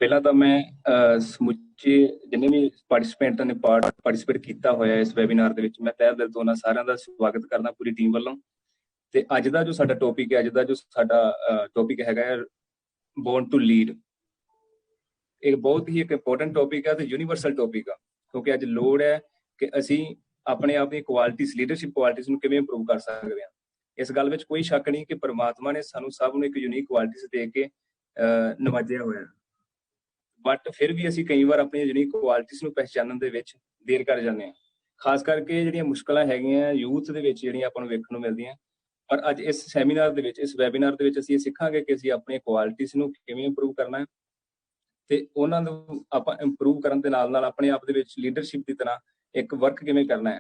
ਪਹਿਲਾਂ ਤਾਂ ਮੈਂ ਸਮੁੱਚੇ ਜਿੰਨੇ ਵੀ ਪਾਰਟਿਸਪੈਂਟਾਂ ਨੇ ਪਾਰਟਿਸਿਪੇਟ ਕੀਤਾ ਹੋਇਆ ਇਸ ਵੈਬੀਨਾਰ ਦੇ ਵਿੱਚ, ਮੈਂ ਤਹਿ ਦਿਲ ਤੋਂ ਉਹਨਾਂ ਸਾਰਿਆਂ ਦਾ ਸਵਾਗਤ ਕਰਦਾ ਪੂਰੀ ਟੀਮ ਵੱਲੋਂ। ਤੇ ਅੱਜ ਦਾ ਜੋ ਸਾਡਾ ਟੌਪਿਕ ਹੈ, ਅੱਜ ਦਾ ਜੋ ਸਾਡਾ ਟੌਪਿਕ ਹੈਗਾ ਹੈ ਬੋਰਨ ਟੂ ਲੀਡ। ਇਹ ਬਹੁਤ ਹੀ ਇੱਕ ਇੰਪੋਰਟੈਂਟ ਟੌਪਿਕ ਹੈ ਤੇ ਯੂਨੀਵਰਸਲ ਟੌਪਿਕ ਆ, ਕਿਉਂਕਿ ਅੱਜ ਲੋੜ ਹੈ ਕਿ ਅਸੀਂ ਆਪਣੇ ਆਪ ਦੀ ਕੁਆਲਿਟੀਜ਼, ਲੀਡਰਸ਼ਿਪ ਕੁਆਲਿਟੀਜ਼ ਨੂੰ ਕਿਵੇਂ ਇੰਪਰੂਵ ਕਰ ਸਕਦੇ ਹਾਂ। ਇਸ ਗੱਲ ਵਿੱਚ ਕੋਈ ਸ਼ੱਕ ਨਹੀਂ ਕਿ ਪਰਮਾਤਮਾ ਨੇ ਸਾਨੂੰ ਸਭ ਨੂੰ ਇੱਕ ਯੂਨੀਕ ਕੁਆਲਿਟੀਜ਼ ਦੇ ਕੇ ਨਵਾਜਿਆ ਹੋਇਆ, ਬਟ ਫਿਰ ਵੀ ਅਸੀਂ ਕਈ ਵਾਰ ਆਪਣੀਆਂ ਯੂਨੀਕ ਕੁਆਲਿਟੀਜ਼ ਨੂੰ ਪਹਿਚਾਨਣ ਦੇ ਵਿੱਚ ਦੇਰ ਕਰ ਜਾਂਦੇ ਹਾਂ। ਖਾਸ ਕਰਕੇ ਜਿਹੜੀਆਂ ਮੁਸ਼ਕਲਾਂ ਹੈਗੀਆਂ ਯੂਥ ਦੇ ਵਿੱਚ ਜਿਹੜੀਆਂ ਆਪਾਂ ਨੂੰ ਵੇਖਣ ਨੂੰ ਮਿਲਦੀਆਂ। ਪਰ ਅੱਜ ਇਸ ਸੈਮੀਨਾਰ ਦੇ ਵਿੱਚ, ਇਸ ਵੈਬੀਨਾਰ ਦੇ ਵਿੱਚ ਅਸੀਂ ਇਹ ਸਿੱਖਾਂਗੇ ਕਿ ਅਸੀਂ ਆਪਣੀਆਂ ਕੁਆਲਿਟੀਜ਼ ਨੂੰ ਕਿਵੇਂ ਇੰਪਰੂਵ ਕਰਨਾ ਹੈ ਤੇ ਉਹਨਾਂ ਨੂੰ ਆਪਾਂ ਇੰਪਰੂਵ ਕਰਨ ਦੇ ਨਾਲ ਨਾਲ ਆਪਣੇ ਆਪ ਦੇ ਵਿੱਚ ਲੀਡਰਸ਼ਿਪ ਦੀ ਤਰ੍ਹਾਂ ਇੱਕ ਵਰਕ ਕਿਵੇਂ ਕਰਨਾ ਹੈ।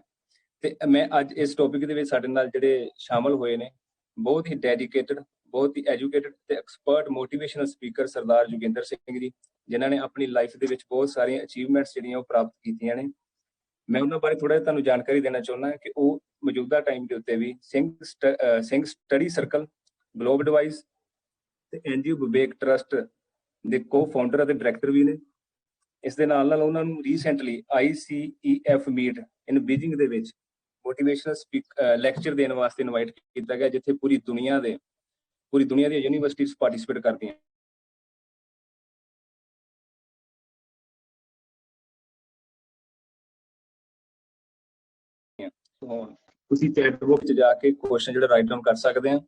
ਤੇ ਮੈਂ ਅੱਜ ਇਸ ਟੌਪਿਕ ਦੇ ਵਿੱਚ ਸਾਡੇ ਨਾਲ ਜਿਹੜੇ ਸ਼ਾਮਲ ਹੋਏ ਨੇ, ਬਹੁਤ ਹੀ ਡੈਡੀਕੇਟਡ, ਬਹੁਤ ਹੀ ਐਜੂਕੇਟਡ ਤੇ ਐਕਸਪਰਟ ਮੋਟੀਵੇਸ਼ਨਲ ਸਪੀਕਰ ਸਰਦਾਰ ਜੋਗਿੰਦਰ ਸਿੰਘ ਜੀ, ਜਿਨ੍ਹਾਂ ਨੇ ਆਪਣੀ ਲਾਈਫ ਦੇ ਵਿੱਚ ਬਹੁਤ ਸਾਰੀਆਂ ਅਚੀਵਮੈਂਟਸ ਜਿਹੜੀਆਂ ਉਹ ਪ੍ਰਾਪਤ ਕੀਤੀਆਂ ਨੇ। ਮੈਂ ਉਹਨਾਂ ਬਾਰੇ ਥੋੜਾ ਜਿਹਾ ਤੁਹਾਨੂੰ ਜਾਣਕਾਰੀ ਦੇਣਾ ਚਾਹੁੰਦਾ ਕਿ ਉਹ ਮੌਜੂਦਾ ਟਾਈਮ ਦੇ ਉੱਤੇ ਵੀ Singh study circle, globe advice ਤੇ NGO ਵਿਵੇਕ ਟਰਸਟ ਦੇ ਕੋ-ਫਾਊਂਡਰ ਅਤੇ ਡਾਇਰੈਕਟਰ ਵੀ ਨੇ। ਇਸ ਦੇ ਨਾਲ ਨਾਲ ਉਹਨਾਂ ਨੂੰ recently ICEF meet in Beijing ਦੇ ਵਿੱਚ ਮੋਟੀਵੇਸ਼ਨਲ ਲੈਕਚਰ ਦੇਣ ਵਾਸਤੇ ਇਨਵਾਈਟ ਕੀਤਾ ਗਿਆ, ਜਿੱਥੇ ਪੂਰੀ ਦੁਨੀਆ ਦੀਆਂ ਯੂਨੀਵਰਸਿਟੀਜ਼ ਪਾਰਟਿਸਿਪੇਟ ਕਰਦੀਆਂ। ਤੁਸੀਂ ਚੈਟ ਬਾਕਸ ਵਿੱਚ ਜਾ ਕੇ ਕੁਐਸਚਨ ਜਿਹੜਾ ਰਾਈਟ ਡਾਊਨ ਕਰ ਸਕਦੇ ਆ।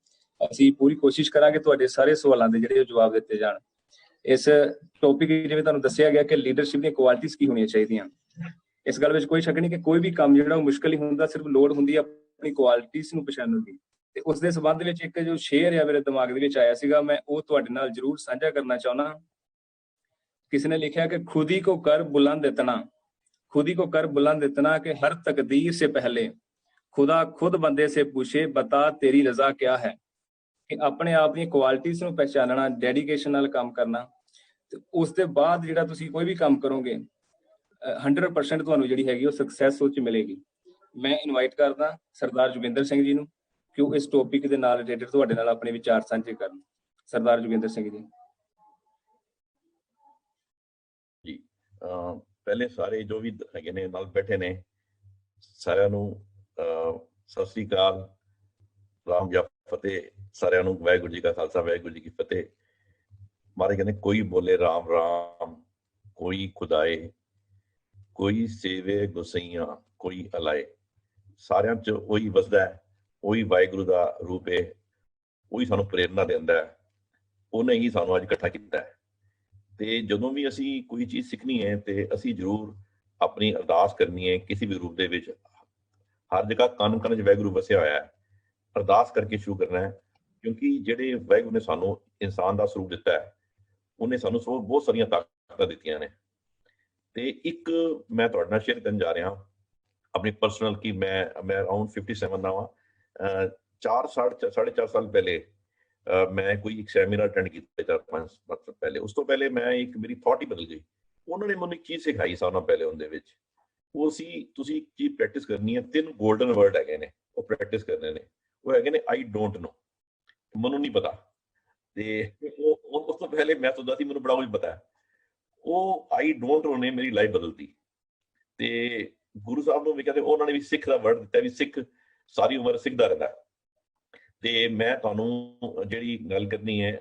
ਅਸੀਂ ਪੂਰੀ ਕੋਸ਼ਿਸ਼ ਕਰਾਂਗੇ ਤੁਹਾਡੇ ਸਾਰੇ ਸਵਾਲਾਂ ਦੇ ਜਿਹੜੇ ਜਵਾਬ ਦਿੱਤੇ ਜਾਣ। ਇਸ ਟੌਪਿਕ ਜਿਵੇਂ ਤੁਹਾਨੂੰ ਦੱਸਿਆ ਗਿਆ ਕਿ ਲੀਡਰਸ਼ਿਪ ਦੀਆਂ ਕੁਆਲਿਟੀਜ਼ ਕੀ ਹੋਣੀਆਂ ਚਾਹੀਦੀਆਂ। ਇਸ ਗੱਲ ਵਿੱਚ ਕੋਈ ਸ਼ੱਕ ਨਹੀਂ ਕਿ ਕੋਈ ਵੀ ਕੰਮ ਜਿਹੜਾ ਉਹ ਮੁਸ਼ਕਲ ਹੀ ਹੁੰਦਾ, ਸਿਰਫ ਲੋੜ ਹੁੰਦੀ ਹੈ ਆਪਣੀ ਕੁਆਲਿਟੀਜ਼ ਨੂੰ ਪਛਾਣਨ ਦੀ। ਤੇ ਉਸ ਦੇ ਸੰਬੰਧ ਵਿੱਚ ਇੱਕ ਜੋ ਸ਼ੇਅਰ ਆ ਮੇਰੇ ਦਿਮਾਗ ਦੇ ਵਿੱਚ ਆਇਆ ਸੀਗਾ, ਮੈਂ ਉਹ ਤੁਹਾਡੇ ਨਾਲ ਜ਼ਰੂਰ ਸਾਂਝਾ ਕਰਨਾ ਚਾਹੁੰਦਾ। ਕਿਸੇ ਨੇ ਲਿਖਿਆ ਕਿ खुद ही को कर बुलंद इतना कि हर तकदीर से पहले खुदा खुद बंदे से पूछे बता तेरी रजा क्या है। कि ਆਪਣੇ ਆਪ ਦੀਆਂ ਕੁਆਲਿਟੀਜ਼ ਨੂੰ ਪਹਿਚਾਨਣਾ, ਡੈਡੀਕੇਸ਼ਨ ਨਾਲ ਕੰਮ ਕਰਨਾ, ਤੇ ਉਸ ਦੇ ਬਾਅਦ ਜਿਹੜਾ ਤੁਸੀਂ ਕੋਈ ਵੀ ਕੰਮ ਕਰੋਗੇ 100% ਤੁਹਾਨੂੰ ਜਿਹੜੀ ਹੈਗੀ ਉਹ ਸਕਸੈਸ ਉਹ 'ਚ ਮਿਲੇਗੀ। ਮੈਂ ਇਨਵਾਈਟ ਕਰਦਾ ਸਰਦਾਰ ਜੋਗਿੰਦਰ ਸਿੰਘ ਜੀ ਨੂੰ ਕਿ ਉਹ ਇਸ ਟੌਪਿਕ ਦੇ ਨਾਲ ਰਿਲੇਟਡ ਤੁਹਾਡੇ ਨਾਲ ਆਪਣੇ ਵਿਚਾਰ ਸਾਂਝੇ ਕਰਨ। ਸਰਦਾਰ ਜੋਗਿੰਦਰ ਸਿੰਘ ਜੀ। ਜੀ ਪਹਿਲੇ ਸਾਰੇ ਜੋ ਵੀ ਹੈਗੇ ਨੇ ਨਾਲ ਬੈਠੇ ਨੇ, ਸਾਰਿਆਂ ਨੂੰ ਸਤਿ ਸ੍ਰੀ ਅਕਾਲ, ਰਾਮ ਜਾਂ ਫਤਿਹ। ਸਾਰਿਆਂ ਨੂੰ ਵਾਹਿਗੁਰੂ ਜੀ ਕਾ ਖਾਲਸਾ, ਵਾਹਿਗੁਰੂ ਜੀ ਕੀ ਫਤਿਹ। ਮਾਰੇ ਕਹਿੰਦੇ ਕੋਈ ਬੋਲੇ ਰਾਮ ਰਾਮ, ਕੋਈ ਖੁਦਾਏ, ਕੋਈ ਸੇਵੇ ਗੁਸਈਆਂ, ਕੋਈ ਅਲਾਏ। ਸਾਰਿਆਂ 'ਚ ਉਹੀ ਵਸਦਾ ਹੈ, ਉਹੀ ਵਾਹਿਗੁਰੂ ਦਾ ਰੂਪ ਹੈ, ਉਹੀ ਸਾਨੂੰ ਪ੍ਰੇਰਨਾ ਦਿੰਦਾ ਹੈ, ਉਹਨੇ ਹੀ ਸਾਨੂੰ ਅੱਜ ਇਕੱਠਾ ਕੀਤਾ ਹੈ। ਤੇ ਜਦੋਂ ਵੀ ਅਸੀਂ ਕੋਈ ਚੀਜ਼ ਸਿੱਖਣੀ ਹੈ ਤੇ ਅਸੀਂ ਜ਼ਰੂਰ ਆਪਣੀ ਅਰਦਾਸ ਕਰਨੀ ਹੈ ਕਿਸੇ ਵੀ ਰੂਪ ਦੇ ਵਿੱਚ। ਹਰ ਜਗ੍ਹਾ ਕੰਨ 'ਚ ਵਾਹਿਗੁਰੂ ਵਸਿਆ ਹੋਇਆ ਹੈ, ਅਰਦਾਸ ਕਰਕੇ ਸ਼ੁਰੂ ਕਰਨਾ ਹੈ। ਕਿਉਂਕਿ ਜਿਹੜੇ ਵਾਹਿਗੁਰੂ ਨੇ ਸਾਨੂੰ ਇਨਸਾਨ ਦਾ ਸਰੂਪ ਦਿੱਤਾ ਹੈ, ਉਹਨੇ ਸਾਨੂੰ ਬਹੁਤ ਸਾਰੀਆਂ ਤਾਕਤਾਂ ਦਿੱਤੀਆਂ ਨੇ। ਤੇ ਇੱਕ ਮੈਂ ਤੁਹਾਡੇ ਨਾਲ ਸ਼ੇਅਰ ਕਰਨ ਜਾ ਰਿਹਾ ਆਪਣੀ ਪਰਸਨਲ, ਕਿ ਮੈਂ ਅਰਾਊਂਡ 57 ਦਾ ਵਾਂ। 4.5 ਸਾਲ ਪਹਿਲੇ ਮੈਂ ਕੋਈ ਇੱਕ ਸੈਮੀਨਾਰ ਅਟੈਂਡ ਕੀਤਾ, 4-5 ਸਾਲ ਪਹਿਲੇ। ਉਸ ਤੋਂ ਪਹਿਲੇ ਮੈਂ ਮੇਰੀ ਥਾਟ ਹੀ ਬਦਲ ਗਈ। ਉਹਨਾਂ ਨੇ ਮੈਨੂੰ ਇੱਕ ਚੀਜ਼ ਸਿਖਾਈ ਸਾਲਾਂ ਪਹਿਲੇ, ਉਹਦੇ ਵਿੱਚ ਉਹ ਸੀ ਤੁਸੀਂ ਕੀ ਪ੍ਰੈਕਟਿਸ ਕਰਨੀ ਹੈ। 3 ਗੋਲਡਨ ਵਰਡ ਹੈਗੇ ਨੇ, ਉਹ ਪ੍ਰੈਕਟਿਸ ਕਰਨੇ ਨੇ। ਉਹ ਹੈਗੇ ਨੇ ਆਈ ਡੋਂਟ ਨੋ, ਮੈਨੂੰ ਨਹੀਂ ਪਤਾ। ਤੇ ਉਸ ਤੋਂ ਪਹਿਲੇ ਮੈਂ ਸੋਚਦਾ ਸੀ ਮੈਨੂੰ ਬੜਾ ਕੁਝ ਪਤਾ ਹੈ। ਉਹ ਆਈ ਡੋਂਟ ਨੋ ਨੇ ਮੇਰੀ ਲਾਈਫ ਬਦਲਤੀ। ਤੇ ਗੁਰੂ ਸਾਹਿਬ ਨੂੰ ਵੀ ਕਹਿੰਦੇ, ਉਹਨਾਂ ਨੇ ਵੀ ਸਿੱਖ ਦਾ ਵਰਡ ਦਿੱਤਾ ਵੀ ਸਿੱਖ ਸਾਰੀ ਉਮਰ ਸਿੱਖਦਾ ਰਹਿੰਦਾ। ਤੇ ਮੈਂ ਤੁਹਾਨੂੰ ਜਿਹੜੀ ਗੱਲ ਕਰਨੀ ਹੈ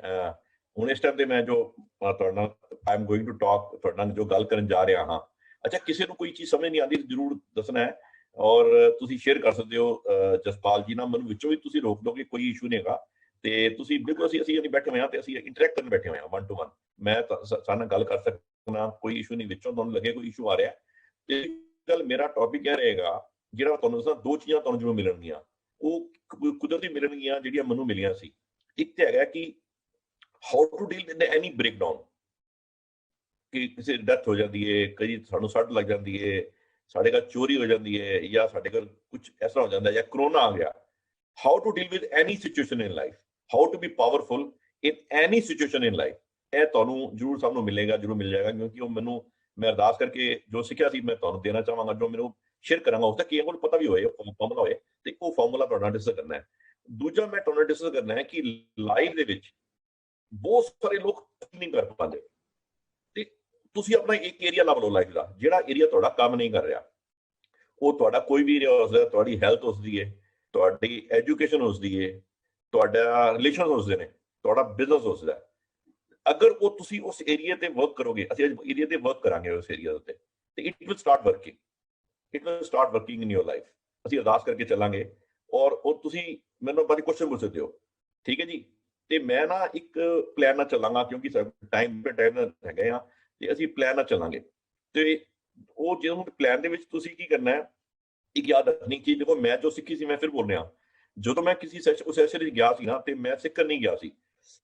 ਹੁਣ ਇਸ ਟਾਈਮ ਤੇ, ਮੈਂ ਜੋ ਤੁਹਾਡੇ ਨਾਲ I am going to talk, ਤੁਹਾਡੇ ਨਾਲ ਜੋ ਗੱਲ ਕਰਨ ਜਾ ਰਿਹਾ ਹਾਂ। ਅੱਛਾ, ਕਿਸੇ ਨੂੰ ਕੋਈ ਚੀਜ਼ ਸਮਝ ਨਹੀਂ ਆਉਂਦੀ ਜ਼ਰੂਰ ਦੱਸਣਾ ਹੈ, ਔਰ ਤੁਸੀਂ ਸ਼ੇਅਰ ਕਰ ਸਕਦੇ ਹੋ ਜਸਪਾਲ ਜੀ ਨਾਲ। ਮੈਨੂੰ ਵਿੱਚੋਂ ਵੀ ਤੁਸੀਂ ਰੋਕ ਦੋਗੇ, ਕੋਈ ਇਸ਼ੂ ਨਹੀਂ ਹੈਗਾ। ਤੇ ਤੁਸੀਂ ਬਿਲਕੁਲ ਅਸੀਂ ਬੈਠੇ ਹੋਏ ਹਾਂ ਤੇ ਅਸੀਂ ਇੰਟਰੈਕਟ ਕਰਨ ਬੈਠੇ ਹੋਏ ਹਾਂ 1 to 1। ਮੈਂ ਸਾਡੇ ਨਾਲ ਗੱਲ ਕਰ ਸਕਦਾ, ਕੋਈ ਇਸ਼ੂ ਨਹੀਂ। ਵਿੱਚੋਂ ਤੁਹਾਨੂੰ ਲੱਗੇ ਕੋਈ ਇਸ਼ੂ ਆ ਰਿਹਾ ਤੇ ਗੱਲ, ਮੇਰਾ ਟੌਪਿਕ ਇਹ ਰਹੇਗਾ ਜਿਹੜਾ ਤੁਹਾਨੂੰ ਦੱਸਾਂ। 2 ਚੀਜ਼ਾਂ ਤੁਹਾਨੂੰ ਜਿਵੇਂ ਮਿਲਣਗੀਆਂ, ਉਹ ਕੁਦਰਤੀ ਮਿਲਣਗੀਆਂ ਜਿਹੜੀਆਂ ਮੈਨੂੰ ਮਿਲੀਆਂ ਸੀ। ਇੱਕ ਤੇ ਹੈਗਾ ਕਿ how to deal with any breakdown, ਕਿ ਕਿਸੇ ਡੈਥ ਹੋ ਜਾਂਦੀ ਹੈ, ਕਈ ਸਾਨੂੰ ਸੱਟ ਲੱਗ ਜਾਂਦੀ ਹੈ, ਸਾਡੇ ਘਰ ਚੋਰੀ ਹੋ ਜਾਂਦੀ ਹੈ, ਜਾਂ ਸਾਡੇ ਘਰ ਕੁਝ ਇਸ ਤਰ੍ਹਾਂ ਹੋ ਜਾਂਦਾ, ਜਾਂ ਕਰੋਨਾ ਆ ਗਿਆ। How to deal with any situation in life, how to be powerful in any situation in life. ਇਹ ਤੁਹਾਨੂੰ ਜ਼ਰੂਰ ਸਾਨੂੰ ਮਿਲੇਗਾ, ਜ਼ਰੂਰ ਮਿਲ ਜਾਏਗਾ। ਕਿਉਂਕਿ ਉਹ ਮੈਨੂੰ, ਮੈਂ ਅਰਦਾਸ ਕਰਕੇ ਜੋ ਸਿੱਖਿਆ ਸੀ ਮੈਂ ਤੁਹਾਨੂੰ ਦੇਣਾ ਚਾਹਾਂਗਾ, ਜੋ ਮੈਨੂੰ ਸ਼ੇਅਰ ਕਰਾਂਗਾ। ਉਸ ਦਾ ਕੀ ਕੋਲ ਪਤਾ ਵੀ ਹੋਏ, ਫਾਰਮੂਲਾ ਹੋਏ, ਤੇ ਉਹ ਫਾਰਮੂਲਾ ਤੁਹਾਡਾ ਡਿਸਕਸ ਕਰਨਾ ਹੈ। ਦੂਜਾ ਮੈਂ ਤੁਹਾਨੂੰ ਡਿਸਕਸ ਕਰਨਾ ਹੈ ਕਿ ਲਾਈਫ ਦੇ ਵਿੱਚ ਬਹੁਤ ਸਾਰੇ ਲੋਕ ਨਹੀਂ ਕਰ ਪਾਉਂਦੇ, ਤੇ ਤੁਸੀਂ ਆਪਣਾ ਇੱਕ ਏਰੀਆ ਲੱਭ ਲਓ ਲਾਈਫ ਦਾ, ਜਿਹੜਾ ਏਰੀਆ ਤੁਹਾਡਾ ਕੰਮ ਨਹੀਂ ਕਰ ਰਿਹਾ। ਉਹ ਤੁਹਾਡਾ ਕੋਈ ਵੀ ਏਰੀਆ ਹੋ ਸਕਦਾ, ਤੁਹਾਡੀ ਹੈਲਥ ਹੋ ਸਕਦੀ ਹੈ, ਤੁਹਾਡੀ ਐਜੂਕੇਸ਼ਨ ਹੋ ਸਕਦੀ ਹੈ, ਤੁਹਾਡਾ ਰਿਲੇਸ਼ਨ ਹੋ ਸਕਦੇ ਨੇ, ਤੁਹਾਡਾ ਬਿਜ਼ਨਸ ਹੋ ਸਕਦਾ। ਅਗਰ ਉਹ ਤੁਸੀਂ ਉਸ ਏਰੀਆ ਤੇ ਵਰਕ ਕਰੋਗੇ, ਅਸੀਂ ਅੱਜ ਏਰੀਆ ਤੇ ਵਰਕ ਕਰਾਂਗੇ ਉਸ ਏਰੀਆ ਦੇ ਉੱਤੇ, ਤੇ it will start working, it will start working in your life. ਅਸੀਂ ਅਰਦਾਸ ਕਰਕੇ ਚੱਲਾਂਗੇ ਔਰ ਉਹ ਤੁਸੀਂ ਮੈਨੂੰ ਬਾਅਦ ਕੁਐਸਚਨ ਪੁੱਛ ਸਕਦੇ ਹੋ, ਠੀਕ ਹੈ ਜੀ। ਤੇ ਮੈਂ ਨਾ ਇੱਕ ਪਲਾਨ ਨਾਲ ਚੱਲਾਂਗਾ, ਕਿਉਂਕਿ ਟਾਈਮ ਹੈਗੇ ਆ, ਤੇ ਅਸੀਂ ਪਲਾਨ ਨਾਲ ਚੱਲਾਂਗੇ। ਤੇ ਉਹ ਜਦੋਂ ਪਲਾਨ ਦੇ ਵਿੱਚ ਤੁਸੀਂ ਕੀ ਕਰਨਾ ਹੈ, ਇੱਕ ਯਾਦ ਰੱਖਣੀ ਚੀਜ਼, ਦੇਖੋ ਮੈਂ ਜੋ ਸਿੱਖੀ ਸੀ, ਮੈਂ ਫਿਰ ਬੋਲ ਰਿਹਾ, ਜਦੋਂ ਮੈਂ ਕਿਸੇ ਉਸ ਸੈਸ਼ਨ ਵਿੱਚ ਗਿਆ ਸੀ ਨਾ, ਤੇ ਮੈਂ ਸਿੱਖਣ ਨਹੀਂ ਗਿਆ ਸੀ।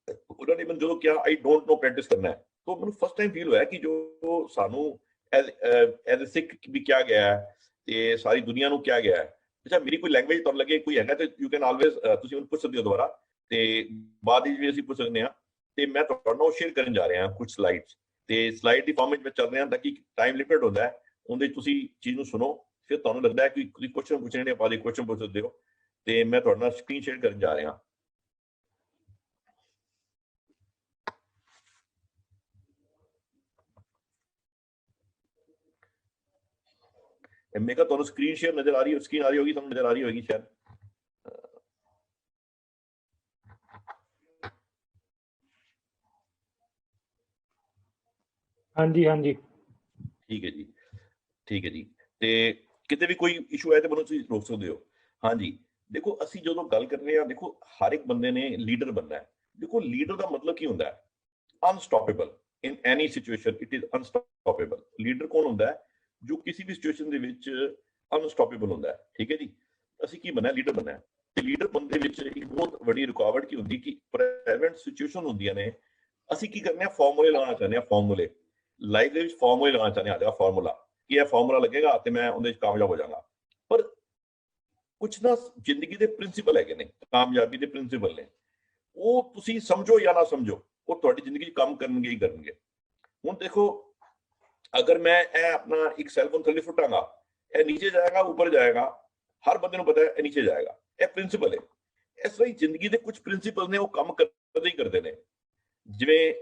ਉਹਨਾਂ ਨੇ ਮੈਨੂੰ ਜਦੋਂ ਕਿਹਾ ਆਈ ਡੋਂਟ ਨੋ ਪ੍ਰੈਕਟਿਸ ਕਰਨਾ ਹੈ, ਤਾਂ ਮੈਨੂੰ ਫਸਟ ਟਾਈਮ ਫੀਲ ਹੋਇਆ ਕਿ ਜੋ ਸਾਨੂੰ ਐਜ਼ ਸਿੱਖ ਵੀ ਕਿਹਾ ਗਿਆ ਹੈ ਤੇ ਸਾਰੀ ਦੁਨੀਆ ਨੂੰ ਕਿਹਾ ਗਿਆ ਹੈ। ਅੱਛਾ, ਮੇਰੀ ਕੋਈ ਲੈਂਗੁਏਜ ਤੁਹਾਨੂੰ ਲੱਗੇ ਕੋਈ ਹੈਗਾ ਤੇ ਯੂ ਕੈਨ ਆਲਵੇਜ਼, ਤੁਸੀਂ ਮੈਨੂੰ ਪੁੱਛ ਸਕਦੇ ਹੋ ਦੁਬਾਰਾ, ਤੇ ਬਾਅਦ ਵਿੱਚ ਵੀ ਅਸੀਂ ਪੁੱਛ ਸਕਦੇ ਹਾਂ। ਤੇ ਮੈਂ ਤੁਹਾਡੇ ਨਾਲ ਸ਼ੇਅਰ ਕਰਨ ਜਾ ਰਿਹਾ ਕੁਝ ਸਲਾਈਡਸ, ਤੇ ਸਲਾਈਡ ਦੀ ਫਾਰਮ ਵਿੱਚ ਮੈਂ ਚੱਲ ਰਿਹਾ ਤਾਂ ਕਿ ਟਾਈਮ ਲਿਮਿਟ ਹੁੰਦਾ ਹੈ, ਉਹਦੇ ਤੁਸੀਂ ਚੀਜ਼ ਨੂੰ ਸੁਣੋ, ਫਿਰ ਤੁਹਾਨੂੰ ਲੱਗਦਾ ਹੈ ਕਿ ਤੁਸੀਂ ਕੁਐਸਚਨ ਪੁੱਛਣੇ ਨੇ, ਬਾਅਦ ਕੁਐਸਚਨ ਪੁੱਛ ਸਕਦੇ ਹੋ। ਤੇ ਮੈਂ ਤੁਹਾਡੇ ਨਾਲ ਸਕਰੀਨ ਸ਼ੇਅਰ ਕਰਨ ਜਾ ਰਿਹਾ। मेरा ਤੁਹਾਨੂੰ ਸਕਰੀਨ ਸ਼ੇਅਰ ਨਜ਼ਰ ਆ ਰਹੀ ਹੈ, ਸਕਰੀਨ ਆ ਰਹੀ ਹੋਗੀ, ਤੁਹਾਨੂੰ ਨਜ਼ਰ ਆ ਰਹੀ ਹੋਗੀ ਸ਼ਾਇਦ। ਹਾਂਜੀ ਹਾਂਜੀ ਠੀਕ ਹੈ ਜੀ, ਠੀਕ ਹੈ ਜੀ। ਤੇ ਕਿਤੇ ਵੀ ਕੋਈ ਇਸ਼ੂ ਆਏ ਤੇ ਮੈਨੂੰ ਤੁਸੀਂ ਰੋਕ ਸਕਦੇ ਹੋ। ਹਾਂਜੀ, ਦੇਖੋ ਅਸੀਂ ਜਦੋਂ ਗੱਲ ਕਰ ਰਹੇ ਹਾਂ, ਦੇਖੋ ਹਰ ਇੱਕ ਬੰਦੇ ਨੇ ਲੀਡਰ ਬਣਨਾ ਹੈ। ਦੇਖੋ ਲੀਡਰ ਦਾ ਮਤਲਬ ਕੀ ਹੁੰਦਾ ਹੈ, ਅਨਸਟਾਪੇਬਲ ਇਨ any situation, it is ਅਨਸਟਾਪੇਬਲ। Leader ਕੌਣ ਹੁੰਦਾ ਹੈ, ਜੋ ਕਿਸੇ ਵੀ ਸਿਚੁਏਸ਼ਨ ਦੇ ਵਿੱਚ ਅਨਸਟਾਪੇਬਲ ਹੁੰਦਾ ਹੈ, ਠੀਕ ਹੈ ਜੀ। ਅਸੀਂ ਕੀ ਬਣਨਾ, ਲੀਡਰ ਬਣਨਾ ਹੈ। ਤੇ ਲੀਡਰ ਬਣਨ ਦੇ ਵਿੱਚ ਇੱਕ ਬਹੁਤ ਵੱਡੀ ਰੁਕਾਵਟ ਕੀ ਹੁੰਦੀ ਕਿ ਪ੍ਰਾਈਵੇਟ ਸਿਚੁਏਸ਼ਨ ਹੁੰਦੀਆਂ ਨੇ, ਅਸੀਂ ਕੀ ਕਰਨੇ ਆ, ਫਾਰਮੂਲੇ ਲਾਉਣਾ ਚਾਹੁੰਦੇ ਹਾਂ, ਫਾਰਮੂਲੇ ਲਾਈਫ ਦੇ ਵਿੱਚ ਫਾਰਮੂਲੇ ਲਾਉਣਾ ਚਾਹੁੰਦੇ ਹਾਂ। ਫਾਰਮੂਲਾ ਕਿ ਇਹ ਫਾਰਮੂਲਾ ਲੱਗੇਗਾ ਤੇ ਮੈਂ ਉਹਦੇ ਵਿੱਚ ਕਾਮਯਾਬ ਹੋ ਜਾਵਾਂਗਾ। ਪਰ ਕੁਛ ਨਾ ਜ਼ਿੰਦਗੀ ਦੇ ਪ੍ਰਿੰਸੀਪਲ ਹੈਗੇ ਨੇ, ਕਾਮਯਾਬੀ ਦੇ ਪ੍ਰਿੰਸੀਪਲ ਨੇ, ਉਹ ਤੁਸੀਂ ਸਮਝੋ ਜਾਂ ਨਾ ਸਮਝੋ, ਉਹ ਤੁਹਾਡੀ ਜ਼ਿੰਦਗੀ 'ਚ ਕੰਮ ਕਰਨਗੇ ਹੀ ਕਰਨਗੇ। ਹੁਣ ਦੇਖੋ, ਅਗਰ ਮੈਂ ਇਹ ਆਪਣਾ ਇੱਕ ਸੈਲਫੋਨ ਥੱਲੇ ਸੁੱਟਾਂਗਾ, ਇਹ ਨੀਚੇ ਜਾਏਗਾ, ਉੱਪਰ ਜਾਏਗਾ, ਹਰ ਬੰਦੇ ਨੂੰ ਪਤਾ ਹੈ ਇਹ ਨੀਚੇ ਜਾਏਗਾ, ਇਹ ਪ੍ਰਿੰਸੀਪਲ ਹੈ। ਇਸ ਲਈ ਜ਼ਿੰਦਗੀ ਦੇ ਕੁਝ ਪ੍ਰਿੰਸੀਪਲ ਨੇ, ਉਹ ਕੰਮ ਕਰਦੇ ਹੀ ਕਰਦੇ ਨੇ। ਜਿਵੇਂ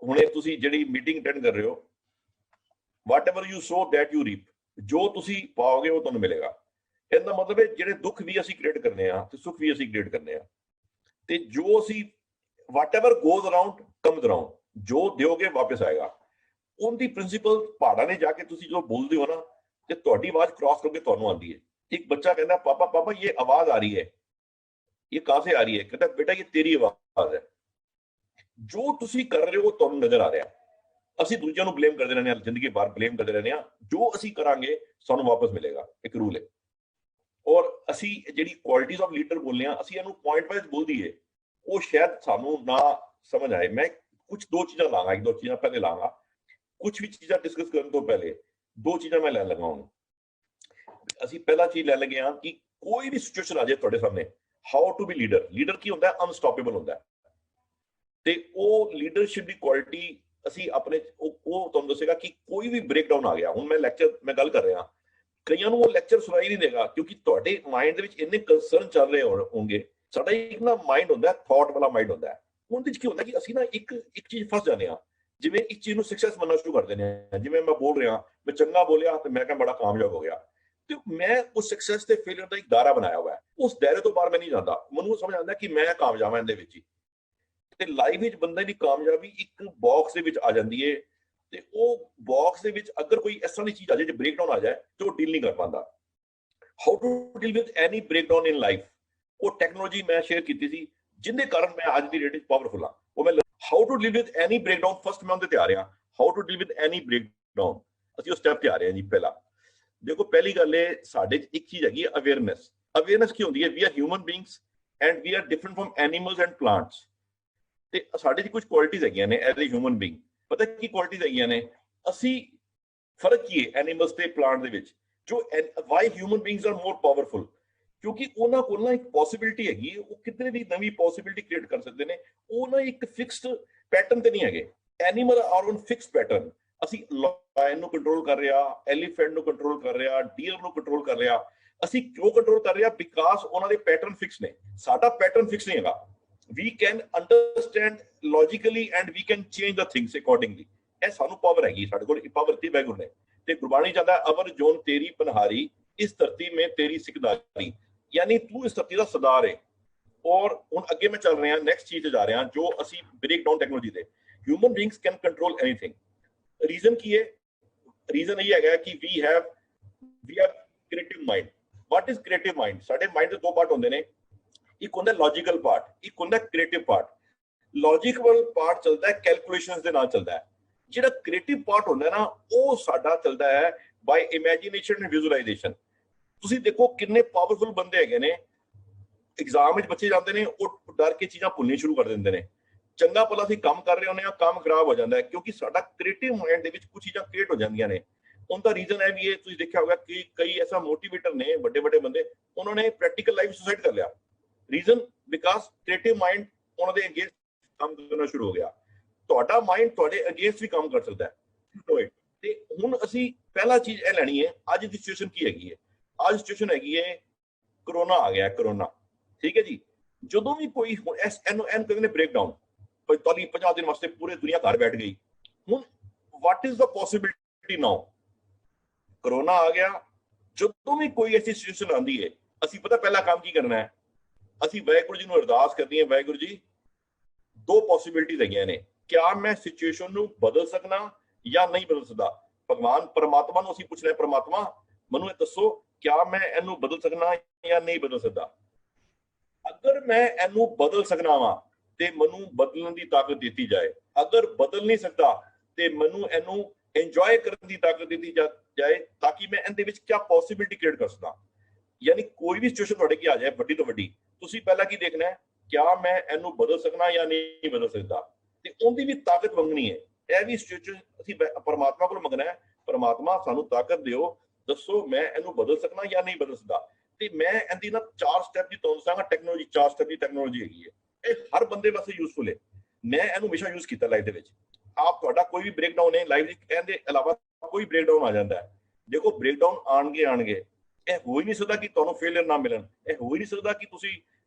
ਹੁਣੇ ਤੁਸੀਂ ਜਿਹੜੀ ਮੀਟਿੰਗ ਅਟੈਂਡ ਕਰ ਰਹੇ ਹੋ, whatever you sow that you reap, ਜੋ ਤੁਸੀਂ ਪਾਓਗੇ ਉਹ ਤੁਹਾਨੂੰ ਮਿਲੇਗਾ। ਇਹਦਾ ਮਤਲਬ ਹੈ ਜਿਹੜੇ ਦੁੱਖ ਵੀ ਅਸੀਂ ਕ੍ਰੀਏਟ ਕਰਨੇ ਆ ਤੇ ਸੁੱਖ ਵੀ ਅਸੀਂ ਕ੍ਰੀਏਟ ਕਰਨੇ ਆ, ਤੇ ਜੋ ਅਸੀਂ whatever goes around comes around, ਜੋ ਦਿਓਗੇ ਵਾਪਸ ਆਏਗਾ। ਉਹਦੀ ਪ੍ਰਿੰਸੀਪਲ ਪਹਾੜਾਂ ਨੇ ਜਾ ਕੇ ਤੁਸੀਂ ਜਦੋਂ ਬੋਲਦੇ ਹੋ ਨਾ, ਤੇ ਤੁਹਾਡੀ ਆਵਾਜ਼ ਕ੍ਰਾਸ ਕਰਕੇ ਤੁਹਾਨੂੰ ਆਉਂਦੀ ਹੈ। ਇੱਕ ਬੱਚਾ ਕਹਿੰਦਾ ਪਾਪਾ ਪਾਪਾ ਇਹ ਆਵਾਜ਼ ਆ ਰਹੀ ਹੈ, ਇਹ ਕਹਾਂ ਸੇ ਆ ਰਹੀ ਹੈ? ਕਹਿੰਦਾ ਬੇਟਾ ਇਹ ਤੇਰੀ ਆਵਾਜ਼ ਹੈ। ਜੋ ਤੁਸੀਂ ਕਰ ਰਹੇ ਹੋ ਤੁਹਾਨੂੰ ਨਜ਼ਰ ਆ ਰਿਹਾ। ਅਸੀਂ ਦੂਜਿਆਂ ਨੂੰ ਬਲੇਮ ਕਰਦੇ ਰਹਿੰਦੇ ਹਾਂ, ਜ਼ਿੰਦਗੀ ਬਾਹਰ ਬਲੇਮ ਕਰਦੇ ਰਹਿੰਦੇ ਹਾਂ। ਜੋ ਅਸੀਂ ਕਰਾਂਗੇ ਸਾਨੂੰ ਵਾਪਸ ਮਿਲੇਗਾ, ਇੱਕ ਰੂਲ ਹੈ। ਔਰ ਅਸੀਂ ਜਿਹੜੀ ਕੁਆਲਿਟੀਜ਼ ਆਫ ਲੀਡਰ ਬੋਲਦੇ ਹਾਂ, ਅਸੀਂ ਇਹਨੂੰ ਪੁਆਇੰਟ ਵਾਈਜ਼ ਬੋਲ ਦਈਏ, ਉਹ ਸ਼ਾਇਦ ਸਾਨੂੰ ਨਾ ਸਮਝ ਆਏ। ਮੈਂ ਕੁਝ ਦੋ ਚੀਜ਼ਾਂ ਲਾਂਗਾ, ਇੱਕ ਦੋ ਚੀਜ਼ਾਂ ਪਹਿਲੇ ਲਾਂਗਾ। ਕੁਝ ਵੀ ਚੀਜ਼ਾਂ ਡਿਸਕਸ ਕਰਨ ਤੋਂ ਪਹਿਲੇ ਦੋ ਚੀਜ਼ਾਂ ਮੈਂ ਲੈਣ ਲੱਗਾ ਹੁਣ। ਅਸੀਂ ਪਹਿਲਾ ਚੀਜ਼ ਲੈਣ ਲੱਗੇ ਹਾਂ ਕਿ ਕੋਈ ਵੀ ਸਿਚੁਏਸ਼ਨ ਆ ਜਾਏ ਤੁਹਾਡੇ ਸਾਹਮਣੇ, how to be leader. Leader ਕੀ ਹੁੰਦਾ? ਅਨਸਟਾਪੇਬਲ ਹੁੰਦਾ। ਤੇ ਉਹ ਲੀਡਰਸ਼ਿਪ ਦੀ ਕੁਆਲਿਟੀ ਅਸੀਂ ਆਪਣੇ ਉਹ ਤੁਹਾਨੂੰ ਦੱਸੇਗਾ ਕਿ ਕੋਈ ਵੀ ਬ੍ਰੇਕਡਾਊਨ ਆ ਗਿਆ। ਹੁਣ ਮੈਂ ਗੱਲ ਕਰ ਰਿਹਾ, ਕਈਆਂ ਨੂੰ ਉਹ ਲੈਕਚਰ ਸੁਣਾਈ ਨਹੀਂ ਦੇਗਾ, ਕਿਉਂਕਿ ਤੁਹਾਡੇ ਮਾਈਂਡ ਦੇ ਵਿੱਚ ਇੰਨੇ ਕੰਸਰਨ ਚੱਲ ਰਹੇ ਹੋਣਗੇ। ਸਾਡਾ ਇੱਕ ਨਾ ਮਾਈਂਡ ਹੁੰਦਾ, ਥਾਟ ਵਾਲਾ ਮਾਈਂਡ ਹੁੰਦਾ। ਉਹਦੇ ਵਿੱਚ ਕੀ ਹੁੰਦਾ ਕਿ ਅਸੀਂ ਨਾ ਇੱਕ ਚੀਜ਼ ਫਸ ਜਾਂਦੇ ਹਾਂ। ਜਿਵੇਂ ਇੱਕ ਚੀਜ਼ ਨੂੰ ਸਕਸੈਸ ਮੰਨਣਾ ਸ਼ੁਰੂ ਕਰ ਦਿੰਦੇ ਹਾਂ। ਜਿਵੇਂ ਮੈਂ ਬੋਲ ਰਿਹਾ, ਮੈਂ ਚੰਗਾ ਬੋਲਿਆ ਤੇ ਮੈਂ ਕਿਹਾ ਬੜਾ ਕਾਮਯਾਬ ਹੋ ਗਿਆ, ਤੇ ਮੈਂ ਉਸ ਸਕਸੈਸ ਤੇ ਫੇਲਿਅਰ ਦਾ ਇੱਕ ਦਾਇਰਾ ਬਣਾਇਆ ਹੋਇਆ ਹੈ। ਉਸ ਦਾਇਰੇ ਤੋਂ ਬਾਹਰ ਮੈਂ ਨਹੀਂ ਜਾਂਦਾ। ਮੈਨੂੰ ਸਮਝ ਆਉਂਦਾ ਕਿ ਮੈਂ ਕਾਮਯਾਬ ਹਾਂ ਇਹਦੇ ਵਿੱਚ ਹੀ। ਤੇ ਲਾਈਫ ਵਿੱਚ ਬੰਦੇ ਦੀ ਕਾਮਯਾਬੀ ਇੱਕ ਬਾਕਸ ਦੇ ਵਿੱਚ ਆ ਜਾਂਦੀ ਹੈ, ਤੇ ਉਹ ਬਾਕਸ ਦੇ ਵਿੱਚ ਅਗਰ ਕੋਈ ਇਸ ਤਰ੍ਹਾਂ ਦੀ ਚੀਜ਼ ਆ ਜਾਏ ਜੇ ਬ੍ਰੇਕਡਾਊਨ ਆ ਜਾਏ, ਤੇ ਉਹ ਡੀਲ ਨਹੀਂ ਕਰ ਪਾਉਂਦਾ। How to deal with any breakdown in life, ਉਹ ਟੈਕਨੋਲੋਜੀ ਮੈਂ ਸ਼ੇਅਰ ਕੀਤੀ ਸੀ, ਜਿਹਦੇ ਕਾਰਨ ਮੈਂ ਅੱਜ ਦੀ ਡੇਟ ਵਿੱਚ ਪਾਵਰਫੁਲ ਹਾਂ। ਉਹ ਮੈਂ how to deal with any breakdown, first ਮੈਂ ਉਹਦੇ ਤੇ ਆ ਰਿਹਾ। How to deal with any breakdown, ਅਸੀਂ ਉਹ ਸਟੈਪ ਤੇ ਆ ਰਹੇ ਹਾਂ ਜੀ। ਪਹਿਲਾ ਦੇਖੋ, ਪਹਿਲੀ ਗੱਲ ਹੈ ਸਾਡੇ 'ਚ ਇੱਕ ਚੀਜ਼ ਹੈਗੀ ਅਵੇਅਰਨੈਸ। ਅਵੇਅਰਨੈਸ ਕੀ ਹੁੰਦੀ ਹੈ? We are human beings and we are different from animals and plants. ਤੇ ਸਾਡੇ 'ਚ ਕੁਝ ਕੁਆਲਿਟੀਜ਼ ਹੈਗੀਆਂ ਨੇ ਐਜ਼ ਏ ਹਿਊਮਨ ਬੀਇੰਗ। ਪਤਾ ਕੀ ਕੁਆਲਿਟੀਜ਼ ਹੈਗੀਆਂ ਨੇ? ਅਸੀਂ ਫਰਕ ਕੀ ਹੈ ਐਨੀਮਲਸ ਤੇ ਪਲਾਂਟ ਦੇ ਵਿੱਚ? ਜੋ why human beings are more powerful, ਕਿਉਂਕਿ ਉਹਨਾਂ ਕੋਲ ਨਾ ਇੱਕ ਪੋਸੀਬਿਲਿਟੀ ਹੈਗੀ, ਉਹ ਕਿਤੇ ਵੀ ਨਵੀਂ ਪੋਸੀਬਿਲਿਟੀ ਕ੍ਰੀਏਟ ਕਰ ਸਕਦੇ ਨੇ। ਉਹ ਨਾ ਇੱਕ ਫਿਕਸਡ ਪੈਟਰਨ ਤੇ ਨਹੀਂ ਹੈਗੇ। Animal are on fixed pattern. ਅਸੀਂ ਲਾਇਨ ਨੂੰ ਕੰਟਰੋਲ ਕਰ ਰਿਹਾ, ਐਲੀਫੈਂਟ ਨੂੰ ਕੰਟਰੋਲ ਕਰ ਰਿਹਾ, ਡੀਅਰ ਨੂੰ ਕੰਟਰੋਲ ਕਰ ਰਿਹਾ। ਅਸੀਂ ਕਿਉਂ ਕੰਟਰੋਲ ਕਰ ਰਿਹਾ? ਬਿਕਾਜ਼ ਉਹਨਾਂ ਦੇ ਪੈਟਰਨ ਫਿਕਸ ਨੇ, ਸਾਡਾ ਪੈਟਰਨ ਫਿਕਸ ਨਹੀਂ ਹੈਗਾ। We can understand logically and we can change the things accordingly. ਇਹ ਸਾਨੂੰ ਪਾਵਰ ਹੈਗੀ, ਸਾਡੇ ਕੋਲ ਪਾਵਰ ਦਿੱਤੀ ਵਾਹਿਗੁਰੂ ਨੇ। ਤੇ ਗੁਰਬਾਣੀ ਚਾਹੁੰਦਾ ਅਵਰ ਜੋਨ ਤੇਰੀ ਪਨਹਾਰੀ ਇਸ ਧਰਤੀ ਮੇ ਤੇਰੀ ਸਿਕਦਾਰੀ, ਯਾਨੀ ਤੂੰ ਇਸ ਧਰਤੀ ਦਾ ਸਰਦਾਰ ਹੈ। ਔਰ ਹੁਣ ਅੱਗੇ ਮੈਂ ਚੱਲ ਰਿਹਾ ਨੈਕਸਟ ਚੀਜ਼ ਤੇ ਜਾ ਰਿਹਾ, ਜੋ ਅਸੀਂ ਬ੍ਰੇਕ ਡਾਊਨ ਟੈਕਨੋਲੋਜੀ ਦੇ human beings can control anything. Reason ਕੀ ਹੈ? ਰੀਜ਼ਨ ਇਹ ਹੈਗਾ ਕਿ we have creative mind. What is creative mind? ਸਾਡੇ ਮਾਈਂਡ ਦੇ ਦੋ ਪਾਰਟ ਹੁੰਦੇ ਨੇ, ਇੱਕ ਹੁੰਦਾ ਲੌਜੀਕਲ ਪਾਰਟ, ਇੱਕ ਹੁੰਦਾ ਕ੍ਰੀਏਟਿਵ ਪਾਰਟ। ਲੌਜੀਕਲ ਪਾਰਟ ਚੱਲਦਾ ਹੈ ਕੈਲਕੂਲੇਸ਼ਨਸ ਦੇ ਨਾਲ ਚੱਲਦਾ ਹੈ, ਜਿਹੜਾ ਕ੍ਰੀਏਟਿਵ ਪਾਰਟ ਹੁੰਦਾ ਨਾ ਉਹ ਸਾਡਾ ਚੱਲਦਾ ਹੈ ਬਾਈ ਇਮੇਜਿਨੇਸ਼ਨ ਐਂਡ ਵਿਜ਼ੂਅਲਾਈਜੇਸ਼ਨ। ਤੁਸੀਂ ਦੇਖੋ ਕਿੰਨੇ ਪਾਵਰਫੁਲ ਬੰਦੇ ਹੈਗੇ ਨੇ, ਐਗਜ਼ਾਮ ਵਿੱਚ ਬੱਚੇ ਜਾਂਦੇ ਨੇ ਉਹ ਡਰ ਕੇ ਚੀਜ਼ਾਂ ਭੁੱਲਣੀ ਸ਼ੁਰੂ ਕਰ ਦਿੰਦੇ ਨੇ। ਚੰਗਾ ਭਲਾ ਅਸੀਂ ਕੰਮ ਕਰ ਰਹੇ ਹੁੰਦੇ ਹਾਂ, ਕੰਮ ਖਰਾਬ ਹੋ ਜਾਂਦਾ ਹੈ ਕਿਉਂਕਿ ਸਾਡਾ ਕ੍ਰੀਏਟਿਵ ਮਾਈਂਡ ਦੇ ਵਿੱਚ ਕੁਝ ਚੀਜ਼ਾਂ ਕ੍ਰੀਏਟ ਹੋ ਜਾਂਦੀਆਂ ਨੇ। ਉਹਦਾ ਰੀਜ਼ਨ ਹੈ ਵੀ ਇਹ ਤੁਸੀਂ ਦੇਖਿਆ ਹੋਗਾ ਕਿ ਕਈ ਐਸਾ ਮੋਟੀਵੇਟਰ ਨੇ ਵੱਡੇ ਵੱਡੇ ਬੰਦੇ, ਉਹਨਾਂ ਨੇ ਪ੍ਰੈਕਟੀਕਲ ਲਾਈਫ ਸੁਸਾਈਡ ਕਰ ਲਿਆ। ਰੀਜ਼ਨ ਬਿਕਾਜ਼ ਕ੍ਰੀਏਟਿਵ ਮਾਈਂਡ ਉਹਨਾਂ ਦੇ ਅਗੇਂਸਟ ਕੰਮ ਕਰਨਾ ਸ਼ੁਰੂ ਹੋ ਗਿਆ। ਤੁਹਾਡਾ ਮਾਈਂਡ ਤੁਹਾਡੇ ਅਗੇਂਸਟ ਵੀ ਕੰਮ ਕਰ ਸਕਦਾ ਹੈ। ਤੇ ਹੁਣ ਅਸੀਂ ਪਹਿਲਾ ਚੀਜ਼ ਇਹ ਲੈਣੀ ਹੈ, ਅੱਜ ਦੀ ਸਿਚੁਏਸ਼ਨ ਕੀ ਹੈਗੀ ਹੈ? ਅੱਜ ਸਿਚੁਏਸ਼ਨ ਹੈਗੀ ਹੈ ਕਰੋਨਾ ਆ ਗਿਆ, ਕਰੋਨਾ, ਠੀਕ ਹੈ ਜੀ। ਜਦੋਂ ਵੀ ਕੋਈ ਇਹਨੂੰ ਕਹਿੰਦੇ ਨੇ ਬ੍ਰੇਕ ਡਾਊਨ, 45-50 ਦਿਨ ਵਾਸਤੇ ਪੂਰੀ ਦੁਨੀਆ ਘਰ ਬੈਠ ਗਈ। ਹੁਣ what is the possibility now? Corona ਆ ਗਿਆ, ਜਦੋਂ ਵੀ ਕੋਈ ਐਸੀ ਸਿਚੁਏਸ਼ਨ ਆਉਂਦੀ ਹੈ, ਅਸੀਂ ਪਤਾ ਪਹਿਲਾ ਕੰਮ ਕੀ ਕਰਨਾ ਹੈ? ਅਸੀਂ ਵਾਹਿਗੁਰੂ ਜੀ ਨੂੰ ਅਰਦਾਸ ਕਰਨੀ ਹੈ, ਵਾਹਿਗੁਰੂ ਜੀ ਦੋ ਪੋਸੀਬਿਲਿਟੀਜ਼ ਹੈਗੀਆਂ ਨੇ, ਕਿਆ ਮੈਂ ਸਿਚੁਏਸ਼ਨ ਨੂੰ ਬਦਲ ਸਕਣਾ ਜਾਂ ਨਹੀਂ ਬਦਲ ਸਕਦਾ? ਭਗਵਾਨ ਪਰਮਾਤਮਾ ਨੂੰ ਅਸੀਂ ਪੁੱਛਣਾ, ਪਰਮਾਤਮਾ ਮੈਨੂੰ ਇਹ ਦੱਸੋ ਕਿਆ ਮੈਂ ਇਹਨੂੰ ਬਦਲ ਸਕਣਾ ਜਾਂ ਨਹੀਂ ਬਦਲ ਸਕਦਾ? ਅਗਰ ਮੈਂ ਇਹਨੂੰ ਬਦਲ ਸਕਣਾ ਵਾਂ ਤੇ ਮੈਨੂੰ ਬਦਲਣ ਦੀ ਤਾਕਤ ਦਿੱਤੀ ਜਾਏ, ਅਗਰ ਬਦਲ ਨਹੀਂ ਸਕਦਾ ਤੇ ਮੈਨੂੰ ਇਹਨੂੰ ਇੰਜੋਏ ਕਰਨ ਦੀ ਤਾਕਤ ਦਿੱਤੀ ਜਾਏ ਤਾਂ ਕਿ ਮੈਂ ਇਹਦੇ ਵਿੱਚ ਕਿਆ ਪੋਸੀਬਿਲਿਟੀ ਕ੍ਰੀਏਟ ਕਰ ਸਕਾਂ। ਯਾਨੀ ਕੋਈ ਵੀ ਸਿਚੁਏਸ਼ਨ ਤੁਹਾਡੇ ਕੀ ਆ ਜਾਏ ਵੱਡੀ ਤੋਂ ਵੱਡੀ, ਤੁਸੀਂ ਪਹਿਲਾਂ ਕੀ ਦੇਖਣਾ ਹੈ? ਕਿਆ ਮੈਂ ਇਹਨੂੰ ਬਦਲ ਸਕਣਾ ਜਾਂ ਨਹੀਂ ਬਦਲ ਸਕਦਾ? ਤੇ ਉਹਦੀ ਵੀ ਤਾਕਤ ਮੰਗਣੀ ਹੈ। ਇਹ ਵੀ ਸਿਚੁਏਸ਼ਨ ਅਸੀਂ ਪਰਮਾਤਮਾ ਕੋਲ ਮੰਗਣਾ ਹੈ, ਪਰਮਾਤਮਾ ਸਾਨੂੰ ਤਾਕਤ ਦਿਓ, ਦੱਸੋ ਮੈਂ ਇਹਨੂੰ ਬਦਲ ਸਕਣਾ ਜਾਂ ਨਹੀਂ ਬਦਲ ਸਕਦਾ। ਤੇ ਮੈਂ ਇਹਦੀ ਨਾ 4 ਸਟੈਪ ਦੀ ਤੁਹਾਨੂੰ ਦੱਸਾਂਗਾ। ਟੈਕਨੋਲੋਜੀ 4 ਸਟੈਪ ਦੀ ਟੈਕਨੋਲੋਜੀ ਹੈਗੀ ਹੈ, ਇਹ ਹਰ ਬੰਦੇ ਵਾਸਤੇ ਯੂਜ਼ਫੁਲ ਹੈ। ਮੈਂ ਇਹਨੂੰ ਹਮੇਸ਼ਾ ਯੂਜ਼ ਕੀਤਾ ਲਾਈਫ ਦੇ ਵਿੱਚ। ਆਪ ਤੁਹਾਡਾ ਕੋਈ ਵੀ ਬ੍ਰੇਕਡਾਊਨ ਹੈ ਲਾਈਫ ਵਿੱਚ, ਇਹਦੇ ਇਲਾਵਾ ਕੋਈ ਬ੍ਰੇਕਡਾਊਨ ਆ ਜਾਂਦਾ ਹੈ, ਦੇਖੋ ਬ੍ਰੇਕਡਾਊਨ ਆਣਗੇ। ਇਹ ਹੋ ਹੀ ਨਹੀਂ ਸਕਦਾ ਕਿ ਤੁਹਾਨੂੰ ਫੇਲਿਅਰ ਨਾ ਮਿਲਣ, ਇਹ ਹੋ ਹੀ ਨਹੀਂ ਸਕਦਾ ਕਿ ਤੁਸੀਂ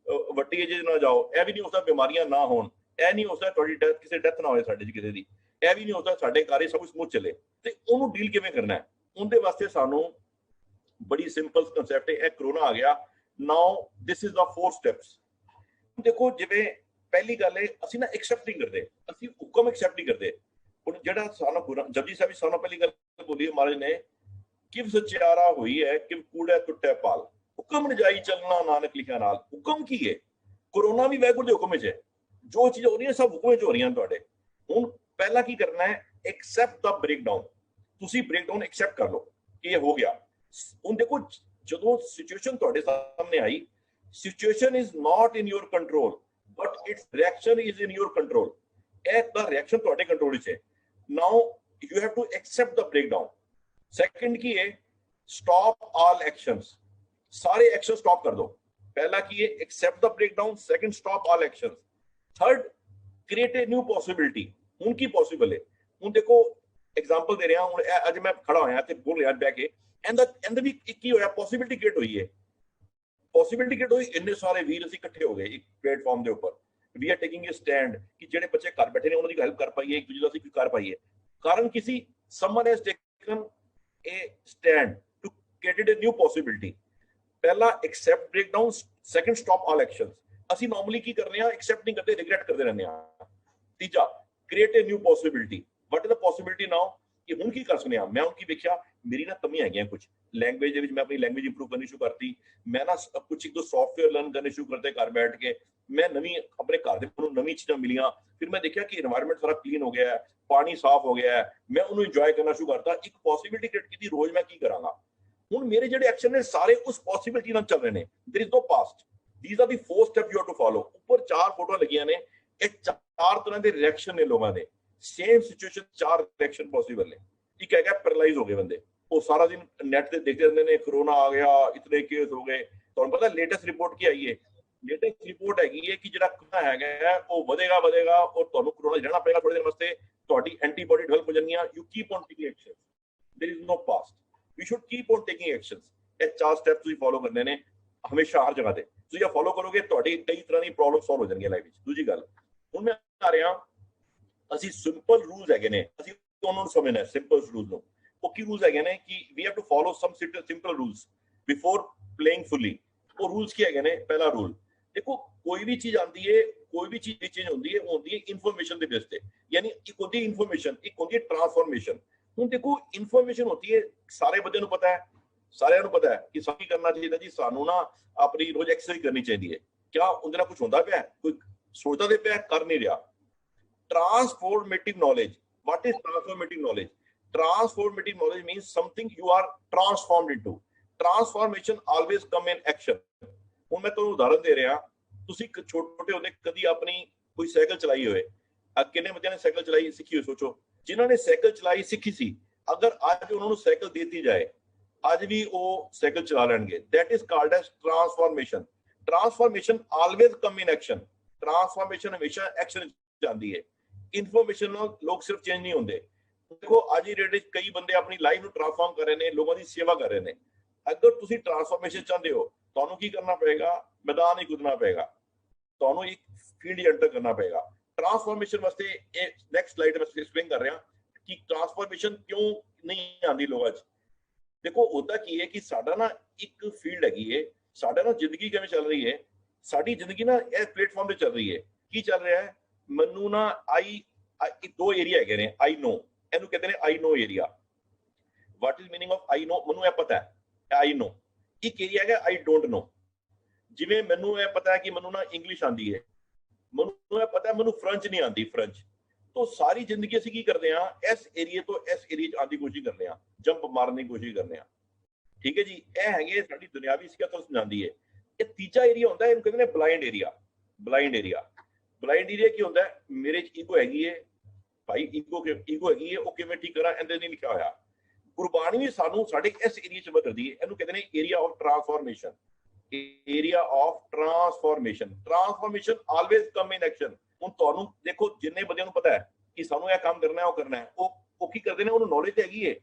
ਵੱਡੀ ਏਜ ਨਾ ਜਾਓ, ਇਹ ਵੀ ਨਹੀਂ ਹੋ ਸਕਦਾ ਬਿਮਾਰੀਆਂ ਨਾ ਹੋਣ, ਇਹ ਨਹੀਂ ਹੋ ਸਕਦਾ ਤੁਹਾਡੀ ਡੈਥ, ਕਿਸੇ ਡੈਥ ਨਾ ਹੋਏ ਸਾਡੇ ਚ ਕਿਸੇ ਦੀ, ਇਹ ਵੀ ਨਹੀਂ ਹੋ ਸਕਦਾ ਸਾਡੇ ਘਰ ਸਭ ਕੁਝ ਸਮੂਥ ਚੱਲੇ। ਤੇ ਉਹਨੂੰ ਡੀਲ ਕਿਵੇਂ ਕਰਨਾ ਹੈ? ਉਹਦੇ ਵਾਸਤੇ ਸਾਨੂੰ ਬੜੀ ਸਿੰਪਲ ਕਨਸੈਪਟ ਹੈ। ਇਹ ਕਰੋਨਾ ਆ ਗਿਆ, ਨਾਓ ਦਿਸ ਇਜ਼ ਦਾ 4 ਸਟੈਪਸ। ਦੇਖੋ ਜਿਵੇਂ ਪਹਿਲੀ ਗੱਲ ਹੈ, ਅਸੀਂ ਨਾ ਐਕਸੈਪਟ ਨਹੀਂ ਕਰਦੇ, ਅਸੀਂ ਹੁਕਮ ਐਕਸੈਪਟ ਨਹੀਂ ਕਰਦੇ। ਹੁਣ ਜਿਹੜਾ ਸਾਨੂੰ ਜਪਜੀ ਸਾਹਿਬ ਸਾਨੂੰ ਪਹਿਲੀ ਗੱਲ ਬੋਲੀ ਮਹਾਰਾਜ ਨੇ, ਕਿਵ ਸਚਿਆਰਾ ਹੋਈ ਹੈ ਕਿਵ ਕੂੜਾ ਟੁੱਟੇ ਪਾਲ, ਹੁਕਮ ਨਜਾਈ ਚੱਲਣਾ ਨਾਨਕ ਲਿਖਿਆ ਨਾਲ। ਹੁਕਮ ਕੀ ਹੈ? ਕਰੋਨਾ ਵੀ ਵਾਹਿਗੁਰੂ ਦੇ ਹੁਕਮ ਵਿੱਚ ਹੈ, ਜੋ ਚੀਜ਼ ਹੋ ਰਹੀ ਹੈ ਸਭ ਹੁਕਮ ਵਿੱਚ ਹੋ ਰਹੀਆਂ ਤੁਹਾਡੇ। ਹੁਣ ਪਹਿਲਾਂ ਕੀ ਕਰਨਾ ਹੈ? Accept the breakdown. ਤੁਸੀਂ ਬ੍ਰੇਕਡਾਊਨ ਐਕਸੈਪਟ ਕਰ ਲਓ ਕਿ ਇਹ ਹੋ ਗਿਆ। ਹੁਣ ਦੇਖੋ ਜਦੋਂ ਸਿਚੁਏਸ਼ਨ ਤੁਹਾਡੇ ਸਾਹਮਣੇ ਆਈ, situation is not in your control but its reaction is in your control. ਇਹ ਦਾ ਰਿਐਕਸ਼ਨ ਤੁਹਾਡੇ ਕੰਟਰੋਲ ਵਿੱਚ ਹੈ। Now you have to accept the breakdown. Second ਕੀ ਹੈ? ਸਟਾਪ ਆਲ ਐਕਸ਼ਨਸ, ਸਾਰੇ ਐਕਸ਼ਨ ਸਟਾਪ ਕਰ ਦੋ। ਪਹਿਲਾ ਕੀ ਹੈ? Accept the breakdown. Second stop all actions. Third create a new possibility. ਹੁਣ ਕੀ ਪੋਸੀਬਲ ਹੈ? ਹੁਣ ਦੇਖੋ ਐਗਜ਼ਾਮਪਲ ਦੇ ਰਿਹਾ, ਹੁਣ ਅੱਜ ਮੈਂ ਖੜਾ ਹੋਇਆ ਤੇ ਬੋਲ ਰਿਹਾ ਬਹਿ ਕੇ, ਇਹਦਾ ਵੀ ਕੀ ਹੋਇਆ? ਪੋਸਿਬਿਲਿਟੀ ਕ੍ਰੀਏਟ ਹੋਈ ਹੈ। ਪੋਸਿਬਿਲਿਟੀ ਕ੍ਰੀਏਟ ਹੋਈ, ਇੰਨੇ ਸਾਰੇ ਵੀਰ ਅਸੀਂ ਇਕੱਠੇ ਹੋ ਗਏ ਇੱਕ ਪਲੇਟਫਾਰਮ ਦੇ ਉੱਪਰ। We are taking a stand ਕਿ ਜਿਹੜੇ ਬੱਚੇ ਘਰ ਬੈਠੇ ਨੇ ਉਹਨਾਂ ਦੀ ਹੈਲਪ ਕਰ ਪਾਈਏ, ਇੱਕ ਦੂਜੇ ਦਾ ਅਸੀਂ ਕਰ ਪਾਈਏ। ਕਾਰਨ ਕਿਸੇ someone has taken a stand to create a new possibility। ਪਹਿਲਾ accept breakdown, second stop all actions. ਅਸੀਂ ਨਾਰਮਲੀ ਕੀ ਕਰਨੇ ਆ? ਐਕਸੈਪਟ ਨਹੀਂ ਕਰਦੇ, ਰਿਗਰੈਟ ਕਰਦੇ ਰਹਿੰਦੇ ਆ। ਤੀਜਾ create a new possibility. What is the possibility now? ਕਿ ਹੁਣ ਕੀ ਕਰ ਸਕਦੇ ਆ? ਮੈਂ ਹੁਣ ਕੀ ਵੇਖਿਆ, ਮੇਰੀ ਨਾ ਕਮੀਆਂ ਹੈਗੀਆਂ ਕੁਝ ਲੈਂਗੁਏਜ ਦੇ ਵਿੱਚ, ਮੈਂ ਆਪਣੀ ਲੈਂਗੁਏਜ ਇੰਪਰੂਵ ਕਰਨੀ ਸ਼ੁਰੂ ਕਰਤੀ। ਮੈਂ ਨਾ ਕੁਝ ਇੱਕ ਦੋ ਸੌਫਟਵੇਅਰ ਲਰਨ ਕਰਨੇ ਸ਼ੁਰੂ ਕਰਤੇ ਘਰ ਬੈਠ ਕੇ। ਮੈਂ ਨਵੀਂ ਆਪਣੇ ਘਰ ਦੇ ਨੂੰ ਨਵੀਂ ਚੀਜ਼ਾਂ ਮਿਲੀਆਂ। ਫਿਰ ਮੈਂ ਦੇਖਿਆ ਕਿ এনवायरमेंट ਸਾਰਾ ਕਲੀਨ ਹੋ ਗਿਆ ਹੈ, ਪਾਣੀ ਸਾਫ਼ ਹੋ ਗਿਆ ਹੈ, ਮੈਂ ਉਹਨੂੰ ਇੰਜੋਏ ਕਰਨਾ ਸ਼ੁਰੂ ਕਰਤਾ। ਇੱਕ ਪੋਸਿਬਿਲਿਟੀ ਕ੍ਰੀਏਟ ਕੀਤੀ, ਰੋਜ਼ ਮੈਂ ਕੀ ਕਰਾਂਗਾ। ਹੁਣ ਮੇਰੇ ਜਿਹੜੇ ਐਕਸ਼ਨ ਨੇ ਸਾਰੇ ਉਸ ਪੋਸਿਬਿਲਿਟੀ ਨਾਲ ਚੱਲ ਰਹੇ ਨੇ। There is no past, these are the 4 steps you have to follow। ਉੱਪਰ 4 ਫੋਟੋ ਲੱਗੀਆਂ ਨੇ, ਇਹ 4 ਤਰ੍ਹਾਂ ਦੇ ਰਿਐਕਸ਼ਨ ਨੇ ਲੋਕਾਂ ਦੇ। ਸੇਮ ਸਿਚੁਏਸ਼ਨ 4 ਰਿਐਕਸ਼ਨ ਪੋਸੀਬਲ ਨੇ। ਇੱਕ ਹੈਗਾ ਪੈਰਾਲਾਈਜ਼ ਹੋ ਗਏ ਬੰਦੇ, ਉਹ ਸਾਰਾ ਦਿਨ ਨੈਟ ਤੇ ਦੇਖਦੇ ਰਹਿੰਦੇ ਨੇ, ਕਰੋਨਾ ਆ ਗਿਆ, ਇਤਨੇ ਕੇਸ ਹੋ ਗਏ। ਤੁਹਾਨੂੰ ਪਤਾ ਲੇਟੈਸਟ ਰਿਪੋਰਟ ਕੀ ਆਈ ਹੈ? ਲੇਟੈਸਟ ਰਿਪੋਰਟ ਹੈਗੀ ਹੈ ਕਿ ਜਿਹੜਾ ਕਰੋਨਾ ਹੈਗਾ ਉਹ ਵਧੇਗਾ ਔਰ ਤੁਹਾਨੂੰ ਕਰੋਨਾ ਰਹਿਣਾ ਪਏਗਾ ਥੋੜੇ ਦਿਨ ਵਾਸਤੇ। ਤੁਹਾਡੀ ਐਂਟੀਬਾਡੀ ਡਿਵੈਲਪ ਹੋ ਜਾਣਗੀਆਂ। You keep on taking action, there is no past, we should keep on taking actions. ਇਹ 4 ਸਟੈਪ ਤੁਸੀਂ ਫੋਲੋ ਕਰਨੇ ਨੇ ਹਮੇਸ਼ਾ, ਹਰ ਜਗ੍ਹਾ ਤੇ। ਤੁਸੀਂ ਇਹ ਫੋਲੋ ਕਰੋਗੇ, ਤੁਹਾਡੀ ਕਈ ਤਰ੍ਹਾਂ ਦੀ ਪ੍ਰੋਬਲਮ ਸੋਲਵ ਹੋ ਜਾਣਗੀਆਂ ਲਾਈਫ ਵਿੱਚ। ਦੂਜੀ ਗੱਲ, ਹੁਣ ਮੈਂ ਆ ਰਿਹਾ, ਅਸੀਂ ਸਿੰਪਲ ਰੂਲਸ ਹੈਗੇ ਨੇ, ਅਸੀਂ ਉਹਨਾਂ ਨੂੰ ਸਮਝਣਾ ਹੈ ਸਿੰਪਲ ਰੂਲਸ ਨੂੰ। ਉਹ ਕੀ ਰੂਲਸ ਹੈਗੇ ਨੇ ਕਿ we have to follow some simple rules before playing fully. ਉਹ ਰੂਲਸ ਕੀ ਹੈਗੇ ਨੇ? ਪਹਿਲਾ ਰੂਲ ਦੇਖੋ, ਕੋਈ ਵੀ ਚੀਜ਼ ਆਉਂਦੀ ਹੈ, ਕੋਈ ਵੀ ਚੀਜ਼ ਚੇਂਜ ਹੁੰਦੀ ਹੈ, ਉਹ ਹੁੰਦੀ ਹੈ ਇਨਫੋਰਮੇਸ਼ਨ ਦੇ ਬੇਸ ਤੇ। ਯਾਨੀ ਇੱਕ ਹੁੰਦੀ ਹੈ ਇਨਫੋਰਮੇਸ਼ਨ, ਇੱਕ ਹੁੰਦੀ ਹੈ ਟ੍ਰਾਂਸਫॉर्मेशन। ਹੁਣ ਦੇਖੋ ਇਨਫੋਰਮੇਸ਼ਨ ਹੁੰਦੀ ਹੈ, ਸਾਰੇ ਬੰਦਿਆਂ ਨੂੰ ਪਤਾ ਹੈ, ਸਾਰਿਆਂ ਨੂੰ ਪਤਾ ਹੈ ਕਿ ਸਾਨੂੰ ਕੀ ਕਰਨਾ ਚਾਹੀਦਾ ਜੀ, ਸਾਨੂੰ ਨਾ ਆਪਣੀ ਰੋਜ਼ ਐਕਸਰਸਾਈਜ਼ ਕਰਨੀ ਚਾਹੀਦੀ ਹੈ। ਕਿਆ ਉਹਦੇ ਨਾਲ ਕੁਝ ਹੁੰਦਾ ਪਿਆ? ਕੋਈ ਸੋਚਦਾ ਤੇ ਪਿਆ, ਕਰ ਨਹੀਂ ਰਿਹਾ। Transformative knowledge. What is transformative knowledge? Transformative knowledge means something you are transformed into. Transformation always come in action. ਹੁਣ ਮੈਂ ਤੁਹਾਨੂੰ ਉਦਾਹਰਨ ਦੇ ਰਿਹਾ, ਤੁਸੀਂ ਛੋਟੇ ਹੁੰਦੇ ਕਦੀ ਆਪਣੀ ਕੋਈ ਸਾਈਕਲ ਚਲਾਈ ਹੋਏ, ਕਿੰਨੇ ਬੱਚਿਆਂ ਨੇ ਸਾਈਕਲ ਚਲਾਈ ਸਿੱਖੀ ਹੋਈ? ਸੋਚੋ, ਜਿਨ੍ਹਾਂ ਨੇ ਸਾਈਕਲ ਚਲਾਈ ਸਿੱਖੀ ਸੀ, ਅਗਰ ਅੱਜ ਉਹਨਾਂ ਨੂੰ ਸਾਈਕਲ ਦੇ ਦਿੱਤੀ ਜਾਏ, ਅੱਜ ਵੀ ਉਹ ਸਾਈਕਲ ਚਲਾ ਲੈਣਗੇ। That is called as transformation. Transformation always come in action. Transformation ਹਮੇਸ਼ਾ ਐਕਸ਼ਨ ਜਾਂਦੀ ਹੈ। ਇਨਫੋਰਮੇਸ਼ਨ ਨਾਲ ਲੋਕ ਸਿਰਫ ਚੇਂਜ ਨਹੀਂ ਹੁੰਦੇ। ਦੇਖੋ ਅੱਜ ਦੀ ਡੇਟ ਵਿੱਚ ਕਈ ਬੰਦੇ ਆਪਣੀ ਲਾਈਫ ਨੂੰ ਟ੍ਰਾਂਸਫਾਰਮ ਕਰ ਰਹੇ ਨੇ, ਲੋਕਾਂ ਦੀ ਸੇਵਾ ਕਰ ਰਹੇ ਨੇ। ਅਗਰ ਤੁਸੀਂ ਟ੍ਰਾਂਸਫਾਰਮੇਸ਼ਨ ਚਾਹੁੰਦੇ ਹੋ, ਤੁਹਾਨੂੰ ਕੀ ਕਰਨਾ ਪਏਗਾ? ਮੈਦਾਨ ਹੀ ਕੁੱਦਣਾ ਪਏਗਾ, ਤੁਹਾਨੂੰ ਇੱਕ ਫੀਲਡ ਐਂਟਰ ਕਰਨਾ ਪਏਗਾ। ਟ੍ਰਾਂਸਫਾਰਮੇਸ਼ਨ ਵਾਸਤੇ ਇਹ ਨੈਕਸਟ ਸਲਾਈਡ ਮੈਂ ਐਕਸਪਲੇਨ ਕਰ ਰਿਹਾ ਕਿ ਟ੍ਰਾਂਸਫਾਰਮੇਸ਼ਨ ਕਿਉਂ ਨਹੀਂ ਆਉਂਦੀ ਲੋਕਾਂ 'ਚ। ਦੇਖੋ ਹੁੰਦਾ ਕੀ ਹੈ ਕਿ ਸਾਡਾ ਨਾ ਇੱਕ ਫੀਲਡ ਹੈਗੀ ਹੈ, ਸਾਡਾ ਨਾ ਜ਼ਿੰਦਗੀ ਕਿਵੇਂ ਚੱਲ ਰਹੀ ਹੈ, ਸਾਡੀ ਜ਼ਿੰਦਗੀ ਨਾ ਇਹ ਪਲੇਟਫਾਰਮ ਤੇ ਚੱਲ ਰਹੀ ਹੈ। ਕੀ ਚੱਲ ਰਿਹਾ ਹੈ? ਮੈਨੂੰ ਨਾ ਦੋ ਏਰੀਆ ਹੈਗੇ ਨੇ। ਆਈ ਨੋ, ਇਹਨੂੰ ਕਹਿੰਦੇ ਨੇ I know area. What is meaning of I know? ਮੈਨੂੰ ਇਹ ਪਤਾ ਹੈ, ਆਈ ਨੋ। ਇੱਕ ਏਰੀਆ ਹੈਗਾ ਆਈ ਡੋਂਟ ਨੋ। ਜਿਵੇਂ ਮੈਨੂੰ ਇਹ ਪਤਾ ਹੈ ਕਿ ਮੈਨੂੰ ਨਾ ਇੰਗਲਿਸ਼ ਆਉਂਦੀ ਹੈ, ਮੈਨੂੰ ਇਹ ਪਤਾ ਹੈ ਮੈਨੂੰ ਫ੍ਰੈਂਚ ਨਹੀਂ ਆਉਂਦੀ, ਫ੍ਰੈਂਚ। तो सारी जिंदगी ਅਸੀਂ ਕੀ ਕਰਦੇ ਆ, ਇਸ ਏਰੀਏ ਤੋਂ ਇਸ ਏਰੀਏ 'ਚ ਆਉਣ ਦੀ ਕੋਸ਼ਿਸ਼ ਕਰਦੇ ਆ, ਜੰਪ ਮਾਰਨ ਦੀ ਕੋਸ਼ਿਸ਼ ਕਰਦੇ ਆ। ਠੀਕ ਹੈ ਜੀ, ਇਹ ਹੈਗੇ ਸਾਡੀ ਦੁਨਿਆਵੀ ਸਿੱਖਿਆ ਤੋਂ ਸਮਝਾਉਂਦੀ ਹੈ। ਇਹ ਤੀਜਾ ਏਰੀਆ ਹੁੰਦਾ, ਇਹਨੂੰ ਕਹਿੰਦੇ ਨੇ blind area. Blind area, blind area ਕੀ ਹੁੰਦਾ? ਮੇਰੇ 'ਚ ਈਗੋ ਹੈਗੀ ਹੈ ਭਾਈ, ਈਗੋ ਹੈਗੀ ਹੈ, ਉਹ ਕਿਵੇਂ ਠੀਕ ਕਰਾਂ? ਇਹਦੇ ਨਹੀਂ ਲਿਖਿਆ ਹੋਇਆ। ਗੁਰਬਾਣੀ ਵੀ ਸਾਨੂੰ ਸਾਡੇ ਇਸ ਏਰੀਏ 'ਚ ਬਦਲਦੀ ਹੈ। ਇਹਨੂੰ ਕਹਿੰਦੇ ਨੇ area of transformation. Area of transformation. Transformation always come in action. ਹੁਣ ਤੁਹਾਨੂੰ ਦੇਖੋ, ਜਿੰਨੇ ਬੰਦਿਆਂ ਨੂੰ ਪਤਾ ਹੈ ਕਿ ਸਾਨੂੰ ਇਹ ਕੰਮ ਕਰਨਾ ਹੈ, ਉਹ ਕਰਨਾ ਹੈ, ਉਹ ਕੀ ਕਰਦੇ ਨੇ? ਉਹਨੂੰ ਨੌਲੇਜ ਹੈਗੀ ਹੈ।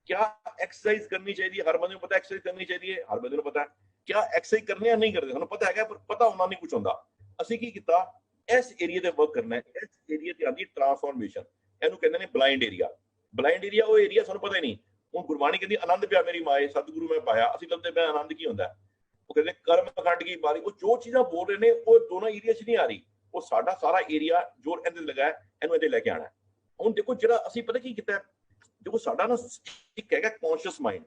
क्या एक्सरसाइज करनी चाहिए? हर बंदे को पता है एक्सरसाइज करनी चाहिए, हर बंदे को पता है। क्या एक्सरसाइज करने या नहीं करते? ਸਾਨੂੰ ਪਤਾ ਹੈਗਾ, ਪਰ ਪਤਾ ਹੋਣਾ ਨਹੀਂ ਕੁਝ ਹੁੰਦਾ। ਅਸੀਂ ਕੀ ਕੀਤਾ? ਇਸ ਏਰੀਆ ਤੇ ਵਰਕ ਕਰਨਾ ਹੈ। ਇਸ ਏਰੀਆ ਤੇ ਆਉਂਦੀ ਟ੍ਰਾਂਸਫਾਰਮੇਸ਼ਨ, ਇਹਨੂੰ ਕਹਿੰਦੇ ਨੇ ਬਲਾਈਂਡ ਏਰੀਆ। ਬਲਾਈਂਡ ਏਰੀਆ ਉਹ ਏਰੀਆ ਸਾਨੂੰ ਪਤਾ ਹੀ ਨਹੀਂ। ਹੁਣ ਗੁਰਬਾਣੀ ਕਹਿੰਦੀ ਆਨੰਦ ਪਿਆ ਮੇਰੀ ਮਾਏ, ਸਤਿਗੁਰੂ ਮੈਂ ਪਾਇਆ। ਅਸੀਂ ਲੱਭਦੇ ਪਏ ਆਨੰਦ ਕੀ ਹੁੰਦਾ? ਉਹ ਕਹਿੰਦੇ ਕਰਮ ਖੰਡ ਕੀ ਬਾਰੀ। ਉਹ ਜੋ ਚੀਜ਼ਾਂ ਬੋਲ ਰਹੇ ਨੇ ਉਹ ਦੋਨਾਂ ਏਰੀਆ 'ਚ ਨਹੀਂ ਆ ਰਹੀ। ਉਹ ਸਾਡਾ ਸਾਰਾ ਏਰੀਆ ਜੋ ਇਹਦੇ ਲਗਾ ਹੈ, ਇਹਨੂੰ ਇਹਦੇ ਲੈ ਕੇ ਆਉਣਾ। ਹੁਣ ਦੇਖੋ, ਜਿਹੜਾ ਅਸੀਂ ਪਤਾ ਕੀ ਕੀਤਾ, ਦੇਖੋ ਸਾਡਾ ਨਾ ਇੱਕ ਹੈਗਾ ਕੌਨਸ਼ੀਅਸ ਮਾਈਂਡ।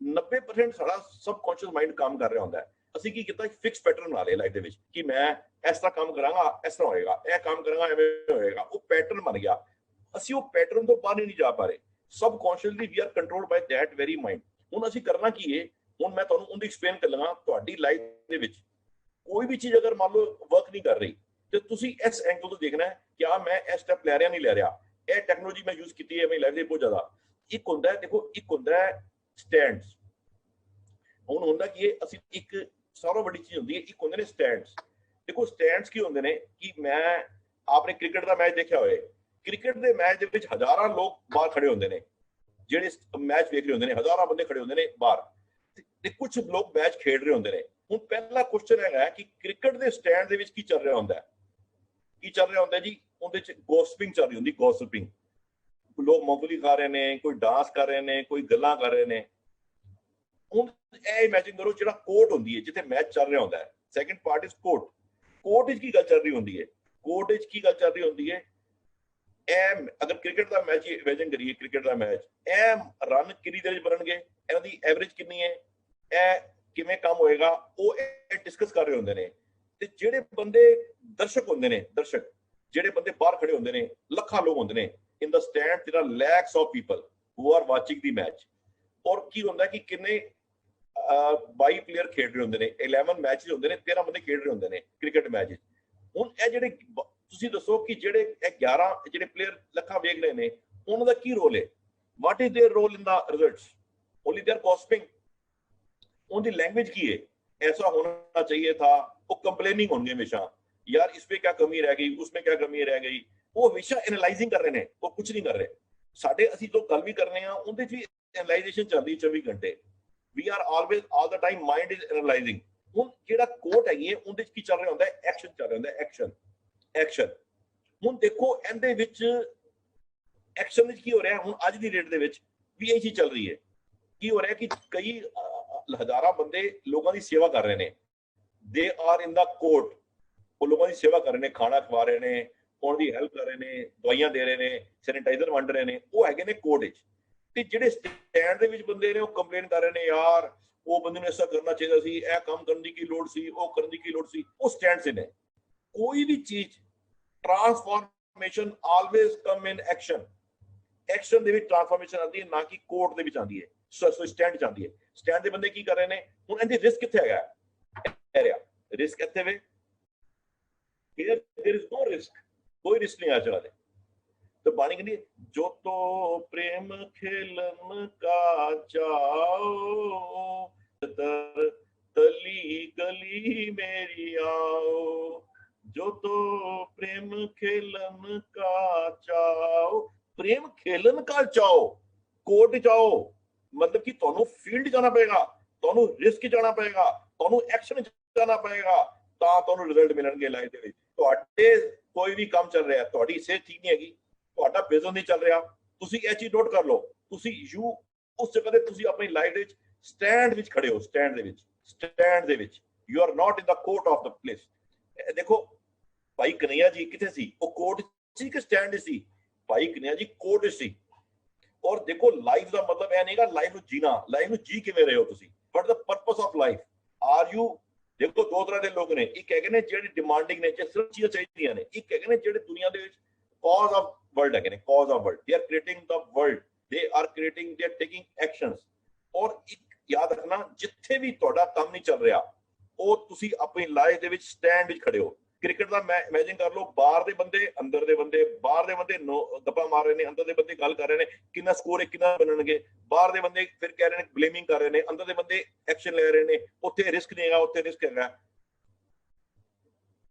90% ਸਾਡਾ ਸਬਕੌਨਸ਼ੀਅਸ ਮਾਈਂਡ ਕੰਮ ਕਰ ਰਿਹਾ ਹੁੰਦਾ ਹੈ। ਅਸੀਂ ਕੀ ਕੀਤਾ? ਫਿਕਸ ਪੈਟਰਨ ਬਣਾ ਲਿਆ ਲਾਈਫ ਦੇ ਵਿੱਚ ਕਿ ਮੈਂ ਇਸ ਤਰ੍ਹਾਂ ਕੰਮ ਕਰਾਂਗਾ, ਇਸ ਤਰ੍ਹਾਂ ਹੋਏਗਾ, ਇਹ ਕੰਮ ਕਰਾਂਗਾ, ਐਵੇਂ ਹੋਏਗਾ। ਉਹ ਪੈਟਰਨ ਬਣ ਗਿਆ। ਅਸੀਂ ਉਹ ਪੈਟਰਨ ਤੋਂ ਬਾਹਰ ਨਹੀਂ ਜਾ ਪਾ ਰਹੇ। Subconsciously we are controlled by that very mind. ਹੁਣ ਅਸੀਂ ਕਰਨਾ ਕੀ ਹੈ? ਹੁਣ ਮੈਂ ਤੁਹਾਨੂੰ ਉਹਦੀ ਐਕਸਪਲੇਨ ਕਰ ਲਵਾਂ। ਤੁਹਾਡੀ ਲਾਈਫ ਦੇ ਵਿੱਚ ਕੋਈ ਵੀ ਚੀਜ਼ ਅਗਰ ਮੰਨ ਲਓ ਵਰਕ ਨਹੀਂ ਕਰ ਰਹੀ, ਤੇ ਤੁਸੀਂ ਇਸ ਐਂਗਲ ਤੋਂ ਦੇਖਣਾ ਹੈ ਕਿ ਮੈਂ ਇਹ ਸਟੈਪ ਲੈ ਰਿਹਾ ਨਹੀਂ ਲੈ ਰਿਹਾ। ਇਹ ਟੈਕਨੋਲੋਜੀ ਮੈਂ ਯੂਜ਼ ਕੀਤੀ ਹੈ ਮੇਰੀ ਲਾਈਫ ਦੇ ਬਹੁਤ ਜ਼ਿਆਦਾ। ਇੱਕ ਹੁੰਦਾ ਹੈ, ਦੇਖੋ ਇੱਕ ਹੁੰਦਾ ਹੈ ਸਟੈਂਡਸ। ਹੁਣ ਹੁੰਦਾ ਕੀ ਹੈ, ਅਸੀਂ ਇੱਕ ਸਭ ਤੋਂ ਵੱਡੀ ਚੀਜ਼ ਹੁੰਦੀ ਹੈ, ਇੱਕ ਹੁੰਦੇ ਨੇ ਸਟੈਂਡਸ। ਦੇਖੋ ਸਟੈਂਡਸ ਕੀ ਹੁੰਦੇ ਨੇ ਕਿ ਮੈਂ ਆਪਣੇ ਕ੍ਰਿਕਟ ਦਾ ਮੈਚ ਦੇਖਿਆ ਹੋਏ, ਕ੍ਰਿਕਟ ਦੇ ਮੈਚ ਦੇ ਵਿੱਚ ਹਜ਼ਾਰਾਂ ਲੋਕ ਬਾਹਰ ਖੜੇ ਹੁੰਦੇ ਨੇ, ਜਿਹੜੇ ਮੈਚ ਵੇਖ ਰਹੇ ਹੁੰਦੇ ਨੇ, ਹਜ਼ਾਰਾਂ ਬੰਦੇ ਖੜੇ ਹੁੰਦੇ ਨੇ ਬਾਹਰ, ਤੇ ਕੁਝ ਲੋਕ ਮੈਚ ਖੇਡ ਰਹੇ ਹੁੰਦੇ ਨੇ। ਹੁਣ ਪਹਿਲਾ ਕੁਐਸਚਨ ਹੈਗਾ ਕਿ ਕ੍ਰਿਕਟ ਦੇ ਸਟੈਂਡ ਦੇ ਵਿੱਚ ਕੀ ਚੱਲ ਰਿਹਾ ਹੁੰਦਾ ਹੈ? ਕੀ ਚੱਲ ਰਿਹਾ ਹੁੰਦਾ ਜੀ? ਉਹਦੇ 'ਚ ਗੌਸਪਿੰਗ ਚੱਲ ਰਹੀ ਹੁੰਦੀ, ਗੌਸਪਿੰਗ। ਲੋਕ ਮੂੰਗਫਲੀ ਖਾ ਰਹੇ ਨੇ, ਕੋਈ ਡਾਂਸ ਕਰ ਰਹੇ ਨੇ, ਕੋਈ ਗੱਲਾਂ ਕਰ ਰਹੇ ਨੇ। ਹੁਣ ਇਹ ਇਮੇਜਿਨ ਕਰੋ, ਜਿਹੜਾ ਕੋਰਟ ਹੁੰਦੀ ਹੈ ਜਿੱਥੇ ਮੈਚ ਚੱਲ ਰਿਹਾ ਹੁੰਦਾ ਹੈ, second part is court. Court ਵਿੱਚ ਕੀ ਗੱਲ ਚੱਲ ਰਹੀ ਹੁੰਦੀ ਹੈ? ਕੋਰਟ ਵਿੱਚ ਕੀ ਗੱਲ ਚੱਲ ਰਹੀ ਹੁੰਦੀ ਹੈ? ਇਹ ਅਗਰ ਕ੍ਰਿਕਟ ਦਾ ਮੈਚ ਇਮੇਜਿਨ ਕਰੀਏ, ਕ੍ਰਿਕਟ ਦਾ ਮੈਚ, ਇਹ ਰਨ ਕਿੰਨੀ ਦੇਰ 'ਚ ਬਣਨਗੇ, ਇਹਨਾਂ ਦੀ ਐਵਰੇਜ ਕਿੰਨੀ ਹੈ, ਇਹ ਕਿਵੇਂ ਕੰਮ ਹੋਏਗਾ, ਉਹ ਇਹ ਡਿਸਕਸ ਕਰ ਰਹੇ ਹੁੰਦੇ ਨੇ। ਤੇ ਜਿਹੜੇ ਬੰਦੇ ਦਰਸ਼ਕ ਹੁੰਦੇ ਨੇ, ਦਰਸ਼ਕ ਜਿਹੜੇ ਬੰਦੇ ਬਾਹਰ ਖੜੇ ਹੁੰਦੇ ਨੇ, ਲੱਖਾਂ ਲੋਕ ਹੁੰਦੇ ਨੇ in the stand, there are lakhs of people who are watching the match। ਔਰ ਕੀ ਹੁੰਦਾ ਕਿ ਕਿੰਨੇ 22 ਪਲੇਅਰ ਖੇਡ ਰਹੇ ਹੁੰਦੇ ਨੇ, 11 ਮੈਚਸ ਹੁੰਦੇ ਨੇ, 13 ਬੰਦੇ ਖੇਡ ਰਹੇ ਹੁੰਦੇ ਨੇ ਕ੍ਰਿਕਟ ਮੈਚ। ਹੁਣ ਇਹ ਜਿਹੜੇ ਤੁਸੀਂ ਦੱਸੋ ਕਿ ਜਿਹੜੇ ਇਹ 11 ਜਿਹੜੇ ਪਲੇਅਰ ਲੱਖਾਂ ਵੇਖ ਰਹੇ ਨੇ, ਉਹਨਾਂ ਦਾ ਕੀ ਰੋਲ ਹੈ? What is their role in the results? Only their gossiping. ਉਹਦੀ ਲੈਂਗੁਏਜ ਕੀ ਹੈ? ऐसा होना चाहिए था। वो कंप्लेनिंग होंगे हमेशा, यार इस पे क्या कमी रह गई, उसमें क्या कमी रह गई। वो हमेशा एनालाइजिंग कर रहे हैं, वो कुछ नहीं कर रहे। साडे ਅਸੀਂ जो गल भी करने हैं ਉਹਦੇ 'ਚ ਵੀ एनालाइजेशन ਚੱਲ ਰਹੀ 24 ਘੰਟੇ। we are always all the time mind is analyzing। ਹੁਣ ਜਿਹੜਾ ਕੋਰਟ ਹੈਗੀ ਹੈ ਉਹਦੇ 'ਚ ਕੀ ਚੱਲ ਰਿਹਾ ਹੁੰਦਾ ਹੈ? ਐਕਸ਼ਨ ਚੱਲ ਰਿਹਾ ਹੁੰਦਾ ਹੈ, ਐਕਸ਼ਨ। ਹੁਣ ਦੇਖੋ ਇਹਦੇ ਵਿੱਚ ਐਕਸ਼ਨ ਵਿੱਚ ਕੀ ਹੋ ਰਿਹਾ ਹੁਣ ਅੱਜ ਦੀ ਡੇਟ ਦੇ ਵਿੱਚ ਵੀ ਇਹ ਚੀਜ਼ ਚੱਲ ਰਹੀ ਹੈ। ਕੀ ਹੋ ਰਿਹਾ ਕਿ ਕਈ ਹਜ਼ਾਰਾਂ ਬੰਦੇ ਲੋਕਾਂ ਦੀ ਸੇਵਾ ਕਰ ਰਹੇ ਨੇ, they are in the court, ਉਹ ਲੋਕਾਂ ਦੀ ਸੇਵਾ ਕਰ ਰਹੇ ਨੇ, ਖਾਣਾ ਖਵਾ ਰਹੇ ਨੇ, ਉਹਨਾਂ ਦੀ ਹੈਲਪ ਕਰ ਰਹੇ ਨੇ, ਦਵਾਈਆਂ ਦੇ ਰਹੇ ਨੇ, ਸੈਨੀਟਾਈਜ਼ਰ ਵੰਡ ਰਹੇ ਨੇ, ਉਹ ਹੈਗੇ ਨੇ ਕੋਰਟ ਵਿੱਚ। ਤੇ ਜਿਹੜੇ ਸਟੈਂਡ ਦੇ ਵਿੱਚ ਬੰਦੇ ਨੇ ਉਹ ਕੰਪਲੇਨ ਕਰ ਰਹੇ ਨੇ, ਯਾਰ ਉਹ ਬੰਦੇ ਨੂੰ ਐਸਾ ਕਰਨਾ ਚਾਹੀਦਾ ਸੀ, ਇਹ ਕੰਮ ਕਰਨ ਦੀ ਕੀ ਲੋੜ ਸੀ, ਉਹ ਕਰਨ ਦੀ ਕੀ ਲੋੜ ਸੀ, ਉਹ ਸਟੈਂਡ ਸੇ ਨੇ। ਕੋਈ ਵੀ ਚੀਜ਼ transformation always come in action, action ਦੇ ਵਿੱਚ ਟ੍ਰਾਂਸਫਾਰਮੇਸ਼ਨ ਆਉਂਦੀ ਹੈ, ਨਾ ਕਿ ਕੋਰਟ ਦੇ ਵਿੱਚ ਆਉਂਦੀ ਹੈ, ਸਟੈਂਡ ਚ ਆਉਂਦੀ ਹੈ। ਸਟੈਂਡ ਦੇ ਬੰਦੇ ਕੀ ਕਰ ਰਹੇ ਨੇ ਹੁਣ, ਇਹਦੇ ਰਿਸਕ ਕਿੱਥੇ ਹੈਗਾ, ਕਹਿ ਰਿਹਾ ਰਿਸਕ ਇੱਥੇ ਵੇ, देयर इज नो रिस्क, कोई रिस्क नहीं आ चला दे। तो बाणी कहती जो तो प्रेम खेलन का चाओ, तली गली मेरी आओ, जो तो प्रेम खेलन का चाओ, प्रेम खेलन का चाओ, कोर्ट जाओ, मतलब कि ਤੁਹਾਨੂੰ ਫੀਲਡ ਜਾਣਾ ਪਏਗਾ, ਤੁਹਾਨੂੰ ਰਿਸਕ ਜਾਣਾ ਪਏਗਾ, ਤੁਹਾਨੂੰ ਐਕਸ਼ਨ ਜਾਣਾ ਪਏਗਾ, ਤਾਂ ਤੁਹਾਨੂੰ ਰਿਜ਼ਲਟ ਮਿਲਣਗੇ ਲਾਈਫ ਦੇ ਵਿੱਚ। ਤੁਹਾਡੇ ਕੋਈ ਵੀ ਕੰਮ ਚੱਲ ਰਿਹਾ, ਤੁਹਾਡੀ ਸਿਹਤ ਠੀਕ ਨਹੀਂ ਹੈਗੀ, ਤੁਹਾਡਾ ਬਿਜ਼ਨਸ ਨਹੀਂ ਚੱਲ ਰਿਹਾ, ਤੁਸੀਂ ਇਹ ਚੀਜ਼ ਨੋਟ ਕਰ ਲਓ, ਤੁਸੀਂ ਉਸ ਜਗ੍ਹਾ ਤੇ ਤੁਸੀਂ ਆਪਣੀ ਲਾਈਫ ਦੇ ਵਿੱਚ ਸਟੈਂਡ ਵਿੱਚ ਖੜੇ ਹੋ, ਸਟੈਂਡ ਦੇ ਵਿੱਚ you are not in the court of the place. ਦੇਖੋ ਭਾਈ ਕਨਈਆ ਜੀ ਕਿੱਥੇ ਸੀ, ਉਹ ਕੋਰਟ ਸੀ ਕਿ ਸਟੈਂਡ ਸੀ? ਭਾਈ ਕਨਈਆ ਜੀ ਕੋਰਟ ਸੀ। ਔਰ ਦੇਖੋ ਲਾਈਫ ਦਾ ਮਤਲਬ ਇਹ ਨਹੀਂਗਾ ਲਾਈਫ ਨੂੰ ਜੀਣਾ, ਲਾਈਫ ਨੂੰ ਜੀ ਕਿਵੇਂ ਰਹੇ ਹੋ ਤੁਸੀਂ, but the purpose of life are you. ਦੇਖੋ ਦੋ ਤਰ੍ਹਾਂ ਦੇ ਲੋਕ ਨੇ, ਇੱਕ ਹੈਗੇ ਨੇ ਜਿਹੜੇ ਡਿਮਾਂਡਿੰਗ ਨੇ, ਜਿਹੜੇ ਸਿਰਫ ਚੀਜ਼ਾਂ ਚਾਹੀਦੀਆਂ ਨੇ, ਇੱਕ ਹੈਗੇ ਨੇ ਜਿਹੜੇ ਦੁਨੀਆ ਦੇ ਵਿੱਚ ਕਾਜ਼ ਆਫ ਵਰਲਡ ਹੈਗੇ ਨੇ, cause of world, they are creating the world, they are creating, they are taking actions. ਔਰ ਇੱਕ ਯਾਦ ਰੱਖਣਾ, ਜਿੱਥੇ ਵੀ ਤੁਹਾਡਾ ਕੰਮ ਨਹੀਂ ਚੱਲ ਰਿਹਾ, ਉਹ ਤੁਸੀਂ ਆਪਣੀ ਲਾਈਫ ਦੇ ਵਿੱਚ ਸਟੈਂਡ ਵਿੱਚ ਖੜੇ ਹੋ। ਕ੍ਰਿਕਟ ਦਾ ਇਮੇਜਿਨ ਕਰ ਲਓ, ਬਾਹਰ ਦੇ ਬੰਦੇ, ਅੰਦਰ ਦੇ ਬੰਦੇ, ਬਾਹਰ ਦੇ ਬੰਦੇ ਗੱਪਾਂ ਮਾਰ ਰਹੇ ਨੇ, ਅੰਦਰ ਦੇ ਬੰਦੇ ਗੱਲ ਕਰ ਰਹੇ ਨੇ, ਕਿੰਨਾ ਸਕੋਰ ਹੈ, ਕਿੰਨਾ ਬਣਨਗੇ, ਬਾਹਰ ਦੇ ਬੰਦੇ ਫਿਰ ਕਹਿ ਰਹੇ ਨੇ, ਬਲੇਮਿੰਗ ਕਰ ਰਹੇ ਨੇ, ਅੰਦਰ ਦੇ ਬੰਦੇ ਐਕਸ਼ਨ ਲੈ ਰਹੇ ਨੇ, ਉੱਥੇ ਰਿਸਕ ਨਹੀਂ ਹੈਗਾ, ਉੱਥੇ ਰਿਸਕ ਹੈਗਾ।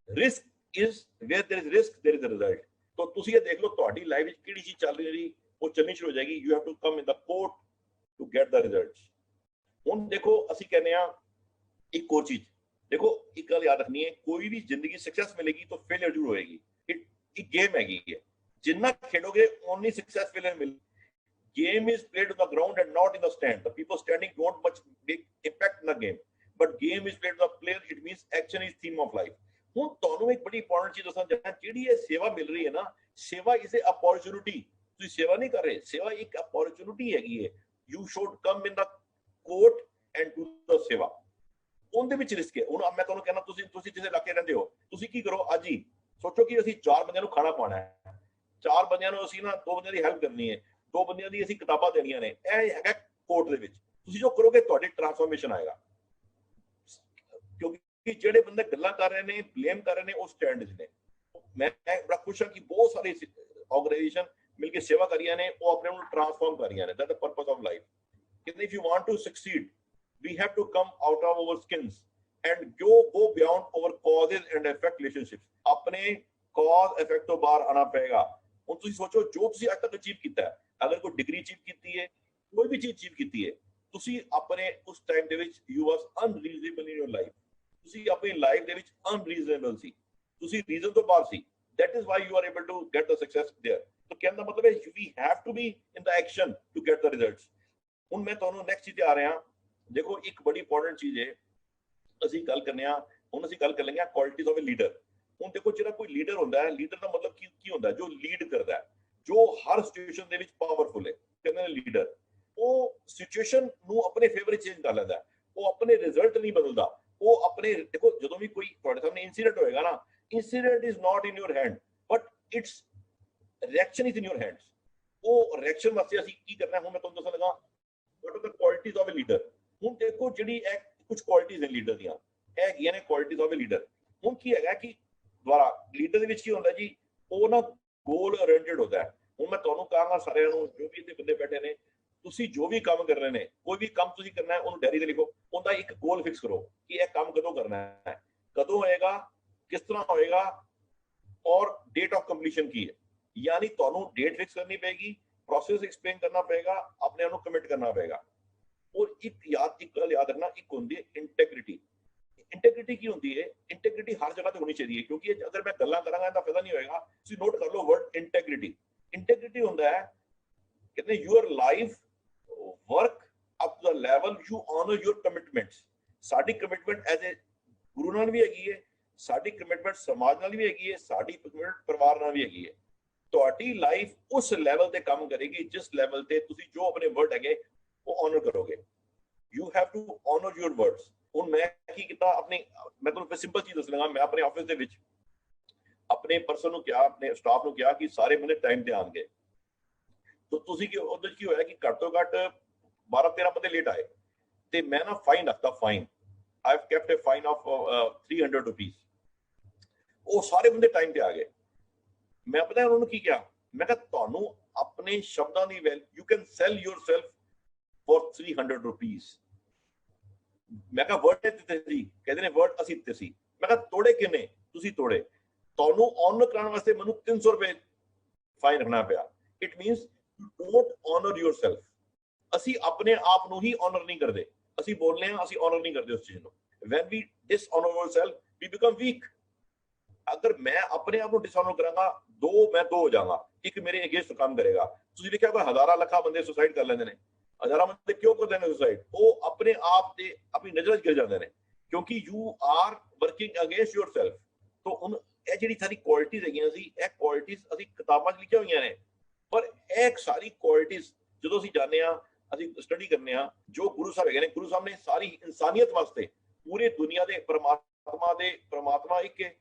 Risk is where there is risk there is a result. तो ਤੁਸੀਂ ਇਹ ਦੇਖ ਲਓ ਤੁਹਾਡੀ ਲਾਈਫ ਵਿੱਚ ਕਿਹੜੀ ਚੀਜ਼ ਚੱਲ ਰਹੀ, ਉਹ ਚੱਲਣੀ ਸ਼ੁਰੂ ਹੋ ਜਾਏਗੀ। You have to come in the court to get the results. ਹੁਣ ਦੇਖੋ ਅਸੀਂ ਕਹਿੰਦੇ ਆ ਇੱਕ ਹੋਰ ਚੀਜ਼, देखो एक गल याद रखनी है, कोई भी जिंदगी सक्सेस मिलेगी तो फेलियर जरूर होएगी, एक गेम हैगी है, जितना खेलोगे only success failure mill. Game is played on the ground and not in the stand, the people standing don't much make impact in the game, but game is played the player, it means action is theme of life. ਹੁਣ ਤੁਹਾਨੂੰ ਇੱਕ ਬੜੀ important ਚੀਜ਼ ਦੱਸਣਾ ਚਾਹੁੰਦਾ, ਜਿਹੜੀ ਇਹ ਸੇਵਾ ਮਿਲ ਰਹੀ ਹੈ ਨਾ, ਸੇਵਾ ਇਜ਼ ਅ ਅਪੋਰਚੁਨਿਟੀ। ਤੁਸੀਂ ਸੇਵਾ ਨਹੀਂ ਕਰ ਰਹੇ, ਸੇਵਾ ਇੱਕ ਅਪੋਰਚੁਨਿਟੀ ਹੈਗੀ ਹੈ। You should come in the court and do the seva. ਉਹਦੇ ਵਿੱਚ ਰਿਸਕ ਹੈ। ਹੁਣ ਮੈਂ ਤੁਹਾਨੂੰ ਕਹਿੰਦਾ, ਤੁਸੀਂ ਜਿਸ ਇਲਾਕੇ ਰਹਿੰਦੇ ਹੋ, ਤੁਸੀਂ ਕੀ ਕਰੋ, ਅੱਜ ਹੀ ਸੋਚੋ ਕਿ ਅਸੀਂ 4 ਬੰਦਿਆਂ ਨੂੰ ਖਾਣਾ ਖਵਾਉਣਾ ਹੈ, 4 ਬੰਦਿਆਂ ਨੂੰ ਅਸੀਂ ਨਾ 2 ਬੰਦਿਆਂ ਦੀ ਹੈਲਪ ਕਰਨੀ ਹੈ, 2 ਬੰਦਿਆਂ ਦੀ ਅਸੀਂ ਕਿਤਾਬਾਂ ਦੇਣੀਆਂ ਨੇ, ਇਹ ਹੈਗਾ ਕੋਰਟ ਦੇ ਵਿੱਚ। ਤੁਸੀਂ ਜੋ ਕਰੋਗੇ ਤੁਹਾਡੀ ਟ੍ਰਾਂਸਫਾਰਮੇਸ਼ਨ ਆਏਗਾ, ਕਿਉਂਕਿ ਜਿਹੜੇ ਬੰਦੇ ਗੱਲਾਂ ਕਰ ਰਹੇ ਨੇ, ਬਲੇਮ ਕਰ ਰਹੇ ਨੇ, ਉਹ ਸਟੈਂਡ 'ਚ ਨੇ। ਮੈਂ ਬੜਾ ਖੁਸ਼ ਹਾਂ ਕਿ ਬਹੁਤ ਸਾਰੇ ਆਰਗੇਨਾਈਜੇਸ਼ਨ ਮਿਲ ਕੇ ਸੇਵਾ ਕਰ ਰਹੀਆਂ ਨੇ, ਉਹ ਆਪਣੇ ਨੂੰ ਟ੍ਰਾਂਸਫਾਰਮ ਕਰ ਰਹੀਆਂ ਨੇ। That the purpose of life. If you want to succeed, we have to come out of our skins and go beyond our causes and effect relationships। अपने cause effect ਤੋਂ ਬਾਹਰ ਆਣਾ ਪਏਗਾ। ਹੁਣ ਤੁਸੀਂ ਸੋਚੋ, ਜੋ ਤੁਸੀਂ ਅੱਜ ਤੱਕ ਅਚੀਵ ਕੀਤਾ ਹੈ, ਅਗਰ ਕੋਈ ਡਿਗਰੀ ਅਚੀਵ ਕੀਤੀ ਹੈ, ਕੋਈ ਵੀ ਚੀਜ਼ ਅਚੀਵ ਕੀਤੀ ਹੈ, ਤੁਸੀਂ ਆਪਣੇ ਉਸ ਟਾਈਮ ਦੇ ਵਿੱਚ you was unreasonable in your life, ਤੁਸੀਂ ਆਪਣੀ ਲਾਈਫ ਦੇ ਵਿੱਚ unreasonable ਸੀ, ਤੁਸੀਂ ਰੀਜ਼ਨ ਤੋਂ ਬਾਹਰ ਸੀ। that is why you are able to get the success there। ਤਾਂ ਕਹਿਣ ਦਾ ਮਤਲਬ ਹੈ we have to be in the action to get the results। ਹੁਣ ਮੈਂ ਤੁਹਾਨੂੰ ਨੈਕਸਟ ਚੀਜ਼ ਤੇ ਆ ਰਿਹਾ। देखो एक बड़ी इंपॉर्टेंट चीज है, ਅਸੀਂ ਗੱਲ ਕਰਨੇ ਆ, ਹੁਣ ਅਸੀਂ ਗੱਲ ਕਰ ਲੈਂਗੇ ਕੁਆਲਿਟੀਜ਼ ਆਫ ਅ ਲੀਡਰ। ਹੁਣ ਦੇਖੋ ਜਿਹੜਾ ਕੋਈ ਲੀਡਰ ਹੁੰਦਾ ਹੈ, ਲੀਡਰ ਦਾ ਮਤਲਬ ਕੀ ਹੁੰਦਾ ਹੈ? ਜੋ ਲੀਡ ਕਰਦਾ ਹੈ, ਜੋ ਹਰ ਸਿਚੁਏਸ਼ਨ ਦੇ ਵਿੱਚ ਪਾਵਰਫੁਲ ਹੈ, ਕਹਿੰਦੇ ਨੇ ਲੀਡਰ। ਉਹ ਸਿਚੁਏਸ਼ਨ ਨੂੰ ਆਪਣੇ ਫੇਵਰ ਚੇਂਜ ਕਰ ਲੈਂਦਾ ਹੈ, ਉਹ ਆਪਣੇ ਰਿਜ਼ਲਟ ਨਹੀਂ ਬਦਲਦਾ। ਉਹ ਆਪਣੇ, ਦੇਖੋ ਜਦੋਂ ਵੀ ਕੋਈ ਤੁਹਾਡੇ ਸਾਹਮਣੇ ਇਨਸੀਡੈਂਟ ਹੋਏਗਾ ਨਾ, incident is not in your hand but its reaction is in your hands. ਉਹ ਰਿਐਕਸ਼ਨ ਵਾਸਤੇ ਅਸੀਂ ਕੀ ਕਰਨਾ, ਹੁਣ ਮੈਂ ਤੁਹਾਨੂੰ ਦੱਸਣ ਲੱਗਾ what are the qualities of a leader. ਹੁਣ ਦੇਖੋ ਜਿਹੜੀ ਇਹ ਕੁਝ ਕੁਆਲਿਟੀਜ਼ ਨੇ ਲੀਡਰ ਦੀਆਂ, ਇਹ ਹੈਗੀਆਂ ਨੇ ਕੁਆਲਿਟੀਜ਼ ਆਫ ਅ ਲੀਡਰ। ਹੁਣ ਕੀ ਹੈਗਾ ਕਿ ਦੁਆਰਾ ਲੀਡਰ ਦੇ ਵਿੱਚ ਕੀ ਹੁੰਦਾ ਜੀ, ਉਹ ਨਾ ਗੋਲ ਓਰੀਐਂਟਡ ਹੁੰਦਾ ਹੈ। ਹੁਣ ਮੈਂ ਤੁਹਾਨੂੰ ਕਹਾਂਗਾ ਸਾਰਿਆਂ ਨੂੰ, ਜੋ ਵੀ ਇੱਥੇ ਬੰਦੇ ਬੈਠੇ ਨੇ, ਤੁਸੀਂ ਜੋ ਵੀ ਕੰਮ ਕਰ ਰਹੇ ਨੇ, ਕੋਈ ਵੀ ਕੰਮ ਤੁਸੀਂ ਕਰਨਾ ਹੈ, ਉਹਨੂੰ ਡਾਇਰੀ ਤੇ ਲਿਖੋ, ਉਹਦਾ ਇੱਕ ਗੋਲ ਫਿਕਸ ਕਰੋ ਕਿ ਇਹ ਕੰਮ ਕਦੋਂ ਕਰਨਾ ਹੈ, ਕਦੋਂ ਹੋਏਗਾ, ਕਿਸ ਤਰ੍ਹਾਂ ਹੋਏਗਾ, ਔਰ ਡੇਟ ਆਫ ਕੰਪਲੀਸ਼ਨ ਕੀ ਹੈ। ਯਾਨੀ ਤੁਹਾਨੂੰ ਡੇਟ ਫਿਕਸ ਕਰਨੀ ਪਏਗੀ, ਪ੍ਰੋਸੈਸ ਐਕਸਪਲੇਨ ਕਰਨਾ ਪਏਗਾ, ਆਪਣੇ ਆਪ ਨੂੰ ਕਮਿਟ ਕਰਨਾ ਪਏਗਾ। और एक गल याद रखना, एक होती है इंटेग्रिटी। इंटेग्रिटी की होती है, इंटेग्रिटी हर जगह पे होनी चाहिए, क्योंकि अगर मैं गल्लां करांगा तो फायदा नहीं होएगा। ਤੁਸੀਂ ਨੋਟ ਕਰ ਲਓ ਵਰਡ इंटेग्रिटी। ਇੰਟੈਗ੍ਰਿਟੀ ਹੁੰਦਾ ਹੈ, ਕਹਿੰਦੇ your life work up to the level you honour your commitments. ਸਾਡੀ ਕਮਿਟਮੈਂਟ ਐਜ਼ ਏ ਗੁਰੂ ਨਾਲ ਵੀ ਹੈਗੀ ਹੈ, ਸਾਡੀ ਕਮਿਟਮੈਂਟ ਸਮਾਜ ਨਾਲ ਵੀ ਹੈਗੀ ਹੈ, ਸਾਡੀ ਕਮਿਟਮੈਂਟ ਪਰਿਵਾਰ ਨਾਲ ਵੀ ਹੈਗੀ ਹੈ। ਤੁਹਾਡੀ ਲਾਈਫ ਉਸ ਲੈਵਲ ਤੇ ਕੰਮ ਕਰੇਗੀ ਜਿਸ ਲੈਵਲ ਤੇ ਤੁਸੀਂ ਜੋ ਆਪਣੇ ਵਰਡ ਹੈਗੇ ਉਹ ਆਨਰ ਕਰੋਗੇ। You have to honour your words. ਹੁਣ ਮੈਂ ਕੀ ਕੀਤਾ, ਮੈਂ ਤੁਹਾਨੂੰ ਸਿੰਪਲ ਚੀਜ਼ ਦੱਸ ਲਵਾਂਗਾ। ਮੈਂ ਆਪਣੇ ਆਫਿਸ ਦੇ ਵਿੱਚ ਆਪਣੇ ਪਰਸਨ ਨੂੰ ਕਿਹਾ, ਆਪਣੇ ਸਟਾਫ ਨੂੰ ਕਿਹਾ ਕਿ ਸਾਰੇ ਬੰਦੇ ਟਾਈਮ ਤੇ ਆਣਗੇ। ਤਾਂ ਤੁਸੀਂ ਕੀ ਉਹਦੇ ਕੀ ਹੋਇਆ ਕਿ ਘੱਟ ਤੋਂ ਘੱਟ 12-13 ਬੰਦੇ ਲੇਟ ਆਏ ਤੇ ਮੈਂ ਨਾ ਫਾਈਨ ਰੱਖਤਾ। Fine I have kept a fine of 300 rupees. ਉਹ ਸਾਰੇ ਬੰਦੇ ਟਾਈਮ ਤੇ ਆ ਗਏ। ਮੈਂ ਪਤਾ ਉਹਨਾਂ ਨੂੰ ਕੀ ਕਿਹਾ, ਮੈਂ ਕਿਹਾ ਤੁਹਾਨੂੰ ਆਪਣੇ ਸ਼ਬਦਾਂ ਦੀ value, you can sell yourself for 300 rupees. ਮੈਂ ਕਿਹਾ ਵਰਡ ਦਿੱਤੇ ਸੀ, ਕਹਿੰਦੇ ਨੇ ਵਰਡ ਅਸੀਂ ਦਿੱਤੇ ਸੀ। ਮੈਂ ਕਿਹਾ ਤੋੜੇ ਕਿੰਨੇ? ਤੁਸੀਂ ਤੋੜੇ। ਤੁਹਾਨੂੰ ਆਨਰ ਕਰਾਉਣ ਵਾਸਤੇ ਮੈਨੂੰ 300 ਰੁਪਏ ਫਾਈਨ ਰੱਖਣਾ ਪਿਆ। It means you don't honour yourself. ਅਸੀਂ ਆਪਣੇ ਆਪ ਨੂੰ ਹੀ ਆਨਰ ਨਹੀਂ ਕਰਦੇ। ਅਸੀਂ ਬੋਲਦੇ ਹਾਂ, ਅਸੀਂ ਆਨਰ ਨਹੀਂ ਕਰਦੇ ਉਸ ਚੀਜ਼ ਨੂੰ। When we dishonour ourself we become weak. ਅਗਰ ਮੈਂ ਆਪਣੇ ਆਪ ਨੂੰ ਡਿਸਆਨਰ ਕਰਾਂਗਾ, ਮੈਂ ਦੋ ਹੋ ਜਾਵਾਂਗਾ, ਇੱਕ ਮੇਰੇ ਅਗੇਂਸਟ ਕੰਮ ਕਰੇਗਾ। ਤੁਸੀਂ ਦੇਖਿਆ ਹੋਗਾ ਹਜ਼ਾਰਾਂ ਲੱਖਾਂ ਬੰਦੇ ਸੁਸਾਈਡ ਕਰ ਲੈਂਦੇ ਨੇ। ਹਜ਼ਾਰਾਂ ਬੰਦੇ ਕਿਉਂ ਕਰਦੇ ਨੇ ਸੁਸਾਈਡ? ਉਹ ਆਪਣੇ ਆਪ ਤੇ ਆਪਣੀ ਨਜ਼ਰ 'ਚ ਗਿਰ ਜਾਂਦੇ ਨੇ, ਕਿਉਂਕਿ you are working against yourself. ਤਾਂ ਹੁਣ ਇਹ ਜਿਹੜੀ ਸਾਰੀ ਕੁਆਲਿਟੀਜ਼ ਹੈਗੀਆਂ ਸੀ, ਇਹ ਕੁਆਲਿਟੀਜ਼ ਅਸੀਂ ਕਿਤਾਬਾਂ 'ਚ ਲਿਖੀਆਂ ਹੋਈਆਂ ਨੇ, ਪਰ ਇਹ ਸਾਰੀ ਕੁਆਲਿਟੀਜ਼ ਜਦੋਂ ਅਸੀਂ ਜਾਣਦੇ ਹਾਂ, ਅਸੀਂ ਸਟੱਡੀ ਕਰਨੇ ਹਾਂ, ਜੋ ਗੁਰੂ ਸਾਹਿਬ ਹੈਗੇ ਨੇ, ਗੁਰੂ ਸਾਹਿਬ ਨੇ ਸਾਰੀ ਇਨਸਾਨੀਅਤ ਵਾਸਤੇ, ਪੂਰੀ ਦੁਨੀਆ ਦੇ ਪਰਮਾਤਮਾ ਇੱਕ ਹੈ।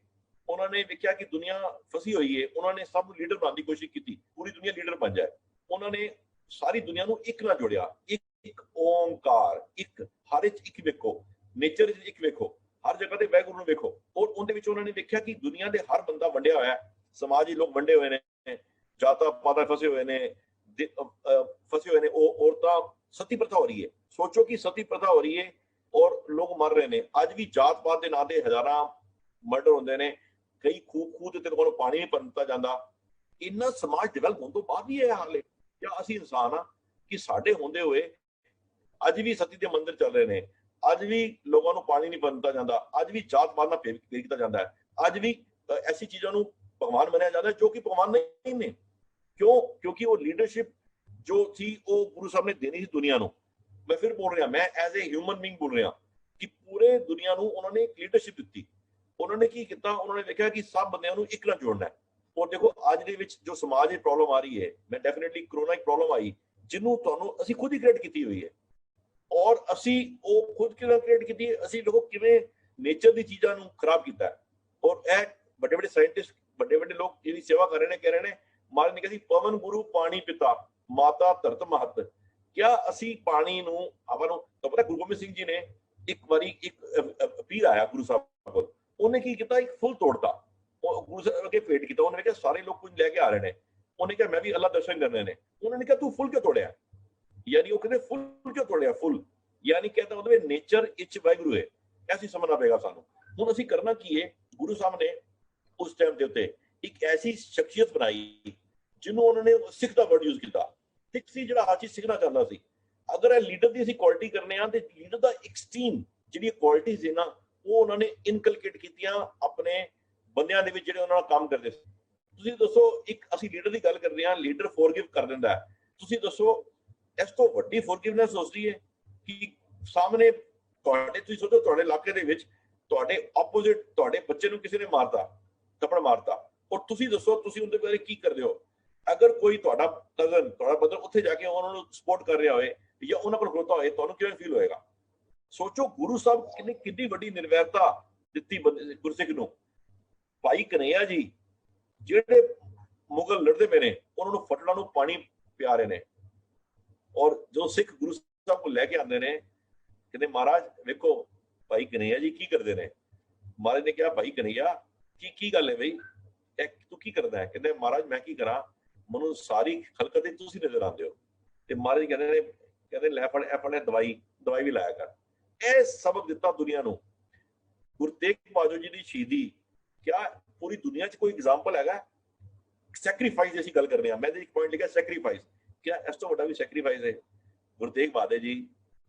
ਉਹਨਾਂ ਨੇ ਵੇਖਿਆ ਕਿ ਦੁਨੀਆ ਫਸੀ ਹੋਈ ਹੈ, ਉਹਨਾਂ ਨੇ ਸਭ ਨੂੰ ਲੀਡਰ ਬਣਾਉਣ ਦੀ ਕੋਸ਼ਿਸ਼ ਕੀਤੀ, ਪੂਰੀ ਦੁਨੀਆ ਲੀਡਰ ਬਣ ਜਾਏ। ਉਹਨਾਂ ਨੇ ਸਾਰੀ ਦੁਨੀਆ ਨੂੰ ਇੱਕ ਨਾਲ ਜੋੜਿਆ, ਇੱਕ ਓਮਕਾਰ, ਇੱਕ ਹਰ ਇੱਕ ਵੇਖੋ, ਨੇਚਰ ਵਿੱਚ ਇੱਕ ਵੇਖੋ, ਹਰ ਜਗ੍ਹਾ ਤੇ ਵਾਹਿਗੁਰੂ ਨੂੰ ਵੇਖੋ। ਔਰ ਉਹਦੇ ਵਿੱਚ ਉਹਨਾਂ ਨੇ ਵੇਖਿਆ ਕਿ ਦੁਨੀਆ ਦੇ ਹਰ ਬੰਦਾ ਵੰਡਿਆ ਹੋਇਆ, ਸਮਾਜ ਹੀ ਲੋਕ ਵੰਡੇ ਹੋਏ ਨੇ, ਜਾਤਾਂ ਪਾਤਾਂ ਫਸੇ ਹੋਏ ਨੇ, ਉਹ ਔਰਤਾਂ ਸਤੀ ਪ੍ਰਥਾ ਹੋ ਰਹੀ ਹੈ। ਸੋਚੋ ਕਿ ਸਤੀ ਪ੍ਰਥਾ ਹੋ ਰਹੀ ਹੈ ਔਰ ਲੋਕ ਮਰ ਰਹੇ ਨੇ। ਅੱਜ ਵੀ ਜਾਤ ਪਾਤ ਦੇ ਨਾਂ ਤੇ ਹਜ਼ਾਰਾਂ ਮਰਡਰ ਹੁੰਦੇ ਨੇ। ਕਈ ਖੂਹ ਦੇ ਤੇ ਕੋਲ ਪਾਣੀ ਨਹੀਂ ਦਿੱਤਾ ਜਾਂਦਾ। ਇੰਨਾ ਸਮਾਜ ਡਿਵੈਲਪ ਹੋਣ ਤੋਂ ਬਾਅਦ ਵੀ ਇਹ ਹਾਲ ਹੈ। ਜਾਂ ਅਸੀਂ ਇਨਸਾਨ ਆ ਕਿ ਸਾਡੇ ਹੁੰਦੇ ਹੋਏ ਅੱਜ ਵੀ ਸਤੀ ਦੇ ਮੰਦਿਰ ਚੱਲ ਰਹੇ ਨੇ, ਅੱਜ ਵੀ ਲੋਕਾਂ ਨੂੰ ਪਾਣੀ ਨਹੀਂ ਦਿੱਤਾ ਜਾਂਦਾ, ਅੱਜ ਵੀ ਜਾਤ ਪਾਤ ਨਾਲ ਭੇਦ ਕੀਤਾ ਜਾਂਦਾ ਹੈ, ਅੱਜ ਵੀ ਐਸੀ ਚੀਜ਼ਾਂ ਨੂੰ ਭਗਵਾਨ ਮੰਨਿਆ ਜਾਂਦਾ ਜੋ ਕਿ ਭਗਵਾਨ ਨਹੀਂ ਨੇ। ਕਿਉਂ? ਕਿਉਂਕਿ ਉਹ ਲੀਡਰਸ਼ਿਪ ਜੋ ਸੀ ਉਹ ਗੁਰੂ ਸਾਹਿਬ ਨੇ ਦੇਣੀ ਸੀ ਦੁਨੀਆ ਨੂੰ। ਮੈਂ ਫਿਰ ਬੋਲ ਰਿਹਾ, ਮੈਂ ਐਜ਼ ਏ ਹਿਊਮਨ ਬੀਇੰਗ ਬੋਲ ਰਿਹਾ ਕਿ ਪੂਰੇ ਦੁਨੀਆ ਨੂੰ ਉਹਨਾਂ ਨੇ ਇੱਕ ਲੀਡਰਸ਼ਿਪ ਦਿੱਤੀ। ਉਹਨਾਂ ਨੇ ਕੀ ਕੀਤਾ? ਉਹਨਾਂ ਨੇ ਵੇਖਿਆ ਕਿ ਸਭ ਬੰਦਿਆਂ ਨੂੰ ਇੱਕ ਨਾਲ ਜੋੜਨਾ ਹੈ। ਔਰ ਦੇਖੋ ਅੱਜ ਦੇ ਵਿੱਚ ਜੋ ਸਮਾਜ ਦੀ ਪ੍ਰੋਬਲਮ ਆ ਰਹੀ ਹੈ, ਮੈਂ ਡੈਫੀਨੇਟਲੀ ਕਰੋਨਾ ਇੱਕ ਪ੍ਰੋਬਲਮ ਆਈ ਜਿਹਨੂੰ ਤੁਹਾਨੂੰ ਅਸੀਂ ਖੁਦ ਹੀ ਕ੍ਰੀਏਟ ਕੀਤੀ ਹੋਈ ਹੈ। ਔਰ ਅਸੀਂ ਉਹ ਖੁਦ ਕਿਵੇਂ ਕ੍ਰੀਏਟ ਕੀਤੀ ਹੈ? ਅਸੀਂ ਲੋਕ ਕਿਵੇਂ ਨੇਚਰ ਦੀ ਚੀਜ਼ਾਂ ਨੂੰ ਖਰਾਬ ਕੀਤਾ ਹੈ। ਔਰ ਇਹ ਵੱਡੇ ਵੱਡੇ ਸਾਇੰਟਿਸਟ, ਵੱਡੇ ਵੱਡੇ ਲੋਕ ਜਿਹਦੀ ਸੇਵਾ ਕਰ ਰਹੇ ਨੇ, ਕਹਿ ਰਹੇ ਨੇ, ਮਹਾਰਾਜ ਨੇ ਕਿਹਾ ਸੀ ਪਵਨ ਗੁਰੂ ਪਾਣੀ ਪਿਤਾ ਮਾਤਾ ਧਰਤ ਮਹਤ। ਕਿਆ ਅਸੀਂ ਪਾਣੀ ਨੂੰ ਆਪਾਂ ਨੂੰ ਤਾਂ ਪਤਾ, ਗੁਰੂ ਗੋਬਿੰਦ ਸਿੰਘ ਜੀ ਨੇ ਇੱਕ ਵਾਰੀ ਇੱਕ ਪੀਰ ਆਇਆ ਗੁਰੂ ਸਾਹਿਬ ਕੋਲ, ਉਹਨੇ ਕੀ ਕੀਤਾ? ਇੱਕ ਫੁੱਲ ਤੋੜਤਾ, ਉਹ ਗੁਰੂ ਸਾਹਿਬ ਅੱਗੇ ਭੇਟ ਕੀਤਾ। ਉਹਨੇ ਕਿਹਾ ਸਾਰੇ ਲੋਕ ਕੁਝ ਲੈ ਕੇ ਆ ਰਹੇ ਨੇ। ਉਹਨੇ ਕਿਹਾ ਮੈਂ ਵੀ ਅੱਲਾ ਦਰਸ਼ਨ ਕਰਨੇ ਨੇ। ਉਹਨਾਂ ਨੇ ਕਿਹਾ ਤੂੰ ਫੁੱਲ ਕਿਉਂ ਤੋੜਿਆ? ਯਾਨੀ ਉਹ ਕਹਿੰਦੇ ਫੁੱਲ ਕਿਉਂ ਤੋੜਿਆ? ਫੁੱਲ ਯਾਨੀ ਕਹਿੰਦਾ ਉਹਦੇ ਵਿੱਚ ਨੇਚਰ ਵਿੱਚ ਵਾਹਿਗੁਰੂ ਹੈ। ਐਸੀ ਸਮਝਣਾ ਪਏਗਾ ਸਾਨੂੰ। ਹੁਣ ਅਸੀਂ ਕਰਨਾ ਕੀ ਹੈ? ਗੁਰੂ ਸਾਹਿਬ ਨੇ ਉਸ ਟਾਈਮ ਦੇ ਉੱਤੇ ਇੱਕ ਐਸੀ ਸ਼ਖਸੀਅਤ ਬਣਾਈ ਜਿਹਨੂੰ ਉਹਨਾਂ ਨੇ ਸਿੱਖ ਦਾ ਵਰਡ ਯੂਜ਼ ਕੀਤਾ। ਸਿੱਖ ਸੀ ਜਿਹੜਾ ਹਰ ਚੀਜ਼ ਸਿੱਖਣਾ ਚਾਹੁੰਦਾ ਸੀ। ਅਗਰ ਇਹ ਲੀਡਰ ਦੀ ਅਸੀਂ ਕੁਆਲਿਟੀ ਕਰਨੇ ਆ ਤੇ ਲੀਡਰ ਦਾ ਐਕਸਟ੍ਰੀਮ ਜਿਹੜੀ ਕੁਆਲਿਟੀ ਸੀ ਨਾ, ਉਹ ਉਹਨਾਂ ਨੇ ਇਨਕਲਕੇਟ ਕੀਤੀਆਂ ਆਪਣੇ ਬੰਦਿਆਂ ਦੇ ਵਿੱਚ ਜਿਹੜੇ ਉਹਨਾਂ ਨਾਲ ਕੰਮ ਕਰਦੇ ਸੀ। ਤੁਸੀਂ ਦੱਸੋ, ਇੱਕ ਅਸੀਂ ਲੀਡਰ ਦੀ ਗੱਲ ਕਰਦੇ ਹਾਂ, ਲੀਡਰ ਫੋਰਗਿਵ ਕਰ ਦਿੰਦਾ। ਤੁਸੀਂ ਦੱਸੋ ਇਸ ਤੋਂ ਵੱਡੀ ਫੋਰਗਿਵਨੈਸ ਹੋਸਦੀ ਹੈ ਕਿ ਸਾਹਮਣੇ ਤੁਹਾਡੇ, ਤੁਸੀਂ ਸੋਚੋ ਤੁਹਾਡੇ ਇਲਾਕੇ ਦੇ ਵਿੱਚ ਤੁਹਾਡੇ ਆਪੋਜ਼ਿਟ ਤੁਹਾਡੇ ਬੱਚੇ ਨੂੰ ਕਿਸੇ ਨੇ ਮਾਰਤਾ, ਥੱਪੜ ਮਾਰਤਾ, ਔਰ ਤੁਸੀਂ ਦੱਸੋ ਤੁਸੀਂ ਉਹਦੇ ਬਾਰੇ ਕੀ ਕਰਦੇ ਹੋ? ਅਗਰ ਕੋਈ ਤੁਹਾਡਾ ਕਜ਼ਨ, ਤੁਹਾਡਾ ਬ੍ਰਦਰ ਉੱਥੇ ਜਾ ਕੇ ਉਹਨਾਂ ਨੂੰ ਸਪੋਰਟ ਕਰ ਰਿਹਾ ਹੋਏ ਜਾਂ ਉਹਨਾਂ ਕੋਲ ਖਲੋਤਾ ਹੋਏ, ਤੁਹਾਨੂੰ ਕਿਵੇਂ ਫੀਲ ਹੋਏਗਾ? ਸੋਚੋ ਗੁਰੂ ਸਾਹਿਬ ਕਿੰਨੀ ਵੱਡੀ ਨਿਰਵੈਰਤਾ ਦਿੱਤੀ ਗੁਰਸਿੱਖ ਨੂੰ। ਭਾਈ ਕਨਈਆ ਜੀ ਜਿਹੜੇ ਮੁਗਲ ਲੜਦੇ ਪਏ ਨੇ, ਉਹਨਾਂ ਨੂੰ ਫਟੜਾ ਨੂੰ ਪਾਣੀ ਪਿਆ ਰਹੇ ਨੇ, ਔਰ ਜੋ ਸਿੱਖ ਗੁਰੂ ਸਾਹਿਬ ਕੋਲ ਲੈ ਕੇ ਆਉਂਦੇ ਨੇ, ਕਹਿੰਦੇ ਮਹਾਰਾਜ ਵੇਖੋ ਭਾਈ ਕਨਈਆ ਜੀ ਕੀ ਕਰਦੇ ਨੇ। ਮਹਾਰਾਜ ਨੇ ਕਿਹਾ ਭਾਈ ਕਨਈਆ ਕੀ ਗੱਲ ਹੈ ਬਈ, ਇਹ ਤੂੰ ਕੀ ਕਰਦਾ ਹੈ? ਕਹਿੰਦੇ ਮਹਾਰਾਜ ਮੈਂ ਕੀ ਕਰਾਂ, ਮੈਨੂੰ ਸਾਰੀ ਖਲਕਤ ਤੇ ਤੁਸੀਂ ਨਜ਼ਰ ਆਉਂਦੇ ਹੋ। ਤੇ ਮਹਾਰਾਜ ਕਹਿੰਦੇ ਲੈ ਫੜ, ਇਹ ਫੜ ਦਵਾਈ ਵੀ ਲਾਇਆ ਕਰ। ਇਹ ਸਬਕ ਦਿੱਤਾ ਦੁਨੀਆ ਨੂੰ। ਗੁਰੂ ਤੇਗ ਬਹਾਦਰ ਜੀ ਦੀ ਸ਼ਹੀਦੀ, ਕਿਆ ਪੂਰੀ ਦੁਨੀਆ 'ਚ ਕੋਈ ਐਗਜ਼ਾਮਪਲ ਹੈਗਾ? ਸੈਕਰੀਫਾਈਸ ਦੀ ਅਸੀਂ ਗੱਲ ਕਰਦੇ ਹਾਂ, ਮੈਂ ਇੱਕ ਪੁਆਇੰਟ ਲਿਖਿਆ ਸੈਕਰੀਫਾਈਸ। ਕਿਆ ਇਸ ਤੋਂ ਵੱਡਾ ਵੀ ਸੈਕਰੀਫਾਈਸ ਹੈ? ਗੁਰੂ ਤੇਗ ਬਹਾਦਰ ਜੀ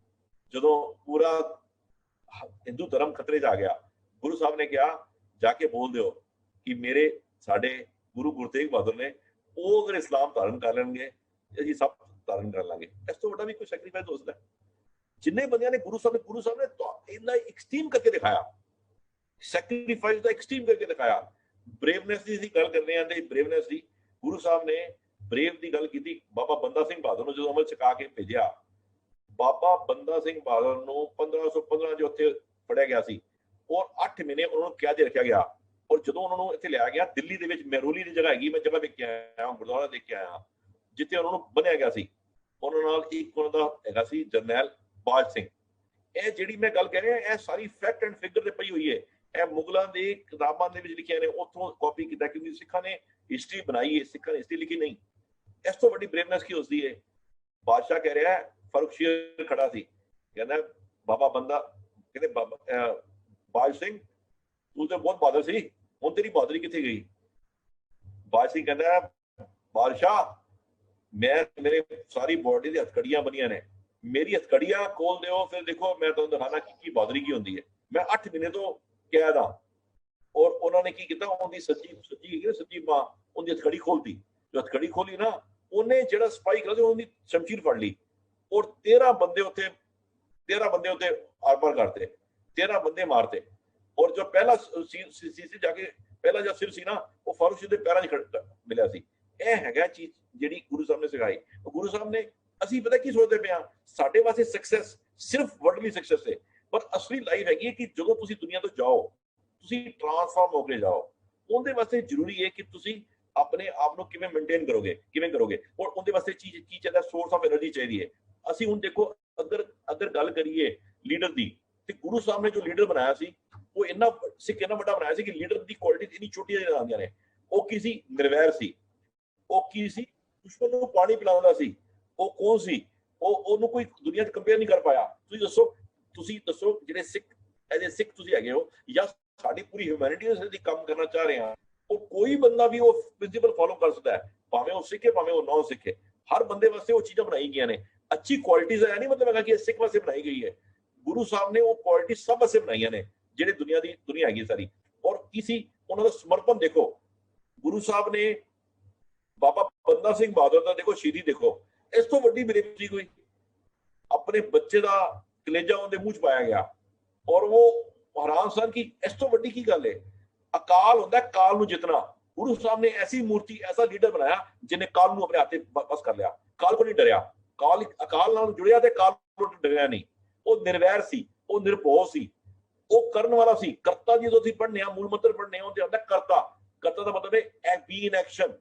ਜਦੋਂ ਪੂਰਾ ਹਿੰਦੂ ਧਰਮ ਖਤਰੇ 'ਚ ਆ ਗਿਆ, ਗੁਰੂ ਸਾਹਿਬ ਨੇ ਕਿਹਾ ਜਾ ਕੇ ਬੋਲ ਦਿਓ ਕਿ ਸਾਡੇ ਗੁਰੂ ਤੇਗ ਬਹਾਦਰ ਨੇ ਉਹ ਅਗਰ ਇਸਲਾਮ ਧਾਰਨ ਕਰ ਲੈਣਗੇ ਅਸੀਂ ਸਭ ਧਾਰਨ ਕਰ ਲਾਂਗੇ। ਇਸ ਤੋਂ ਵੱਡਾ ਵੀ ਕੋਈ ਸੈਕਰੀਫਾਈਸ ਹੋ ਸਕਦਾ? ਜਿੰਨੇ ਬੰਦਿਆਂ ਨੇ ਗੁਰੂ ਸਾਹਿਬ ਨੇ ਇੰਨਾ ਐਕਸਟ੍ਰੀਮ ਕਰਕੇ ਦਿਖਾਇਆ, ਸੈਕਰੀਫਾਈਸ ਦਾ ਐਕਸਟ੍ਰੀਮ ਕਰਕੇ ਦਿਖਾਇਆ। ਬ੍ਰੇਵਨੈਸ ਦੀ ਅਸੀਂ ਗੱਲ ਕਰਦੇ ਹਾਂ ਤੇ ਬ੍ਰੇਵਨੈਸ ਦੀ ਗੁਰੂ ਸਾਹਿਬ ਨੇ ਬ੍ਰੇਵ ਦੀ ਗੱਲ ਕੀਤੀ। ਬਾਬਾ ਬੰਦਾ ਸਿੰਘ ਬਹਾਦਰ ਨੂੰ ਜਦੋਂ ਅਮਲ ਛਕਾ ਕੇ ਭੇਜਿਆ, ਬਾਬਾ ਬੰਦਾ ਸਿੰਘ ਬਹਾਦਰ ਨੂੰ 1515 ਚ ਉੱਥੇ ਫੜਿਆ ਗਿਆ ਸੀ ਔਰ 8 ਮਹੀਨੇ ਉਹਨਾਂ ਨੂੰ ਕੈਦ ਰੱਖਿਆ ਗਿਆ। ਔਰ ਜਦੋਂ ਉਹਨਾਂ ਨੂੰ ਇੱਥੇ ਲਿਆ ਗਿਆ ਦਿੱਲੀ ਦੇ ਵਿੱਚ ਮਹਿਰੋਲੀ ਦੀ ਜਗ੍ਹਾ ਹੈਗੀ, ਮੈਂ ਜਗ੍ਹਾ ਦੇਖ ਕੇ ਆਇਆ, ਗੁਰਦੁਆਰਾ ਦੇਖ ਕੇ ਆਇਆ, ਜਿੱਥੇ ਉਹਨਾਂ ਨੂੰ ਬੰਨਿਆ ਗਿਆ ਸੀ। ਉਹਨਾਂ ਨਾਲ ਇੱਕ ਉਹਨਾਂ ਦਾ ਹੈਗਾ ਸੀ ਜਰਨੈਲ ਬਾਜ ਸਿੰਘ। ਇਹ ਜਿਹੜੀ ਮੈਂ ਗੱਲ ਕਹਿ ਰਿਹਾ ਇਹ ਸਾਰੀ ਫੈਕਟ ਐਂਡ ਫਿਗਰ ਤੇ ਪਈ ਹੋਈ ਹੈ। ਇਹ ਮੁਗਲਾਂ ਦੇ ਕਿਤਾਬਾਂ ਦੇ ਵਿੱਚ ਲਿਖਿਆ ਨੇ, ਉੱਥੋਂ ਕਾਪੀ ਕੀਤਾ, ਕਿਉਂਕਿ ਸਿੱਖਾਂ ਨੇ ਹਿਸਟਰੀ ਬਣਾਈ ਹੈ, ਸਿੱਖਾਂ ਨੇ ਹਿਸਟਰੀ ਲਿਖੀ ਨਹੀਂ। ਇਸ ਤੋਂ ਵੱਡੀ ਬ੍ਰੇਵਨੈਸ ਕੀ ਹੁੰਦੀ ਹੈ? ਬਾਦਸ਼ਾਹ ਕਹਿ ਰਿਹਾ, ਫਰੁਖਸ਼ੀਰ ਖੜਾ ਸੀ, ਕਹਿੰਦਾ ਬਾਬਾ ਬੰਦਾ, ਕਹਿੰਦੇ ਬਾਬਾ ਬਾਜ ਸਿੰਘ ਤੂੰ ਤੇ ਬਹੁਤ ਬਹਾਦਰ ਸੀ, ਹੁਣ ਤੇਰੀ ਬਹਾਦਰੀ ਕਿੱਥੇ ਗਈ? ਬਾਜ ਸਿੰਘ ਕਹਿੰਦਾ ਬਾਦਸ਼ਾਹ ਮੇਰੇ ਸਾਰੀ ਬੋਡੀ ਦੀ ਹਥਕੜੀਆਂ ਬਣੀਆਂ ਨੇ, ਮੇਰੀ ਹਥਕੜੀਆਂ ਖੋਲ ਦਿਓ, ਫਿਰ ਦੇਖੋ ਮੈਂ ਤੁਹਾਨੂੰ ਦਿਖਾਣਾ ਕੀ ਬਹਾਦਰੀ ਕੀ ਹੁੰਦੀ ਹੈ। ਮੈਂ 8 ਮਹੀਨੇ ਤੋਂ ਕੈਦ ਹਾਂ। ਔਰ ਉਹਨਾਂ ਨੇ ਕੀ ਕੀਤਾ, ਉਹਦੀ ਸੱਚੀ ਮਾਂ ਉਹਦੀ ਹਥਕੜੀ ਖੋਲਤੀ। ਜੋ ਹਥਕੜੀ ਖੋਲੀ ਨਾ, ਉਹਨੇ ਜਿਹੜਾ ਸਪਾਈ ਕਰਾ ਉਹਦੀ ਸ਼ਮਸ਼ੀਰ ਫੜ ਲਈ ਔਰ 13 ਬੰਦੇ ਉੱਤੇ ਆਰ ਪਾਰ ਕਰਤੇ, 13 ਬੰਦੇ ਮਾਰਤੇ। ਔਰ ਜੋ ਪਹਿਲਾ ਸੀ ਜਾ ਕੇ ਪਹਿਲਾ ਜੋ ਸਿਰ ਸੀ ਨਾ, ਉਹ ਫਾਰੂਕ ਦੇ ਪੈਰਾਂ 'ਚ ਮਿਲਿਆ ਸੀ। ਇਹ ਹੈਗਾ ਚੀਜ਼ ਜਿਹੜੀ ਗੁਰੂ ਸਾਹਿਬ ਨੇ ਸਿਖਾਈ। ਗੁਰੂ ਸਾਹਿਬ ਨੇ, ਅਸੀਂ ਪਤਾ ਕੀ ਸੋਚਦੇ ਪਏ ਹਾਂ, ਸਾਡੇ ਵਾਸਤੇ ਸਕਸੈਸ ਸਿਰਫ ਵਰਡਲੀ ਸਕਸੈਸ ਹੈ, ਪਰ ਅਸਲੀ ਲਾਈਫ ਹੈਗੀ ਹੈ ਕਿ ਜਦੋਂ ਤੁਸੀਂ ਦੁਨੀਆ ਤੋਂ ਜਾਓ, ਤੁਸੀਂ ਟ੍ਰਾਂਸਫਾਰਮ ਹੋ ਕੇ ਜਾਓ। ਉਹਦੇ ਵਾਸਤੇ ਜ਼ਰੂਰੀ ਹੈ ਕਿ ਤੁਸੀਂ ਆਪਣੇ ਆਪ ਨੂੰ ਕਿਵੇਂ ਮੇਨਟੇਨ ਕਰੋਗੇ, ਔਰ ਉਹਦੇ ਵਾਸਤੇ ਚੀਜ਼ ਕੀ ਚਾਹੀਦਾ, ਸੋਰਸ ਆਫ એનર્ਜੀ ਚਾਹੀਦੀ ਹੈ। ਅਸੀਂ ਹੁਣ ਦੇਖੋ ਅਗਰ ਗੱਲ ਕਰੀਏ ਲੀਡਰ ਦੀ, ਤੇ ਗੁਰੂ ਸਾਹਿਬ ਨੇ ਜੋ ਲੀਡਰ ਬਣਾਇਆ ਸੀ, ਉਹ ਇੰਨਾ ਵੱਡਾ ਬਣਾਇਆ ਸੀ ਕਿ ਲੀਡਰ ਦੀ ਕੁਆਲਿਟੀ ਇੰਨੀ ਛੋਟੀਆਂ ਜਿਹੀਆਂ ਆਉਂਦੀਆਂ ਨੇ। ਉਹ ਕੀ ਸੀ? ਨਿਰਵੈਰ ਸੀ। ਉਹ ਕੀ ਸੀ? ਦੁਸ਼ਮਣ ਨੂੰ ਪਾਣੀ ਪਿਲਾਉਂਦਾ ਸੀ। ਉਹ ਕੌਣ ਸੀ? ਉਹਨੂੰ ਕੋਈ ਦੁਨੀਆ 'ਚ ਕੰਪੇਅਰ ਨਹੀਂ ਕਰ ਪਾਇਆ। ਤੁਸੀਂ ਦੱਸੋ ਜਿਹੜੇ ਸਿੱਖ ਤੁਸੀਂ ਹੈਗੇ ਹੋ, ਜਾਂ ਸਾਡੀ ਪੂਰੀ ਹਿਊਮੈਨਿਟੀ ਦੇ ਕੰਮ ਕਰਨਾ ਚਾਹ ਰਹੇ ਹਾਂ, ਉਹ ਕੋਈ ਬੰਦਾ ਵੀ ਉਹ ਪ੍ਰਿੰਸੀਪਲ ਫੋਲੋ ਕਰ ਸਕਦਾ ਹੈ, ਭਾਵੇਂ ਉਹ ਸਿੱਖੇ ਭਾਵੇਂ ਉਹ ਨਾ ਸਿੱਖੇ। ਹਰ ਬੰਦੇ ਵਾਸਤੇ ਉਹ ਚੀਜ਼ਾਂ ਬਣਾਈ ਗਈਆਂ ਨੇ। ਅੱਛੀ ਕੁਆਲਿਟੀਜ਼ ਹੈ ਨਹੀਂ ਮਤਲਬ ਹੈਗਾ ਕਿ ਸਿੱਖ ਵਾਸਤੇ ਬਣਾਈ ਗਈ ਹੈ। ਗੁਰੂ ਸਾਹਿਬ ਨੇ ਉਹ ਕੁਆਲਿਟੀ ਸਭ ਵਾਸਤੇ ਬਣਾਈਆਂ ਨੇ, ਜਿਹੜੇ ਦੁਨੀਆ ਹੈਗੀ ਸਾਰੀ। ਔਰ ਕੀ ਸੀ ਉਹਨਾਂ ਦਾ ਸਮਰਪਣ? ਦੇਖੋ ਗੁਰੂ ਸਾਹਿਬ ਨੇ ਬਾਬਾ ਬੰਦਾ ਸਿੰਘ ਬਹਾਦਰ ਦਾ ਦੇਖੋ ਸ਼ਹੀਦੀ, ਦੇਖੋ ਇਸ ਤੋਂ ਵੱਡੀ ਬੇਇੱਜ਼ਤੀ ਕੋਈ? ਆਪਣੇ ਬੱਚੇ ਦਾ ਕਲੇਜਾ ਉਹਦੇ ਮੂੰਹ 'ਚ ਪਾਇਆ ਗਿਆ ਔਰ ਉਹ ਹੈਰਾਨ ਸਨ ਕਿ ਇਸ ਤੋਂ ਵੱਡੀ ਕੀ ਗੱਲ ਹੈ। ਅਕਾਲ ਹੁੰਦਾ ਕਾਲ ਨੂੰ ਜਿੱਤਣਾ। ਗੁਰੂ ਸਾਹਿਬ ਨੇ ਐਸੀ ਮੂਰਤੀ, ਐਸਾ ਲੀਡਰ ਬਣਾਇਆ ਜਿਹਨੇ ਕਾਲ ਨੂੰ ਆਪਣੇ ਹੱਥੇ ਬਸ ਕਰ ਲਿਆ। ਕਾਲ ਕੋਲ ਨਹੀਂ ਡਰਿਆ, ਅਕਾਲ ਨਾਲ ਜੁੜਿਆ ਤੇ ਕਾਲ ਨੂੰ ਡਰਿਆ ਨਹੀਂ। ਉਹ ਨਿਰਵੈਰ ਸੀ, ਉਹ ਨਿਰਭਉ ਸੀ, ਉਹ ਕਰਨ ਵਾਲਾ ਸੀ। ਕਰਤਾ ਜਦੋਂ ਅਸੀਂ ਪੜ੍ਹਨੇ ਆ, ਮੂਲ ਮੰਤਰ ਪੜ੍ਹਨੇ ਆ, ਉਹਦੇ ਆਉਂਦਾ ਕਰਤਾ ਦਾ ਮਤਲਬ ਹੈ be in action.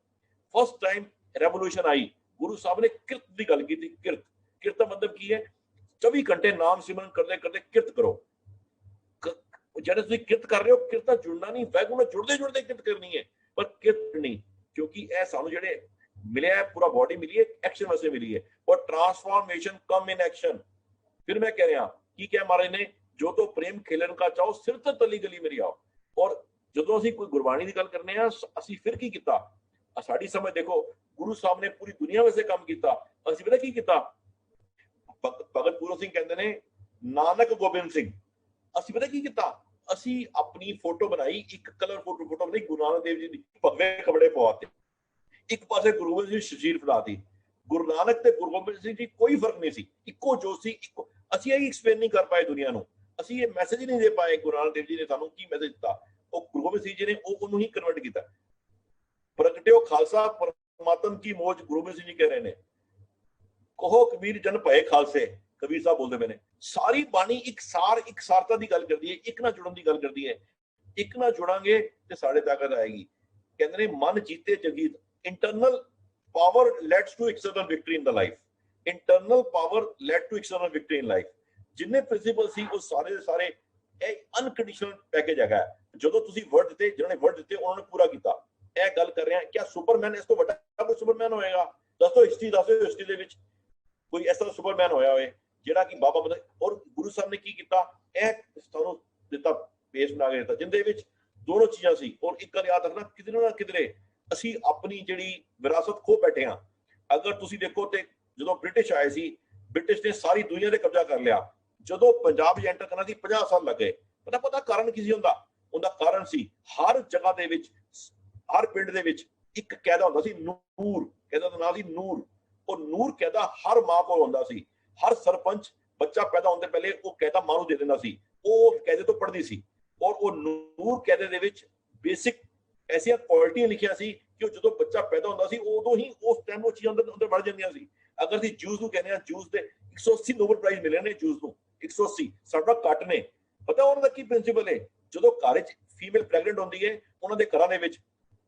First time revolution ਆਈ, ਗੁਰੂ ਸਾਹਿਬ ਨੇ ਕਿਰਤ ਦੀ ਗੱਲ ਕੀਤੀ। ਕਿਰਤ ਦਾ ਮਤਲਬ ਕੀ ਹੈ? 24 ਘੰਟੇ ਨਾਮ ਸਿਮਰਨ ਕਰਦੇ ਕਰਦੇ ਕਿਰਤ ਕਰੋ। ਜਿਹੜੇ ਤੁਸੀਂ ਕਿਰਤ ਕਰ ਰਹੇ ਹੋ, ਕਿਰਤ ਨਾਲ ਜੁੜਨਾ ਨਹੀਂ, ਵੈਗੂ ਨਾਲ ਜੁੜਦੇ ਕਿਰਤ ਕਰਨੀ ਹੈ, ਪਰ ਕਿਰਤ ਨਹੀਂ। ਕਿਉਂਕਿ ਇਹ ਸਾਨੂੰ ਜਿਹੜੇ ਮਿਲਿਆ ਪੂਰਾ ਬੋਡੀ ਮਿਲੀ ਹੈ, ਐਕਸ਼ਨ ਵਾਸਤੇ ਮਿਲੀ ਹੈ। ਔਰ ਟ੍ਰਾਂਸਫਾਰਮੇਸ਼ਨ ਕਮ ਇਨ ਐਕਸ਼ਨ। ਫਿਰ ਮੈਂ ਕਹਿ ਰਿਹਾ ਕੀ ਕਿਹਾ ਮਹਾਰਾਜ ਨੇ, ਜੋ ਤੋਂ ਪ੍ਰੇਮ ਖੇਲਣ ਕਾ ਚਾਹੋ ਸਿਰ ਤੇ ਤਲੀ ਗਲੀ ਮੇਰੀ ਆਓ। ਔਰ ਜਦੋਂ ਅਸੀਂ ਕੋਈ ਗੁਰਬਾਣੀ ਦੀ ਗੱਲ ਕਰਨੇ ਆ, ਅਸੀਂ ਫਿਰ ਕੀ ਕੀਤਾ? ਸਾਡੀ ਸਮਝ ਦੇਖੋ, ਗੁਰੂ ਸਾਹਿਬ ਨੇ ਪੂਰੀ ਦੁਨੀਆ ਵਾਸਤੇ ਕੰਮ ਕੀਤਾ। ਅਸੀਂ ਪਤਾ ਕੀ ਕੀਤਾ? ਭਗਤ ਪੂਰਨ ਸਿੰਘ ਕਹਿੰਦੇ ਨੇ ਨਾਨਕ ਗੋਬਿੰਦ ਸਿੰਘ। ਅਸੀਂ ਪਤਾ ਕੀ ਕੀਤਾ? ਅਸੀਂ ਆਪਣੀ ਫੋਟੋ ਬਣਾਈ, ਇੱਕ ਕਲਰ ਫੋਟੋ ਬਣਾਈ ਗੁਰੂ ਨਾਨਕ ਦੇਵ ਜੀ ਦੀ, ਭਗਵੇ ਕੱਪੜੇ ਪਵਾਤੇ। ਇੱਕ ਪਾਸੇ ਗੁਰੂ ਗੋਬਿੰਦ ਸਿੰਘ ਸ਼ਮਸ਼ੀਰ ਫੜਾਤੀ। ਗੁਰੂ ਨਾਨਕ ਤੇ ਗੁਰੂ ਗੋਬਿੰਦ ਸਿੰਘ ਜੀ ਕੋਈ ਫਰਕ ਨਹੀਂ ਸੀ, ਇੱਕੋ ਜੋ ਸੀ, ਇੱਕੋ। ਅਸੀਂ ਇਹ ਐਕਸਪਲੇਨ ਨਹੀਂ ਕਰ ਪਾਏ ਦੁਨੀਆ ਨੂੰ, ਅਸੀਂ ਇਹ ਮੈਸੇਜ ਹੀ ਨਹੀਂ ਦੇ ਪਾਏ। ਗੁਰੂ ਨਾਨਕ ਦੇਵ ਜੀ ਨੇ ਸਾਨੂੰ ਕੀ ਮੈਸੇਜ ਦਿੱਤਾ, ਉਹ ਗੁਰੂ ਗੋਬਿੰਦ ਸਿੰਘ ਜੀ ਨੇ ਉਹਨੂੰ ਹੀ ਕਨਵਰਟ ਕੀਤਾ। ਪ੍ਰਗਟਿਓ ਖਾਲਸਾ ਪਰਮਾਤਮ ਕੀ ਮੋਜ, ਗੁਰੂ ਗੋਬਿੰਦ ਸਿੰਘ ਜੀ ਕਹਿ ਰਹੇ ਨੇ। ਕਹੋ ਕਬੀਰ ਜਨ ਭਏ ਖਾਲਸੇ, ਕਬੀਰ ਸਾਹਿਬ ਬੋਲਦੇ ਪਏ ਨੇ। ਸਾਰੀ ਬਾਣੀ ਇਕਸਾਰਤਾ ਦੀ ਗੱਲ ਕਰਦੀ ਹੈ, ਇੱਕ ਨਾਲ ਜੁੜਨ ਦੀ ਗੱਲ ਕਰਦੀ ਹੈ। ਇੱਕ ਨਾਲ ਜੁੜਾਂਗੇ ਤੇ ਸਾਡੇ ਤਾਕਤ ਆਏਗੀ। ਕਹਿੰਦੇ ਨੇ ਮਨ ਜੀਤੇ ਜਗੀਤ। Internal power leads to external victory in the life. Internal power lead to external victory in life. ਜਿੰਨੇ ਪ੍ਰਿੰਸੀਪਲ ਸੀ ਉਹ ਸਾਰੇ ਦੇ ਸਾਰੇ ਇਹ ਅਨਕੰਡੀਸ਼ਨਲ ਪੈਕੇਜ ਹੈਗਾ। ਜਦੋਂ ਤੁਸੀਂ ਵਰਡ ਦਿੱਤੇ, ਜਿਹਨਾਂ ਨੇ ਵਰਡ ਦਿੱਤੇ ਉਹਨਾਂ ਨੇ ਪੂਰਾ ਕੀਤਾ। ਇਹ ਗੱਲ ਕਰ ਰਹੇ ਹਾਂ, ਕਿਆ ਸੁਪਰਮੈਨ ਇਸ ਤੋਂ ਵੱਡਾ ਕੋਈ ਸੁਪਰਮੈਨ ਹੋਏਗਾ? ਦੱਸੋ ਹਿਸਟਰੀ ਦੇ ਵਿੱਚ ਕੋਈ ਐਸਾ ਸੁਪਰਮੈਨ ਹੋਇਆ ਹੋਵੇ ਜਿਹੜਾ ਕਿ ਬਾਬਾ ਬੰਦਾ। ਔਰ ਗੁਰੂ ਸਾਹਿਬ ਨੇ ਕੀ ਕੀਤਾ? ਇਹ ਤੁਹਾਨੂੰ ਦਿੱਤਾ, ਬੇਸ ਬਣਾ ਕੇ ਦਿੱਤਾ, ਜਿੰਦੇ ਵਿੱਚ ਦੋਨੋਂ ਚੀਜ਼ਾਂ ਸੀ। ਔਰ ਇੱਕ ਗੱਲ ਯਾਦ ਰੱਖਣਾ, ਕਿਧਰੇ ਨਾ ਕਿਧਰੇ ਅਸੀਂ ਆਪਣੀ ਜਿਹੜੀ ਵਿਰਾਸਤ ਖੋ ਬੈਠੇ ਹਾਂ। ਅਗਰ ਤੁਸੀਂ ਦੇਖੋ ਤੇ ਜਦੋਂ ਬ੍ਰਿਟਿਸ਼ ਆਏ ਸੀ, ਬ੍ਰਿਟਿਸ਼ ਨੇ ਸਾਰੀ ਦੁਨੀਆ ਤੇ ਕਬਜ਼ਾ ਕਰ ਲਿਆ। ਜਦੋਂ ਪੰਜਾਬ 'ਚ ਐਂਟਰ ਕਰਨਾ ਸੀ 50 ਸਾਲ ਲੱਗੇ। ਪਤਾ ਕਾਰਨ ਕੀ ਸੀ? ਉਹਦਾ ਕਾਰਨ ਸੀ ਹਰ ਜਗ੍ਹਾ ਦੇ ਵਿੱਚ, ਹਰ ਪਿੰਡ ਦੇ ਵਿੱਚ ਇੱਕ ਕਾਇਦਾ ਹੁੰਦਾ ਸੀ ਨੂਰ, ਕਾਇਦਾ ਦਾ ਨਾਮ ਸੀ ਨੂਰ। ਉਹ ਨੂਰ ਕਾਇਦਾ ਹਰ ਮਾਂ ਕੋਲ ਹੁੰਦਾ ਸੀ। ਹਰ ਸਰਪੰਚ ਬੱਚਾ ਪੈਦਾ ਹੋਣ ਤੋਂ ਪਹਿਲੇ ਉਹ ਕਾਇਦਾ ਮਾਂ ਨੂੰ ਦੇ ਦਿੰਦਾ ਸੀ, ਉਹ ਕਾਇਦੇ ਤੋਂ ਪੜ੍ਹਦੀ ਸੀ। ਔਰ ਉਹ ਨੂਰ ਕਾਇਦੇ ਦੇ ਵਿੱਚ ਬੇਸਿਕ ਐਸੀਆਂ ਕੁਆਲਿਟੀਆਂ ਲਿਖੀਆਂ ਸੀ ਕਿ ਜਦੋਂ ਬੱਚਾ ਪੈਦਾ ਹੁੰਦਾ ਸੀ ਉਦੋਂ ਹੀ ਉਸ ਟਾਈਮ ਉਹ ਚੀਜ਼ਾਂ ਅੰਦਰ ਵੜ ਜਾਂਦੀਆਂ ਸੀ। ਅਗਰ ਅਸੀਂ ਜੂਸ ਨੂੰ ਕਹਿੰਦੇ ਹਾਂ, ਜੂਸ ਦੇ 180 ਨੋਬਲ ਪ੍ਰਾਈਜ਼ ਮਿਲੇ ਨੇ ਜੂਸ ਨੂੰ, 180, ਸਾਡਾ ਘੱਟ ਨੇ। ਪਤਾ ਉਹਨਾਂ ਦਾ ਕੀ ਪ੍ਰਿੰਸੀਪਲ ਹੈ? ਜਦੋਂ ਘਰ 'ਚ ਫੀਮੇਲ ਪ੍ਰੈਗਨੈਂਟ ਹੁੰਦੀ ਹੈ, ਉਹਨਾਂ ਦੇ ਘਰਾਂ ਦੇ ਵਿੱਚ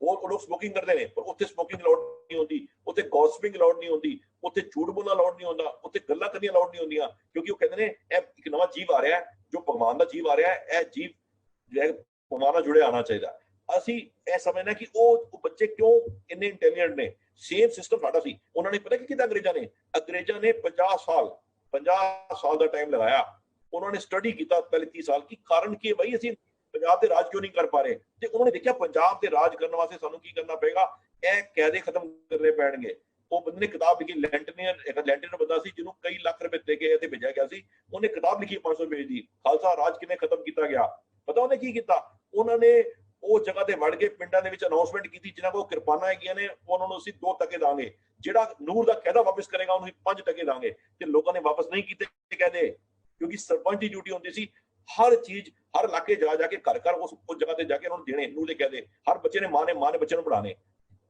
ਉਹ ਲੋਕ ਸਮੋਕਿੰਗ ਕਰਦੇ ਨੇ, ਪਰ ਉੱਥੇ ਸਮੋਕਿੰਗ ਅਲਾਉਡ ਨਹੀਂ ਹੁੰਦੀ, ਉੱਥੇ ਗੌਸਪਿੰਗ ਅਲਾਉਡ ਨਹੀਂ ਹੁੰਦੀ, ਉੱਥੇ ਝੂਠ ਬੋਲਣਾ ਅਲਾਉਡ ਨਹੀਂ ਹੁੰਦਾ, ਉੱਥੇ ਗੱਲਾਂ ਕਰਨੀਆਂ ਅਲਾਉਡ ਨਹੀਂ ਹੁੰਦੀਆਂ, ਕਿਉਂਕਿ ਉਹ ਕਹਿੰਦੇ ਨੇ ਇਹ ਇੱਕ ਨਵਾਂ ਜੀਵ ਆ ਰਿਹਾ ਹੈ, ਜੋ ਭਗਵਾਨ ਦਾ ਜੀਵ ਆ ਰਿਹਾ ਹੈ, ਇਹ ਜੀਵ ਭਗਵਾਨ ਨਾਲ ਜੁੜਿਆ ਆਉਣਾ ਚਾਹੀਦਾ। ਅਸੀਂ ਇਹ ਸਮਝਣਾ ਕਿ ਉਹ ਬੱਚੇ ਕਿਉਂ ਇੰਨੇ ਇੰਟੈਲੀਜੈਂਟ ਨੇ। ਸੇਮ ਸਿਸਟਮ ਸਾਡਾ ਸੀ। ਉਹਨਾਂ ਨੇ ਪਤਾ ਕੀ ਕੀਤਾ ਅੰਗਰੇਜ਼ਾਂ ਨੇ 50 ਸਾਲ ਦਾ ਟਾਈਮ ਲਗਾਇਆ। ਉਹਨਾਂ ਨੇ ਸਟੱਡੀ ਕੀਤਾ ਪਹਿਲੇ 30 ਸਾਲ ਕਿ ਕਾਰਨ ਕੀ ਹੈ ਭਾਈ, ਅਸੀਂ ਪੰਜਾਬ ਤੇ ਰਾਜ ਕਿਉਂ ਨਹੀਂ ਕਰ ਪਾ ਰਹੇ। ਤੇ ਉਹਨਾਂ ਨੇ ਦੇਖਿਆ ਪੰਜਾਬ ਤੇ ਰਾਜ ਕਰਨ ਵਾਸਤੇ ਸਾਨੂੰ ਕੀ ਕਰਨਾ ਪਏਗਾ, ਇਹ ਕਾਇਦੇ ਖਤਮ ਕਰਨੇ ਪੈਣਗੇ। ਉਹ ਬੰਦੇ ਨੇ ਕਿਤਾਬ ਲਿਖੀ, ਲੈਂਟੀਅਰ ਬੰਦਾ ਸੀ ਜਿਹਨੂੰ ਕਈ ਲੱਖ ਰੁਪਏ ਦੇ ਕੇ ਇੱਥੇ ਭੇਜਿਆ ਗਿਆ ਸੀ। ਉਹਨੇ ਕਿਤਾਬ ਲਿਖੀ 500 ਪੇਜ ਦੀ, ਖਾਲਸਾ ਰਾਜ ਕਿਵੇਂ ਖਤਮ ਕੀਤਾ ਗਿਆ। ਪਤਾ ਉਹਨੇ ਕੀ ਕੀਤਾ? ਉਹਨਾਂ ਨੇ ਉਹ ਜਗ੍ਹਾ ਤੇ ਵੜ ਕੇ ਪਿੰਡਾਂ ਦੇ ਵਿੱਚ ਅਨਾਉਂਸਮੈਂਟ ਕੀਤੀ, ਜਿਨ੍ਹਾਂ ਕੋਲ ਕਿਰਪਾਨਾਂ ਹੈਗੀਆਂ ਨੇ ਉਹਨਾਂ ਨੂੰ ਅਸੀਂ 2 ਟਕੇ ਦਾਂਗੇ, ਜਿਹੜਾ ਨੂਰ ਦਾ ਕਾਇਦਾ ਵਾਪਸ ਕਰੇਗਾ ਉਹਨੂੰ 5 ਟਕੇ ਦਾਂਗੇ। ਤੇ ਲੋਕਾਂ ਨੇ ਵਾਪਸ ਨਹੀਂ ਕੀਤੇ ਕਾਇਦੇ, ਕਿਉਂਕਿ ਸਰਪੰਚ ਦੀ ਡਿਊਟੀ ਹੁੰਦੀ ਸੀ ਹਰ ਚੀਜ਼, ਹਰ ਇਲਾਕੇ ਜਾ ਕੇ ਘਰ ਉਸ ਜਗ੍ਹਾ ਤੇ ਜਾ ਕੇ ਉਹਨਾਂ ਨੂੰ ਦੇਣੇ ਨੂਰ ਦੇ ਕਾਇਦੇ। ਹਰ ਬੱਚੇ ਨੇ ਮਾਂ ਨੇ ਬੱਚੇ ਨੂੰ ਪੜ੍ਹਾਣੇ।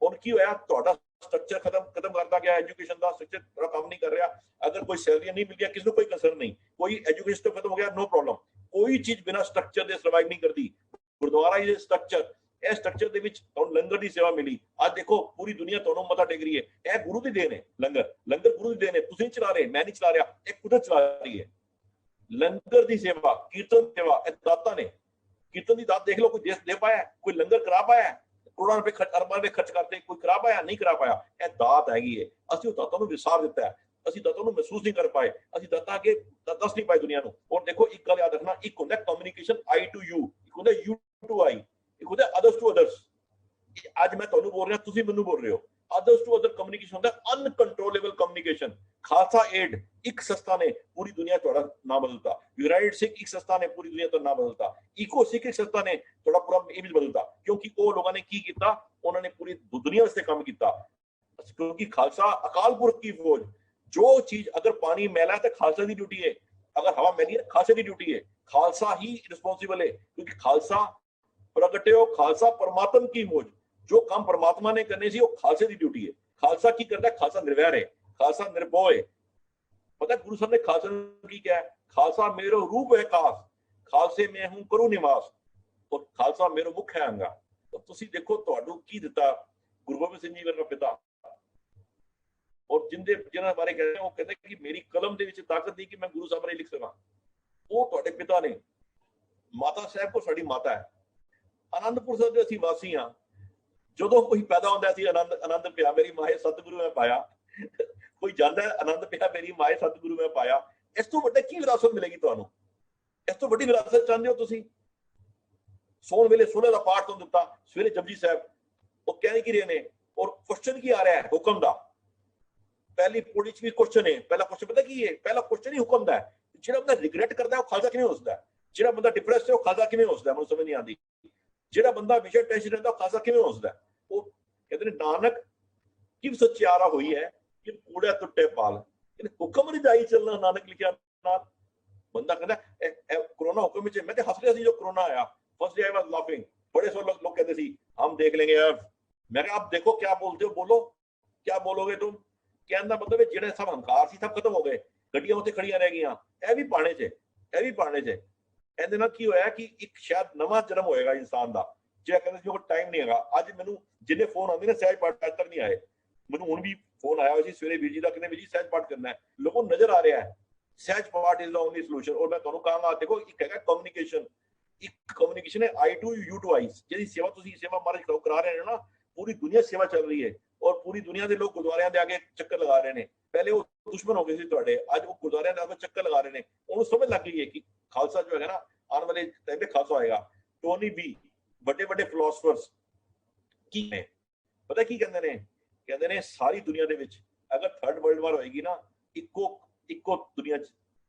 ਹੁਣ ਕੀ ਹੋਇਆ? ਤੁਹਾਡਾ ਸਟਰਕਚਰ ਖਤਮ ਕਰਦਾ ਗਿਆ, ਐਜੂਕੇਸ਼ਨ ਦਾ ਸਟਰਕਚਰ ਥੋੜਾ ਕੰਮ ਨਹੀਂ ਕਰ ਰਿਹਾ। ਅਗਰ ਕੋਈ ਸੈਲਰੀ ਨਹੀਂ ਮਿਲ ਗਿਆ, ਕਿਸੇ ਨੂੰ ਕੋਈ ਕੰਸਰਨ ਨਹੀਂ, ਕੋਈ ਐਜੂਕੇਸ਼ਨ ਤੋਂ ਖਤਮ ਹੋ ਗਿਆ, ਨੋ ਪ੍ਰੋਬਲਮ। ਕੋਈ ਚੀਜ਼ ਬਿਨਾਂ ਸਟਰਕਚਰ ਦੇ ਸਰਵਾਈਵ ਨਹੀਂ ਕਰਦੀ। ਗੁਰਦੁਆਰਾ ਇਹ ਸਟਰਕਚਰ, ਇਹ ਸਟਰਕਚਰ ਦੇ ਵਿੱਚ ਤੁਹਾਨੂੰ ਲੰਗਰ ਦੀ ਸੇਵਾ ਮਿਲੀ। ਅੱਜ ਦੇਖੋ ਪੂਰੀ ਦੁਨੀਆ ਤੁਹਾਨੂੰ ਮੱਥਾ ਟੇਕ ਰਹੀ ਹੈ, ਇਹ ਗੁਰੂ ਦੀ ਦੇਣ ਹੈ। ਲੰਗਰ ਗੁਰੂ ਦੀ ਦੇਣ ਹੈ, ਤੁਸੀਂ ਚਲਾ ਰਹੇ, ਮੈਂ ਨਹੀਂ ਚਲਾ ਰਿਹਾ, ਇਹ ਕੁਦਰਤ ਚਲਾ ਰਹੀ ਹੈ। ਲੰਗਰ ਦੀ ਸੇਵਾ, ਕੀਰਤਨ ਸੇਵਾ, ਇਹ ਦਾਤਾਂ ਨੇ। ਕੀਰਤਨ ਦੀ ਦਾਤ ਦੇਖ ਲਓ, ਕੋਈ ਦੇ ਪਾਇਆ, ਕੋਈ ਲੰਗਰ ਕਰਾ ਪਾਇਆ, ਕਰੋੜਾਂ ਰੁਪਏ ਅਰਬਾਂ ਰੁਪਏ ਖਰਚ ਕਰਦੇ, ਕੋਈ ਕਰਾ ਪਾਇਆ, ਨਹੀਂ ਕਰਾ ਪਾਇਆ। ਇਹ ਦਾਤ ਹੈਗੀ ਹੈ। ਅਸੀਂ ਉਹ ਦਾਤਾਂ ਨੂੰ ਵਿਸਾਰ ਦਿੱਤਾ ਹੈ, ਅਸੀਂ ਦਾਤਾਂ ਨੂੰ ਮਹਿਸੂਸ ਨਹੀਂ ਕਰ ਪਾਏ, ਅਸੀਂ ਦਾਤਾਂ ਅੱਗੇ ਦੱਸ ਨਹੀਂ ਪਾਏ ਦੁਨੀਆ ਨੂੰ। ਔਰ ਦੇਖੋ ਇੱਕ ਗੱਲ ਯਾਦ ਰੱਖਣਾ, ਇੱਕ ਹੁੰਦਾ ਕਮਿਊਨੀਕੇਸ਼ਨ I to you, ਇੱਕ ਹੁੰਦਾ you to I, ਇੱਕ ਹੁੰਦਾ others to others। ਅੱਜ ਮੈਂ ਤੁਹਾਨੂੰ ਬੋਲ ਰਿਹਾ, ਤੁਸੀਂ ਮੈਨੂੰ ਬੋਲ ਰਹੇ ਹੋ। others to other ਕਮਿਊਨੀਕੇਸ਼ਨ ਹੁੰਦਾ ਅਨਕੰਟਰੋਲੇਬਲ ਕਮਿਊਨੀਕੇਸ਼ਨ। ਖਾਲਸਾ ਏਡ ਇੱਕ ਸੰਸਥਾ ਨੇ ਪੂਰੀ ਦੁਨੀਆ ਤੁਹਾਡਾ ਨਾਮ ਬਦਲਤਾ। ਯੂਨਾਈਟਿਡ ਸਿੱਖ ਇੱਕ ਸੰਸਥਾ ਨੇ ਪੂਰੀ ਦੁਨੀਆ ਤੋਂ ਨਾਮ ਬਦਲਤਾ। ਇਕੋ ਸਿੱਖ ਇੱਕ ਸੰਸਥਾ ਨੇ ਤੁਹਾਡਾ ਪੂਰਾ ਇਮੇਜ ਬਦਲਤਾ, ਕਿਉਂਕਿ ਉਹ ਲੋਕਾਂ ਨੇ ਕੀ ਕੀਤਾ, ਉਹਨਾਂ ਨੇ ਪੂਰੀ ਦੁਨੀਆ ਵਾਸਤੇ ਕੰਮ ਕੀਤਾ। ਕਿਉਂਕਿ ਖਾਲਸਾ ਅਕਾਲ ਪੁਰਖ ਕੀ ਫੌਜ, ਜੋ ਚੀਜ਼ ਅਗਰ ਪਾਣੀ ਮੈਲਾ ਹੈ ਤਾਂ ਖਾਲਸਾ ਦੀ ਡਿਊਟੀ ਹੈ, ਅਗਰ ਹਵਾ ਮੈਲੀ ਹੈ ਖਾਲਸੇ ਦੀ ਡਿਊਟੀ ਹੈ। ਖਾਲਸਾ ਹੀ ਰਿਸਪੌਂਸਿਬਲ ਹੈ, ਕਿਉਂਕਿ ਖਾਲਸਾ ਪ੍ਰਗਟਿਓ ਖਾਲਸਾ ਪਰਮਾਤਮ ਕੀ ਮੋਜ। ਜੋ ਕੰਮ ਪਰਮਾਤਮਾ ਨੇ ਕਰਨੇ ਸੀ ਉਹ ਖਾਲਸੇ ਦੀ ਡਿਊਟੀ ਹੈ। ਖਾਲਸਾ ਕੀ ਕਰਦਾ? ਖਾਲਸਾ ਨਿਰਵੈਰ ਹੈ, ਖਾਲਸਾ ਨਿਰਭਉ ਹੈ। ਪਤਾ ਗੁਰੂ ਸਾਹਿਬ ਨੇ ਖਾਲਸਾ ਨੂੰ ਕੀ ਕਿਹਾ? ਖਾਲਸਾ ਮੇਰੋ ਰੂਪ ਹੈ ਖਾਸ, ਖਾਲਸੇ ਮੈਂ ਹੂੰ ਕਰੂ ਨਿਵਾਸ, ਔਰ ਖਾਲਸਾ ਮੇਰੋ ਮੁੱਖ ਹੈ ਅੰਗਾ। ਤੁਸੀਂ ਦੇਖੋ ਤੁਹਾਨੂੰ ਕੀ ਦਿੱਤਾ ਗੁਰੂ ਗੋਬਿੰਦ ਸਿੰਘ ਜੀ ਵਰਗਾ ਪਿਤਾ। ਔਰ ਜਿਨ੍ਹਾਂ ਬਾਰੇ ਕਹਿੰਦੇ ਉਹ ਕਹਿੰਦੇ ਕਿ ਮੇਰੀ ਕਲਮ ਦੇ ਵਿੱਚ ਤਾਕਤ ਨਹੀਂ ਕਿ ਮੈਂ ਗੁਰੂ ਸਾਹਿਬ ਬਾਰੇ ਲਿਖ ਸਕਾਂ। ਉਹ ਤੁਹਾਡੇ ਪਿਤਾ ਨੇ। ਮਾਤਾ ਸਾਹਿਬ ਕੋ ਸਾਡੀ ਮਾਤਾ ਹੈ। ਆਨੰਦਪੁਰ ਸਾਹਿਬ ਦੇ ਅਸੀਂ ਵਾਸੀ ਹਾਂ। ਜਦੋਂ ਕੋਈ ਪੈਦਾ ਹੁੰਦਾ ਸੀ ਆਨੰਦ ਪਿਆ ਮੇਰੀ ਮਾਏ ਸਤਿਗੁਰੂ ਮੈਂ ਪਾਇਆ। ਕੋਈ ਜਾਂਦਾ ਆਨੰਦ ਪਿਆ ਮੇਰੀ ਮਾਏ ਸਤਿਗੁਰੂ ਮੈਂ ਪਾਇਆ। ਇਸ ਤੋਂ ਵੱਡੇ ਕੀ ਵਿਰਾਸਤ ਮਿਲੇਗੀ ਤੁਹਾਨੂੰ? ਇਸ ਤੋਂ ਵੱਡੀ ਵਿਰਾਸਤ ਚਾਹੁੰਦੇ ਹੋ ਤੁਸੀਂ? ਸੌਣ ਵੇਲੇ ਸੋਹਣੇ ਦਾ ਪਾਠ ਤੋਂ ਦਿੱਤਾ, ਸਵੇਰੇ ਜਪਜੀ ਸਾਹਿਬ। ਉਹ ਕਹਿ ਕੀ ਰਹੇ ਨੇ? ਔਰ ਕੁਐਸਚਨ ਕੀ ਆ ਰਿਹਾ ਹੈ? ਹੁਕਮ ਦਾ। ਪਹਿਲੀ ਪੌੜੀ ਚ ਵੀ ਕੁਐਸਚਨ ਹੈ। ਪਹਿਲਾ ਕੁਐਸਚਨ ਪਤਾ ਕੀ ਹੈ? ਪਹਿਲਾ ਕੁਐਸਚਨ ਹੀ ਹੁਕਮ ਦਾ ਹੈ। ਜਿਹੜਾ ਬੰਦਾ ਰਿਗਰੈਟ ਕਰਦਾ ਉਹ ਖਾਲਸਾ ਕਿਵੇਂ ਹੋ ਸਕਦਾ? ਜਿਹੜਾ ਬੰਦਾ ਡਿਪਰੈਸਡ ਹੈ ਉਹ ਖਾਲਸਾ ਕਿਵੇਂ ਹੋ ਸਕਦਾ? ਮੈਨੂੰ ਸਮਝ ਨਹੀਂ ਆਉਂਦੀ। ਜਿਹੜਾ ਬੰਦਾ ਹਮੇਸ਼ਾ ਟੈਨਸ਼ਨ ਰਹਿੰਦਾ ਉਹ ਖਾਲਸਾ ਕਿਵੇਂ ਹੋ ਸਕਦਾ? ਉਹ ਕਹਿੰਦੇ ਨੇ ਨਾਨਕ ਕਿਵ ਸਚਿਆਰਾ ਹੋਈ ਹੈ ਕਿ ਕੂੜਾ ਟੁੱਟੇ ਪਾਲ, ਹੁਕਮ ਰਿਜਾਈ ਚੱਲਣਾ ਨਾਨਕ ਲਿਖਿਆ ਨਾਲ। ਬੰਦਾ ਕਹਿੰਦਾ ਕੋਰੋਨਾ ਹੁਕਮ ਵਿੱਚ, ਮੈਂ ਤੇ ਹੱਸ ਰਿਹਾ ਸੀ ਜੋ ਕੋਰੋਨਾ ਆਇਆ। First day I was laughing. बड़े सौ लोग कहते थे हम देख लेंगे यार। मैं कहा आप देखो क्या बोलते हो, बोलो क्या बोलोगे तुम। कहने का मतलब है जिहड़े सब हंकार सी सब खत्म हो गए, गड्डियां उत्थे खड़ियां रह गईयां। ਇਹ ਵੀ ਪਾਣੇ 'ਚ ਇਹਦੇ ਨਾਲ ਕੀ ਹੋਇਆ ਕਿ ਇੱਕ ਸ਼ਾਇਦ ਨਵਾਂ ਜਨਮ ਹੋਏਗਾ ਇਨਸਾਨ ਦਾ। ਜਿਹੜਾ ਕਹਿੰਦੇ ਸੀ ਉਹ ਟਾਈਮ ਨਹੀਂ ਹੈਗਾ। ਅੱਜ ਮੈਨੂੰ ਜਿੰਨੇ ਫੋਨ ਆਉਂਦੇ ਨੇ ਸਹਿਜ ਪਾਠ ਅੱਜ ਤੱਕ ਨਹੀਂ ਆਏ। ਮੈਨੂੰ ਹੁਣ ਵੀ ਫੋਨ ਆਇਆ ਹੋਇਆ ਸੀ ਸਵੇਰੇ ਵੀਰ ਜੀ ਦਾ, ਕਹਿੰਦੇ ਵੀਰ ਜੀ ਸਹਿਜ ਪਾਠ ਕਰਨਾ ਹੈ। ਲੋਕਾਂ ਨੂੰ ਨਜ਼ਰ ਆ ਰਿਹਾ ਹੈ ਸਹਿਜ ਪਾਠ ਇਜ਼ ਦਾ ਓਨਲੀ ਸੋਲੂਸ਼ਨ। ਔਰ ਮੈਂ ਤੁਹਾਨੂੰ ਕਹਾਂਗਾ ਦੇਖੋ ਇੱਕ ਹੈਗਾ ਕਮਿਊਨੀਕੇਸ਼ਨ, ਇੱਕ ਕਮਿਊਨੀਕੇਸ਼ਨ ਹੈ I to you to I। ਜਿਹਦੀ ਸੇਵਾ ਤੁਸੀਂ ਸੇਵਾ ਮਹਾਰਾਜ ਕਰਾ ਰਹੇ ਹੋ ਨਾ, ਪੂਰੀ ਦੁਨੀਆ ਸੇਵਾ ਚੱਲ ਰਹੀ ਹੈ। ਔਰ ਪੂਰੀ ਦੁਨੀਆ ਦੇ ਲੋਕ ਗੁਰਦੁਆਰਿਆਂ ਦੇ ਆਗੇ ਚੱਕਰ ਲਗਾ ਰਹੇ ਨੇ। ਪਹਿਲੇ ਉਹ ਦੁਸ਼ਮਣ ਹੋ ਗਏ ਸੀ ਤੁਹਾਡੇ, ਅੱਜ ਉਹ ਗੁਰਦੁਆਰਿਆਂ ਦੇ ਆਗੇ ਚੱਕਰ ਲਗਾ ਰਹੇ ਨੇ। ਉਹਨੂੰ ਸਮਝ ਲੱਗ ਗਈ ਹੈ ਕਿ ਖਾਲਸਾ ਜੋ ਹੈਗਾ ਨਾ ਆਉਣ ਵਾਲੇ ਟਾਈਮ ਤੇ ਖਾਲਸਾ ਹੋਏਗਾ। ਟੋਨੀ ਬੀ, ਵੱਡੇ ਵੱਡੇ ਫਿਲਾਸਫਰਸ ਕੀ ਨੇ ਪਤਾ ਕੀ ਕਹਿੰਦੇ ਨੇ? ਕਹਿੰਦੇ ਨੇ ਸਾਰੀ ਦੁਨੀਆ ਦੇ ਵਿੱਚ ਅਗਰ ਥਰਡ ਵਰਲਡ ਵਾਰ ਹੋਏਗੀ ਨਾ, ਇੱਕੋ ਦੁਨੀਆ 'ਚ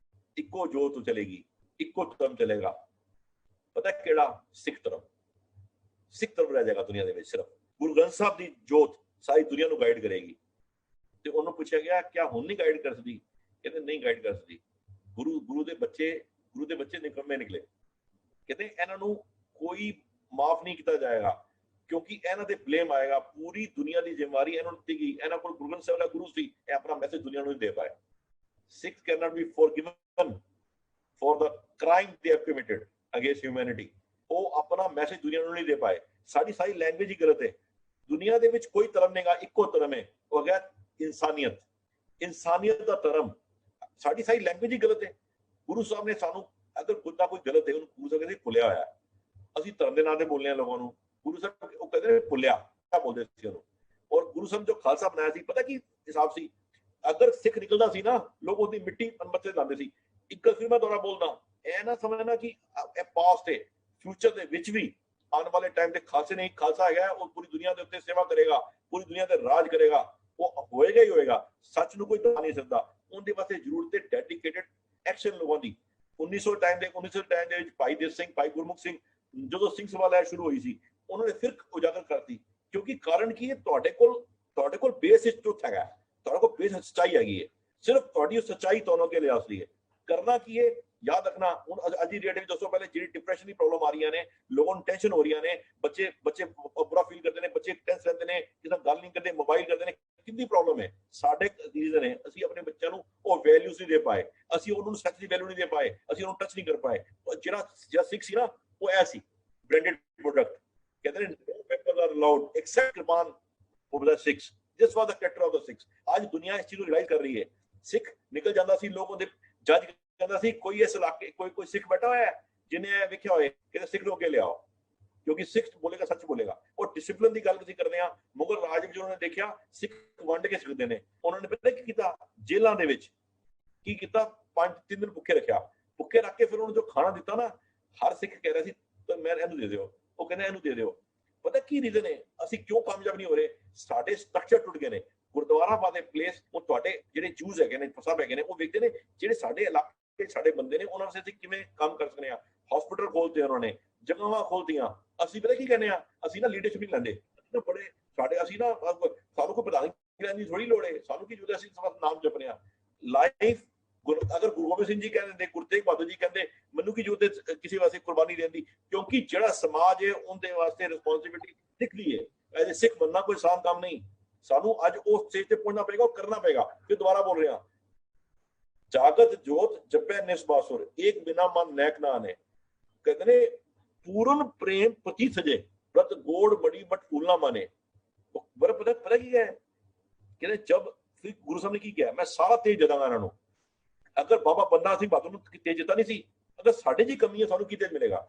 ਇੱਕੋ ਜੋਤ ਚਲੇਗੀ, ਇੱਕੋ ਧਰਮ ਚਲੇਗਾ। ਪਤਾ ਕਿਹੜਾ? ਸਿੱਖ ਧਰਮ। ਸਿੱਖ ਧਰਮ ਰਹਿ ਜਾਏਗਾ ਦੁਨੀਆ ਦੇ ਵਿੱਚ ਸਿਰਫ। ਗੁਰੂ ਗ੍ਰੰਥ ਸਾਹਿਬ ਦੀ ਜੋਤ ਸਾਰੀ ਦੁਨੀਆ ਨੂੰ ਗਾਈਡ ਕਰੇਗੀ। ਤੇ ਉਹਨੂੰ ਪੁੱਛਿਆ ਗਿਆ ਕਿਆ ਹੁਣ ਨਹੀਂ ਗਾਈਡ ਕਰ ਸਕਦੀ? ਕਹਿੰਦੇ ਨਹੀਂ ਗਾਈਡ ਕਰ ਸਕਦੀ। ਗੁਰੂ ਦੇ ਬੱਚੇ ਨਿਕੰਮੇ ਨਿਕਲੇ। ਕਹਿੰਦੇ ਇਹਨਾਂ ਨੂੰ ਕੋਈ ਮਾਫ ਨਹੀਂ ਕੀਤਾ ਜਾਏਗਾ ਕਿਉਂਕਿ ਇਹਨਾਂ ਤੇ ਬਲੇਮ ਆਏਗਾ। ਪੂਰੀ ਦੁਨੀਆ ਦੀ ਜ਼ਿੰਮੇਵਾਰੀ ਇਹਨਾਂ ਨੂੰ ਦਿੱਤੀ ਗਈ। ਇਹਨਾਂ ਕੋਲ ਗੁਰੂ ਗ੍ਰੰਥ ਸਾਹਿਬ ਦਾ ਗੁਰੂ ਸੀ, ਇਹ ਆਪਣਾ ਮੈਸੇਜ ਦੁਨੀਆ ਨੂੰ ਨਹੀਂ ਦੇ ਪਾਏ। Sikhs cannot be forgiven for the crime they have committed against humanity। ਉਹ ਆਪਣਾ ਮੈਸੇਜ ਦੁਨੀਆ ਨੂੰ ਨਹੀਂ ਦੇ ਪਾਏ। ਸਾਡੀ ਸਾਰੀ ਲੈਂਗੁਏਜ ਹੀ ਗਲਤ ਹੈ। ਦੁਨੀਆ ਦੇ ਵਿੱਚ ਕੋਈ ਧਰਮ ਨਹੀਂਗਾ, ਇੱਕੋ ਧਰਮ ਹੈ, ਉਹ ਹੈਗਾ ਇਨਸਾਨੀਅਤ। ਇਨਸਾਨੀਅਤ ਦਾ ਧਰਮ। ਸਾਡੀ ਸਾਰੀ ਲੈਂਗੁਏਜ ਹੀ ਗਲਤ ਹੈ। ਗੁਰੂ ਸਾਹਿਬ ਨੇ ਸਾਨੂੰ ਅਗਰ ਕੁਝ ਨਾ ਕੋਈ ਗਲਤ ਹੈ ਉਹਨੂੰ ਗੁਰੂ ਸਾਹਿਬ ਕਹਿੰਦੇ ਭੁੱਲਿਆ ਹੋਇਆ। ਅਸੀਂ ਧਰਮ ਦੇ ਨਾਂ ਤੇ ਬੋਲਦੇ ਹਾਂ ਲੋਕਾਂ ਨੂੰ। ਗੁਰੂ ਸਾਹਿਬ ਉਹ ਕਹਿੰਦੇ ਨੇ ਭੁੱਲਿਆ ਬੋਲਦੇ ਸੀ ਉਹਨੂੰ। ਔਰ ਗੁਰੂ ਸਾਹਿਬ ਜੋ ਖਾਲਸਾ ਬਣਾਇਆ ਸੀ, ਪਤਾ ਕੀ ਹਿਸਾਬ ਸੀ? ਅਗਰ ਸਿੱਖ ਨਿਕਲਦਾ ਸੀ ਨਾ, ਲੋਕ ਉਹਦੀ ਮਿੱਟੀ ਮੱਥੇ ਲਾਉਂਦੇ ਸੀ। ਇੱਕ ਗੱਲ ਫਿਰ ਮੈਂ ਦੁਬਾਰਾ ਬੋਲਦਾ, ਇਹ ਨਾ ਸਮਝਣਾ ਕਿ ਇਹ ਪਾਸਟ ਹੈ। ਫਿਊਚਰ ਦੇ ਵਿੱਚ ਵੀ ਆਉਣ ਵਾਲੇ ਟਾਈਮ ਤੇ ਖਾਲਸੇ ਨਹੀਂ, ਖਾਲਸਾ ਹੈਗਾ, ਉਹ ਪੂਰੀ ਦੁਨੀਆ ਦੇ ਉੱਤੇ ਸੇਵਾ ਕਰੇਗਾ, ਪੂਰੀ ਦੁਨੀਆ ਤੇ ਰਾਜ ਕਰੇਗਾ। ਉਹ ਹੋਏਗਾ ਹੀ ਹੋਏਗਾ। ਸੱਚ ਨੂੰ ਕੋਈ ਟਾ ਨਹੀਂ ਸਕਦਾ। ਉਹਦੇ ਵਾਸਤੇ ਜ਼ਰੂਰਤ ਹੈ ਡੈਡੀਕੇਟਡ ਐਕਸ਼ਨ ਲੋਕਾਂ ਦੀ। 1900 ਟਾਈਮ ਦੇ ਵਿੱਚ ਭਾਈ ਦੇਵ ਸਿੰਘ, ਭਾਈ ਗੁਰਮੁਖ ਸਿੰਘ, ਜਦੋਂ ਸਿੰਘ ਸਭਾ ਲਹਿਰ ਸ਼ੁਰੂ ਹੋਈ ਸੀ, ਉਹਨਾਂ ਨੇ ਫਿਰ ਉਜਾਗਰ ਕਰਤੀ। ਕਿਉਂਕਿ ਕਾਰਨ ਕੀ ਹੈ? ਤੁਹਾਡੇ ਕੋਲ ਬੇਸ ਟਰੂਥ ਹੈਗਾ, ਤੁਹਾਡੇ ਕੋਲ ਬੇਸ ਸੱਚਾਈ ਹੈਗੀ ਹੈ। ਸਿਰਫ ਤੁਹਾਡੀ ਉਹ ਸੱਚਾਈ ਤੁਹਾਨੂੰ ਅੱਗੇ ਲਿਆ ਸਕਦੀ ਹੈ। ਕਰਨਾ ਕੀ ਹੈ? ਯਾਦ ਰੱਖਣਾ। ਹੁਣ ਅੱਜ ਦੀ ਡੇਟ ਵਿੱਚ ਦੱਸੋ, ਪਹਿਲੇ ਜਿਹੜੀ ਡਿਪਰੈਸ਼ਨ ਦੀ ਪ੍ਰੋਬਲਮ ਆ ਰਹੀਆਂ ਨੇ, ਲੋਕਾਂ ਨੂੰ ਟੈਨਸ਼ਨ ਹੋ ਰਹੀਆਂ ਨੇ, ਬੱਚੇ ਬੁਰਾ ਫੀਲ ਕਰਦੇ ਨੇ, ਬੱਚੇ ਟੈਂਸ ਰਹਿੰਦੇ ਨੇ, ਕਿਸੇ ਨਾਲ ਗੱਲ ਨਹੀਂ ਕਰਦੇ, ਮੋਬਾਈਲ ਕਰਦੇ ਨੇ, ਕਿੰਨੀ ਪ੍ਰੋਬਲਮ ਹੈ? ਸਾਡੇ ਰੀਜ਼ਨ ਹੈ ਅਸੀਂ ਆਪਣੇ ਬੱਚਿਆਂ ਨੂੰ ਉਹ ਵੈਲਿਊਜ਼ ਨਹੀਂ ਦੇ ਪਾਏ। ਅਸੀਂ ਉਹਨਾਂ ਨੂੰ ਸੱਚ ਦੀ ਵੈਲਿਊ ਨਹੀਂ ਦੇ ਪਾਏ। ਅਸੀਂ ਉਹਨੂੰ ਟੱਚ ਨਹੀਂ ਕਰ ਪਾਏ। ਜਿਹੜਾ ਸਿੱਖ ਸੀ ਨਾ, ਉਹ ਐ ਸੀ ਬ੍ਰਾਂਡਡ ਪ੍ਰੋਡਕਟ। ਕਹਿੰਦੇ ਨੇ no weapons are allowed except Quran of the Sikhs। This was the character of the Sikhs। ਅੱਜ ਦੁਨੀਆ ਇਸ ਚੀਜ਼ ਨੂੰ ਰਿਅਲਾਈਜ਼ ਕਰ ਰਹੀ ਹੈ। ਸਿੱਖ ਨਿਕਲ ਜਾਂਦਾ ਸੀ, ਲੋਕ ਉਹਦੇ ਜੱਜ ਕਹਿੰਦਾ ਸੀ ਕੋਈ ਇਸ ਇਲਾਕੇ ਕੋਈ ਸਿੱਖ ਬੈਠਾ ਹੋਇਆ ਹੈ ਜਿਹਨੇ ਵੇਖਿਆ ਹੋਏ, ਕਹਿੰਦੇ ਸਿੱਖ ਨੂੰ ਅੱਗੇ ਲਿਆਓ ਕਿਉਂਕਿ ਸਿੱਖ ਬੋਲੇਗਾ ਸੱਚ ਬੋਲੇਗਾ। ਉਹ ਡਿਸਪਲਿਨ ਦੀ ਗੱਲ ਅਸੀਂ ਕਰਦੇ ਹਾਂ। ਮੁਗਲ ਰਾਜ ਵਿੱਚ ਉਹਨਾਂ ਨੇ ਦੇਖਿਆ ਸਿੱਖ ਵੰਡ ਕੇ ਸਿੱਖਦੇ ਨੇ। ਉਹਨਾਂ ਨੇ ਪਤਾ ਕੀ ਕੀਤਾ? ਜੇਲ੍ਹਾਂ ਦੇ ਵਿੱਚ ਕੀ ਕੀਤਾ? 5-3 ਦਿਨ ਭੁੱਖੇ ਰੱਖਿਆ। ਭੁੱਖੇ ਰੱਖ ਕੇ ਫਿਰ ਉਹਨੂੰ ਜੋ ਖਾਣਾ ਦਿੱਤਾ ਨਾ, ਹਰ ਸਿੱਖ ਕਹਿ ਰਿਹਾ ਸੀ ਮੈਂ ਇਹਨੂੰ ਦੇ ਦਿਓ। ਉਹ ਕਹਿੰਦਾ ਇਹਨੂੰ ਦੇ ਦਿਓ। ਪਤਾ ਕੀ ਰੀਜ਼ਨ ਹੈ? ਅਸੀਂ ਕਿਉਂ ਕਾਮਯਾਬ ਨਹੀਂ ਹੋ ਰਹੇ? ਸਾਡੇ ਸਟਰਕਚਰ ਟੁੱਟ ਗਏ ਨੇ। ਗੁਰਦੁਆਰਾ ਬਾਦੇ ਪਲੇਸ, ਉਹ ਤੁਹਾਡੇ ਜਿਹੜੇ ਜੂਜ਼ ਹੈਗੇ ਨੇ, ਸਾਹਿਬ ਹੈਗੇ ਨੇ, ਉਹ ਵੇਖਦੇ ਨੇ ਜਿਹੜੇ ਸਾਡੇ ਇਲਾਕੇ ਸਾਡੇ ਬੰਦੇ ਨੇ, ਉਹਨਾਂ ਵਾਸਤੇ ਅਸੀਂ ਕਿਵੇਂ ਕੰਮ ਕਰ ਸਕਦੇ ਹਾਂ। ਹਸਪੀਟਲ ਖੋਲਤੇ ਉਹਨਾਂ ਨੇ, ਜਗ੍ਹਾਵਾਂ ਖੋਲਤੀਆਂ। ਅਸੀਂ ਪਤਾ ਕੀ ਕਹਿੰਦੇ ਆ? ਅਸੀਂ ਨਾ ਲੀਡਰਸ਼ਿਪ ਨਹੀਂ ਲੈਂਦੇ। ਬੜੇ ਸਾਡੇ ਅਸੀਂ ਨਾ ਸਾਨੂੰ ਕੋਈ ਪ੍ਰਧਾਨਗੀ ਲੈਣ ਦੀ ਥੋੜੀ ਲੋੜ ਹੈ। ਸਾਨੂੰ ਕੀ ਜ਼ਰੂਰਤ? ਅਸੀਂ ਨਾਮ ਜਪਨੇ ਆ। ਲਾਈਫ ਅਗਰ ਗੁਰੂ ਗੋਬਿੰਦ ਸਿੰਘ ਜੀ ਕਹਿੰਦੇ, ਗੁਰੂ ਤੇਗ ਬਹਾਦਰ ਜੀ ਕਹਿੰਦੇ, ਮੈਨੂੰ ਕੀ ਜ਼ਰੂਰਤ ਕਿਸੇ ਵਾਸਤੇ ਕੁਰਬਾਨੀ ਦੇਣ ਦੀ? ਕਿਉਂਕਿ ਜਿਹੜਾ ਸਮਾਜ ਹੈ ਉਹਦੇ ਵਾਸਤੇ ਰਿਸਪੌਂਸਿਬਿਲਿਟੀ ਸਿੱਖਦੀ ਹੈ। ਐਜ਼ ਸਿੱਖ ਬੰਨਾ ਕੋਈ ਆਸਾਨ ਕੰਮ ਨਹੀਂ। ਸਾਨੂੰ ਅੱਜ ਉਸ ਸਟੇਜ ਤੇ ਪਹੁੰਚਣਾ ਪਏਗਾ, ਉਹ ਕਰਨਾ ਪਏਗਾ। ਫਿਰ ਦੁਬਾਰਾ ਬੋਲ ਰਿਹਾ, ਜਾਗਤ ਜੋਤ ਜਪੈ ਨਿਸਬਾਸੁਰ, ਏਕ ਬਿਨਾ ਮਨ ਨੈਕ ਨਾ ਆਨੇ। ਕਹਿੰਦੇ ਨੇ ਪੂਰਨ ਪ੍ਰੇਮ ਪ੍ਰਤੀ ਸਜੇ, ਬ੍ਰਤ ਗੋੜ ਬੜੀ ਬਟ ਫੂਲ ਨਾ ਮਾਨੇ। ਪਤਾ ਕੀ ਹੈ? ਕਹਿੰਦੇ ਜਬ ਗੁਰੂ ਸਾਹਿਬ ਨੇ ਕੀ ਕਿਹਾ? ਮੈਂ ਸਾਰਾ ਤੇਜ ਜਦਾਂਗਾ ਇਹਨਾਂ ਨੂੰ। ਅਗਰ ਬਾਬਾ ਬੰਦਾ ਸਿੰਘ ਬਹਾਦਰ ਨੂੰ ਤੇਜ ਦਿੱਤਾ ਨਹੀਂ ਸੀ, ਅਗਰ ਸਾਡੇ ਜੀ ਕਮੀ ਹੈ, ਸਾਨੂੰ ਕੀ ਤੇਜ ਮਿਲੇਗਾ?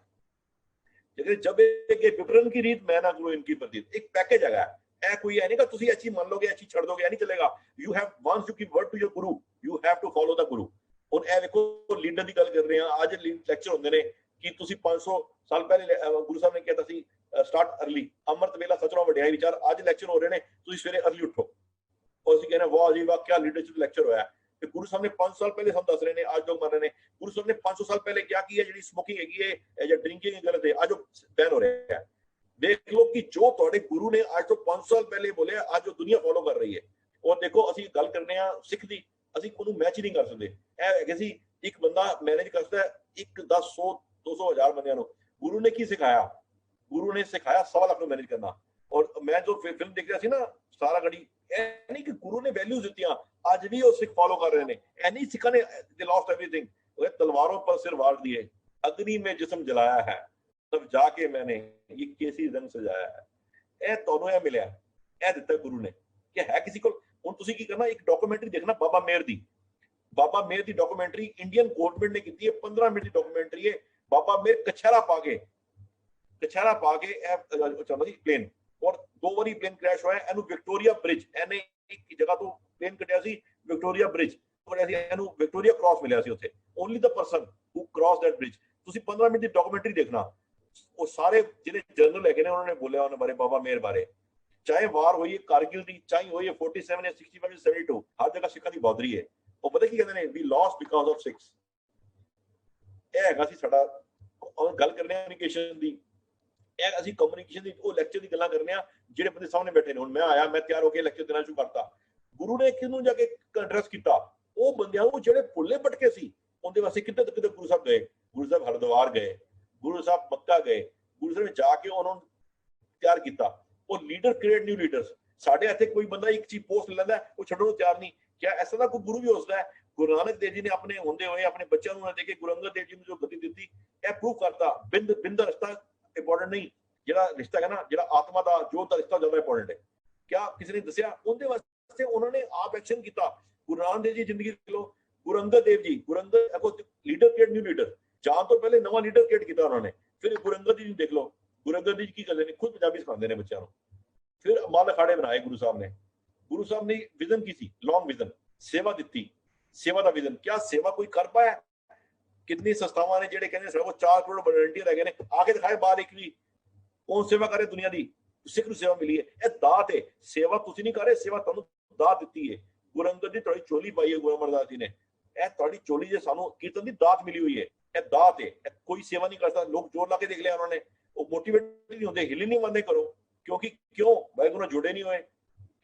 ਜਬ ਇਹ ਵਿਪਰਨ ਕੀ ਰੀਤ ਮੈਂ ਨਾ ਗੁਰੂ ਇਨਕੀ ਪ੍ਰਦੀਪ। ਇੱਕ ਪੈਕੇਜ ਹੈਗਾ। ਇਹ ਕੋਈ ਹੈ ਨਹੀਂ ਕਿ ਤੁਸੀਂ ਅੱਛੀ ਮੰਨ ਲੋਗੇ, ਅੱਛੀ ਛੱਡ ਦੋਗੇ, ਇਹ ਨਹੀਂ ਚੱਲੇਗਾ। You have once to give word to your guru, you have to follow the guru. ਹੁਣ ਇਹ ਵੇਖੋ ਲੀਡਰ ਦੀ ਗੱਲ ਕਰ ਰਹੇ ਹਾਂ। ਅੱਜ ਲੈਕਚਰ ਹੁੰਦੇ ਨੇ ਕਿ ਤੁਸੀਂ 500 ਸਾਲ ਪਹਿਲੇ ਗੁਰੂ ਸਾਹਿਬ ਨੇ ਕਿਹਾ ਸੀ ਸਟਾਰਟ ਅਰਲੀ, ਅੰਮ੍ਰਿਤ ਵੇਲਾ ਸਚਰੋਂ ਵਡਿਆਈ ਵਿਚਾਰ। ਅੱਜ ਲੈਕਚਰ ਹੋ ਰਹੇ ਨੇ, ਤੁਸੀਂ ਸਵੇਰੇ ਅਰਲੀ ਉੱਠੋ। ਉਹ ਅਸੀਂ ਕਹਿੰਦੇ ਵਾਹ ਜੀ ਵਾਹ, ਕਿਆ ਲੀਡਰਸ਼ਿਪ ਲੈਕਚਰ ਹੋਇਆ। ਤੇ ਗੁਰੂ ਸਾਹਿਬ ਨੇ 5 ਸਾਲ ਪਹਿਲੇ ਸਾਨੂੰ ਦੱਸ ਰਹੇ ਨੇ, ਅੱਜ ਲੋਕ ਮੰਨ ਰਹੇ ਨੇ। ਗੁਰੂ ਸਾਹਿਬ ਨੇ 500 ਸਾਲ ਪਹਿਲੇ ਕਿਹਾ ਕੀ ਹੈ? ਜਿਹੜੀ ਸਮੋਕਿੰਗ ਹੈਗੀ ਹੈ ਜਾਂ ਡਰਿੰਕਿੰਗ ਗਲਤ ਹੈ, ਅੱਜ ਉਹ ਬੈਨ ਹੋ ਰਿਹਾ ਹੈ। ਦੇਖ ਲਓ ਕਿ ਜੋ ਤੁਹਾਡੇ ਗੁਰੂ ਨੇ ਅੱਜ ਤੋਂ 500 ਸਾਲ ਪਹਿਲੇ ਬੋਲਿਆ, ਅੱਜ ਉਹ ਦੁਨੀਆ ਫੋਲੋ ਕਰ ਰਹੀ ਹੈ। ਔਰ ਦੇਖੋ ਅਸੀਂ ਗੱਲ ਕਰਨੇ ਆ ਸਿੱਖ ਦੀ, ਅਸੀਂ ਉਹਨੂੰ ਮੈਚ ਹੀ ਨਹੀਂ ਕਰ ਸਕਦੇ। ਇਹ ਹੈਗੇ ਸੀ ਇੱਕ ਬੰਦਾ ਮੈਨੇਜ ਕਰ ਸਕਦਾ 1 10 100 200 1000 ਬੰਦਿਆਂ ਨੂੰ। ਗੁਰੂ ਨੇ ਕੀ ਸਿਖਾਇਆ? ਗੁਰੂ ਨੇ ਸਿਖਾਇਆ 1.25 ਲੱਖ ਨੂੰ ਮੈਨੇਜ ਕਰਨਾ। ਔਰ ਮੈਂ ਜੋ ਫਿਲਮ ਦੇਖ ਰਿਹਾ ਸੀ ਨਾ ਸਾਰਾ ਗੜੀ, ਇਹ ਨਹੀਂ ਕਿ ਗੁਰੂ ਨੇ ਵੈਲਿਊਜ਼ ਦਿੱਤੀਆਂ, ਅੱਜ ਵੀ ਉਹ ਸਿੱਖ ਫੋਲੋ ਕਰ ਰਹੇ ਨੇ। ਇਹ ਨਹੀਂ ਸਿੱਖਾਂ ਨੇ ਦੇ ਲੌਸਟ एवरीथिंग। तलवारों पर सिर वार दिए, अग्नि में जिस्म जलाया है, तब जाके मैंने ये केसी रंग सजाया है। ਇਹ ਤੁਹਾਨੂੰ ਇਹ ਮਿਲਿਆ, ਇਹ ਦਿੱਤਾ ਗੁਰੂ ਨੇ ਕਿ ਹੈ ਕਿਸੇ ਕੋਲ। ਹੁਣ ਤੁਸੀਂ ਕੀ ਕਰਨਾ? ਇੱਕ ਡਾਕੂਮੈਂਟਰੀ ਦੇਖਣਾ ਬਾਬਾ ਮੇਹਰ ਦੀ। ਬਾਬਾ ਮੇਹਰ ਦੀ ਡਾਕੂਮੈਂਟਰੀ ਇੰਡੀਅਨ ਗਵਰਨਮੈਂਟ ਨੇ ਕੀਤੀ ਹੈ। 15 ਮਿੰਟ ਦੀ ਡਾਕੂਮੈਂਟਰੀ ਹੈ। ਬਾਬਾ ਮੇਹਰ ਕਛਹਿਰਾ ਪਾ ਕੇ ਇਹ ਚੱਲਦਾ ਸੀ ਪਲੇਨ, ਔਰ 2 ਵਾਰੀ ਪਲੇਨ ਕ੍ਰੈਸ਼ ਹੋਇਆ। ਇਹਨੂੰ ਵਿਕਟੋਰੀਆ ਬ੍ਰਿਜ, ਇਹਨੇ ਇੱਕ ਜਗ੍ਹਾ ਤੋਂ ਪਲੇਨ ਕੱਢਿਆ ਸੀ ਵਿਕਟੋਰੀਆ ਬ੍ਰਿਜ, ਇਹਨੂੰ ਵਿਕਟੋਰੀਆ ਕ੍ਰਾਸ ਮਿਲਿਆ ਸੀ ਉੱਥੇ। Only the person who cross that bridge. ਤੁਸੀਂ 15 ਮਿੰਟ ਦੀ ਡਾਕੂਮੈਂਟਰੀ ਦੇਖਣਾ। ਉਹ ਸਾਰੇ ਜਿਹੜੇ ਜਰਨਲ ਹੈਗੇ ਨੇ ਉਹਨਾਂ ਨੇ ਬੋਲਿਆ ਉਹਨਾਂ ਬਾਰੇ, ਬਾਬਾ ਮੇਹਰ ਬਾਰੇ। ਚਾਹੇ ਵਾਰ ਹੋਈ ਕਾਰਗਿਲ ਦੀ, ਚਾਹੇ ਹੋਈ 47 ਜਾਂ 65 ਜਾਂ 72, ਹਰ ਜਗ੍ਹਾ ਸਿੱਖਾਂ ਦੀ ਬਹਾਦਰੀ ਹੈ। ਉਹ ਪਤਾ ਕੀ ਕਹਿੰਦੇ ਨੇ? ਵੀ ਲੌਸਟ ਬਿਕਾਜ਼ ਆਫ ਸਿੱਖਸ। ਇਹ ਹੈਗਾ ਸੀ ਸਾਡਾ। ਗੱਲ ਕਰਨੇ ਕਮਿਊਨੀਕੇਸ਼ਨ ਦੀ, ਇਹ ਅਸੀਂ ਕਮਿਊਨੀਕੇਸ਼ਨ ਦੀ ਉਹ ਲੈਕਚਰ ਦੀ ਗੱਲਾਂ ਕਰਨੇ ਆ ਜਿਹੜੇ ਬੰਦੇ ਸਾਹਮਣੇ ਬੈਠੇ ਨੇ। ਹੁਣ ਮੈਂ ਆਇਆ, ਮੈਂ ਤਿਆਰ ਹੋ ਕੇ ਲੈਕਚਰ ਦੇਣਾ ਸ਼ੁਰੂ ਕਰਤਾ, ਗੁਰੂ ਨੇ ਕਿਹਨੂੰ ਜਾ ਕੇ ਐਡਰੈਸ ਕੀਤਾ? ਉਹ ਬੰਦਿਆਂ ਨੂੰ ਜਿਹੜੇ ਭੁੱਲੇ ਭਟਕੇ ਸੀ, ਉਹਦੇ ਵਾਸਤੇ ਕਿਤੇ ਕਿਤੇ ਗੁਰੂ ਸਾਹਿਬ ਗਏ, ਗੁਰੂ ਸਾਹਿਬ ਹਰਿਦੁਆਰ ਗਏ, ਗੁਰੂ ਸਾਹਿਬ ਮੱਕਾ ਗਏ, ਗੁਰੂ ਸਾਹਿਬ ਨੇ ਜਾ ਕੇ ਉਹਨਾਂ ਨੂੰ ਤਿਆਰ ਕੀਤਾ। ਉਹ ਲੀਡਰ ਕ੍ਰੀਏਟ ਨਿਊ ਲੀਡਰਸ। ਸਾਡੇ ਇੱਥੇ ਕੋਈ ਬੰਦਾ ਇੱਕ ਚੀਜ਼ ਪੋਸਟ ਲੈਂਦਾ, ਉਹ ਛੱਡਣ ਨੂੰ ਤਿਆਰ ਨਹੀਂ। ਕਿਆ ਐਸਾ ਦਾ ਕੋਈ ਗੁਰੂ ਵੀ ਹੋ ਸਕਦਾ ਹੈ? ਗੁਰੂ ਨਾਨਕ ਦੇਵ ਜੀ ਨੇ ਆਪਣੇ ਹੁੰਦੇ ਹੋਏ ਆਪਣੇ ਬੱਚਿਆਂ ਨੂੰ ਦੇ ਕੇ ਗੁਰੂ ਅੰਗਦ ਦੇਵ ਜੀ ਨੂੰ ਜੋ ਗੱਦੀ ਦਿੱਤੀ, ਇਹ ਪ੍ਰੂਵ ਕਰਤਾ ਬਿੰਦ ਦਾ ਰਿਸ਼ਤਾ ਇੰਪੋਰਟੈਂਟ ਨਹੀਂ, ਜਿਹੜਾ ਰਿਸ਼ਤਾ ਹੈ ਨਾ, ਜਿਹੜਾ ਆਤਮਾ ਦਾ ਜੋਤ ਦਾ ਰਿਸ਼ਤਾ ਜ਼ਿਆਦਾ ਇੰਪੋਰਟੈਂਟ ਹੈ। ਕਿਆ ਕਿਸੇ ਨੇ ਦੱਸਿਆ? ਉਹਦੇ ਵਾਸਤੇ ਉਹਨਾਂ ਨੇ ਆਪ ਐਕਸ਼ਨ ਕੀਤਾ। ਗੁਰੂ ਨਾਨਕ ਦੇਵ ਜੀ ਜ਼ਿੰਦਗੀ ਦੇਖ ਲਓ, ਗੁਰੂ Angad Dev ji, Guru Angad leader create new leader, ਜਾਣ ਤੋਂ ਪਹਿਲੇ ਨਵਾਂ ਲੀਡਰ ਕ੍ਰੀਏਟ ਕੀਤਾ ਉਹਨਾਂ ਨੇ। ਫਿਰ ਗੁਰੂ ਅੰਗਦ ਜੀ ਦੇਖ ਲਓ, ਗੁਰੂ ਅੰਗਦ ਜੀ ਕੀ ਕਰਦੇ ਨੇ, ਖੁਦ ਪੰਜਾਬੀ ਸਿਖਾਉਂਦੇ ਨੇ ਬੱਚਿਆਂ ਨੂੰ। ਫਿਰ ਅਮਾਲ ਅਖਾੜੇ ਬਣਾਏ ਗੁਰੂ ਸਾਹਿਬ ਨੇ। ਗੁਰੂ ਸਾਹਿਬ ਨੇ ਵਿਜ਼ਨ ਕੀ ਸੀ? ਲੌਂਗ ਵਿਜ਼ਨ, ਸੇਵਾ ਦਿੱਤੀ, ਸੇਵਾ ਦਾ ਵਿਜ਼ਨ। ਕਿਆ ਸੇਵਾ ਕੋਈ ਕਰ ਪਾਇਆ? ਕਿੰਨੀ ਸੰਸਥਾਵਾਂ ਨੇ ਜਿਹੜੇ ਕਹਿੰਦੇ ਸਾਡੇ ਕੋਲ 4 ਕਰੋੜ ਵਲੰਟੀਅਰ ਹੈਗੇ ਨੇ, ਆ ਕੇ ਦਿਖਾਏ ਬਾਹਰ ਇੱਕ ਵੀ। ਕੌਣ ਸੇਵਾ ਕਰੇ ਦੁਨੀਆ ਦੀ? ਸਿੱਖ ਨੂੰ ਸੇਵਾ ਮਿਲੀ ਹੈ, ਇਹ ਦਾਤ ਹੈ। ਸੇਵਾ ਤੁਸੀਂ ਨਹੀਂ ਕਰ ਰਹੇ, ਸੇਵਾ ਤੁਹਾਨੂੰ ਦਾਤ ਦਿੱਤੀ ਹੈ। ਗੁਰੂ ਅੰਗਦ ਜੀ ਤੁਹਾਡੀ ਚੋਲੀ ਪਾਈ ਹੈ ਗੁਰੂ ਅਮਰਦਾਸ ਜੀ ਨੇ, ਇਹ ਤੁਹਾਡੀ ਚੋਲੀ ਜੇ ਸਾਨੂੰ ਕੀਰਤਨ ਦੀ ਦਾਤ ਮਿਲੀ ਹੋਈ ਹੈ, ਇਹ ਦਾਤ ਹੈ। ਇਹ ਕੋਈ ਸੇਵਾ ਨਹੀਂ ਕਰਦਾ। ਲੋਕ ਜੋਰ ਲਾ ਕੇ ਦੇਖ ਲਿਆ ਉਹਨਾਂ ਨੇ, ਉਹ ਮੋਟੀਵੇਟ ਨਹੀਂ ਹੁੰਦੇ, ਹਿੱਲ ਨਹੀਂ ਮੰਨਦੇ ਕਰੋ। ਕਿਉਂਕਿ ਕਿਉਂ? वाहिगुरु जुड़े नहीं हुए।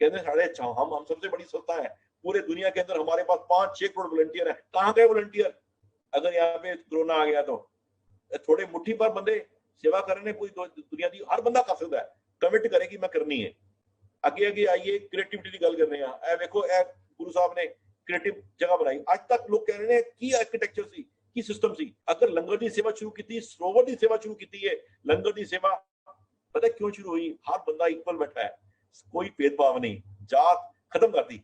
कहते साढ़े हम सबसे बड़ी संस्था है पूरे दुनिया के अंदर, हमारे पास 5-6 करोड़ वॉलंटियर है। कहाँ गए वॉलंटियर? अगर यहाँ पे कोरोना आ गया तो थोड़े मुट्ठी पर बंदे सेवा करने, पूरी दुनिया की हर बंदा कर सकता है, कमिट करे कि मैं करनी है। अगे अगे आइए क्रिएटिविटी की गल करने हैं। ए देखो, ए गुरु साहब ने क्रिएटिव जगह बनाई। आज तक लोग कह रहे हैं की आर्किटेक्चर सी, की सिस्टम सी। अगर लंगर की सेवा शुरू की, सरोवर की सेवा शुरू की है, लंगर की सेवा पता क्यों शुरू हुई? हर बंदा इक्वल बैठा है, कोई भेदभाव नहीं, जात खत्म कर दी।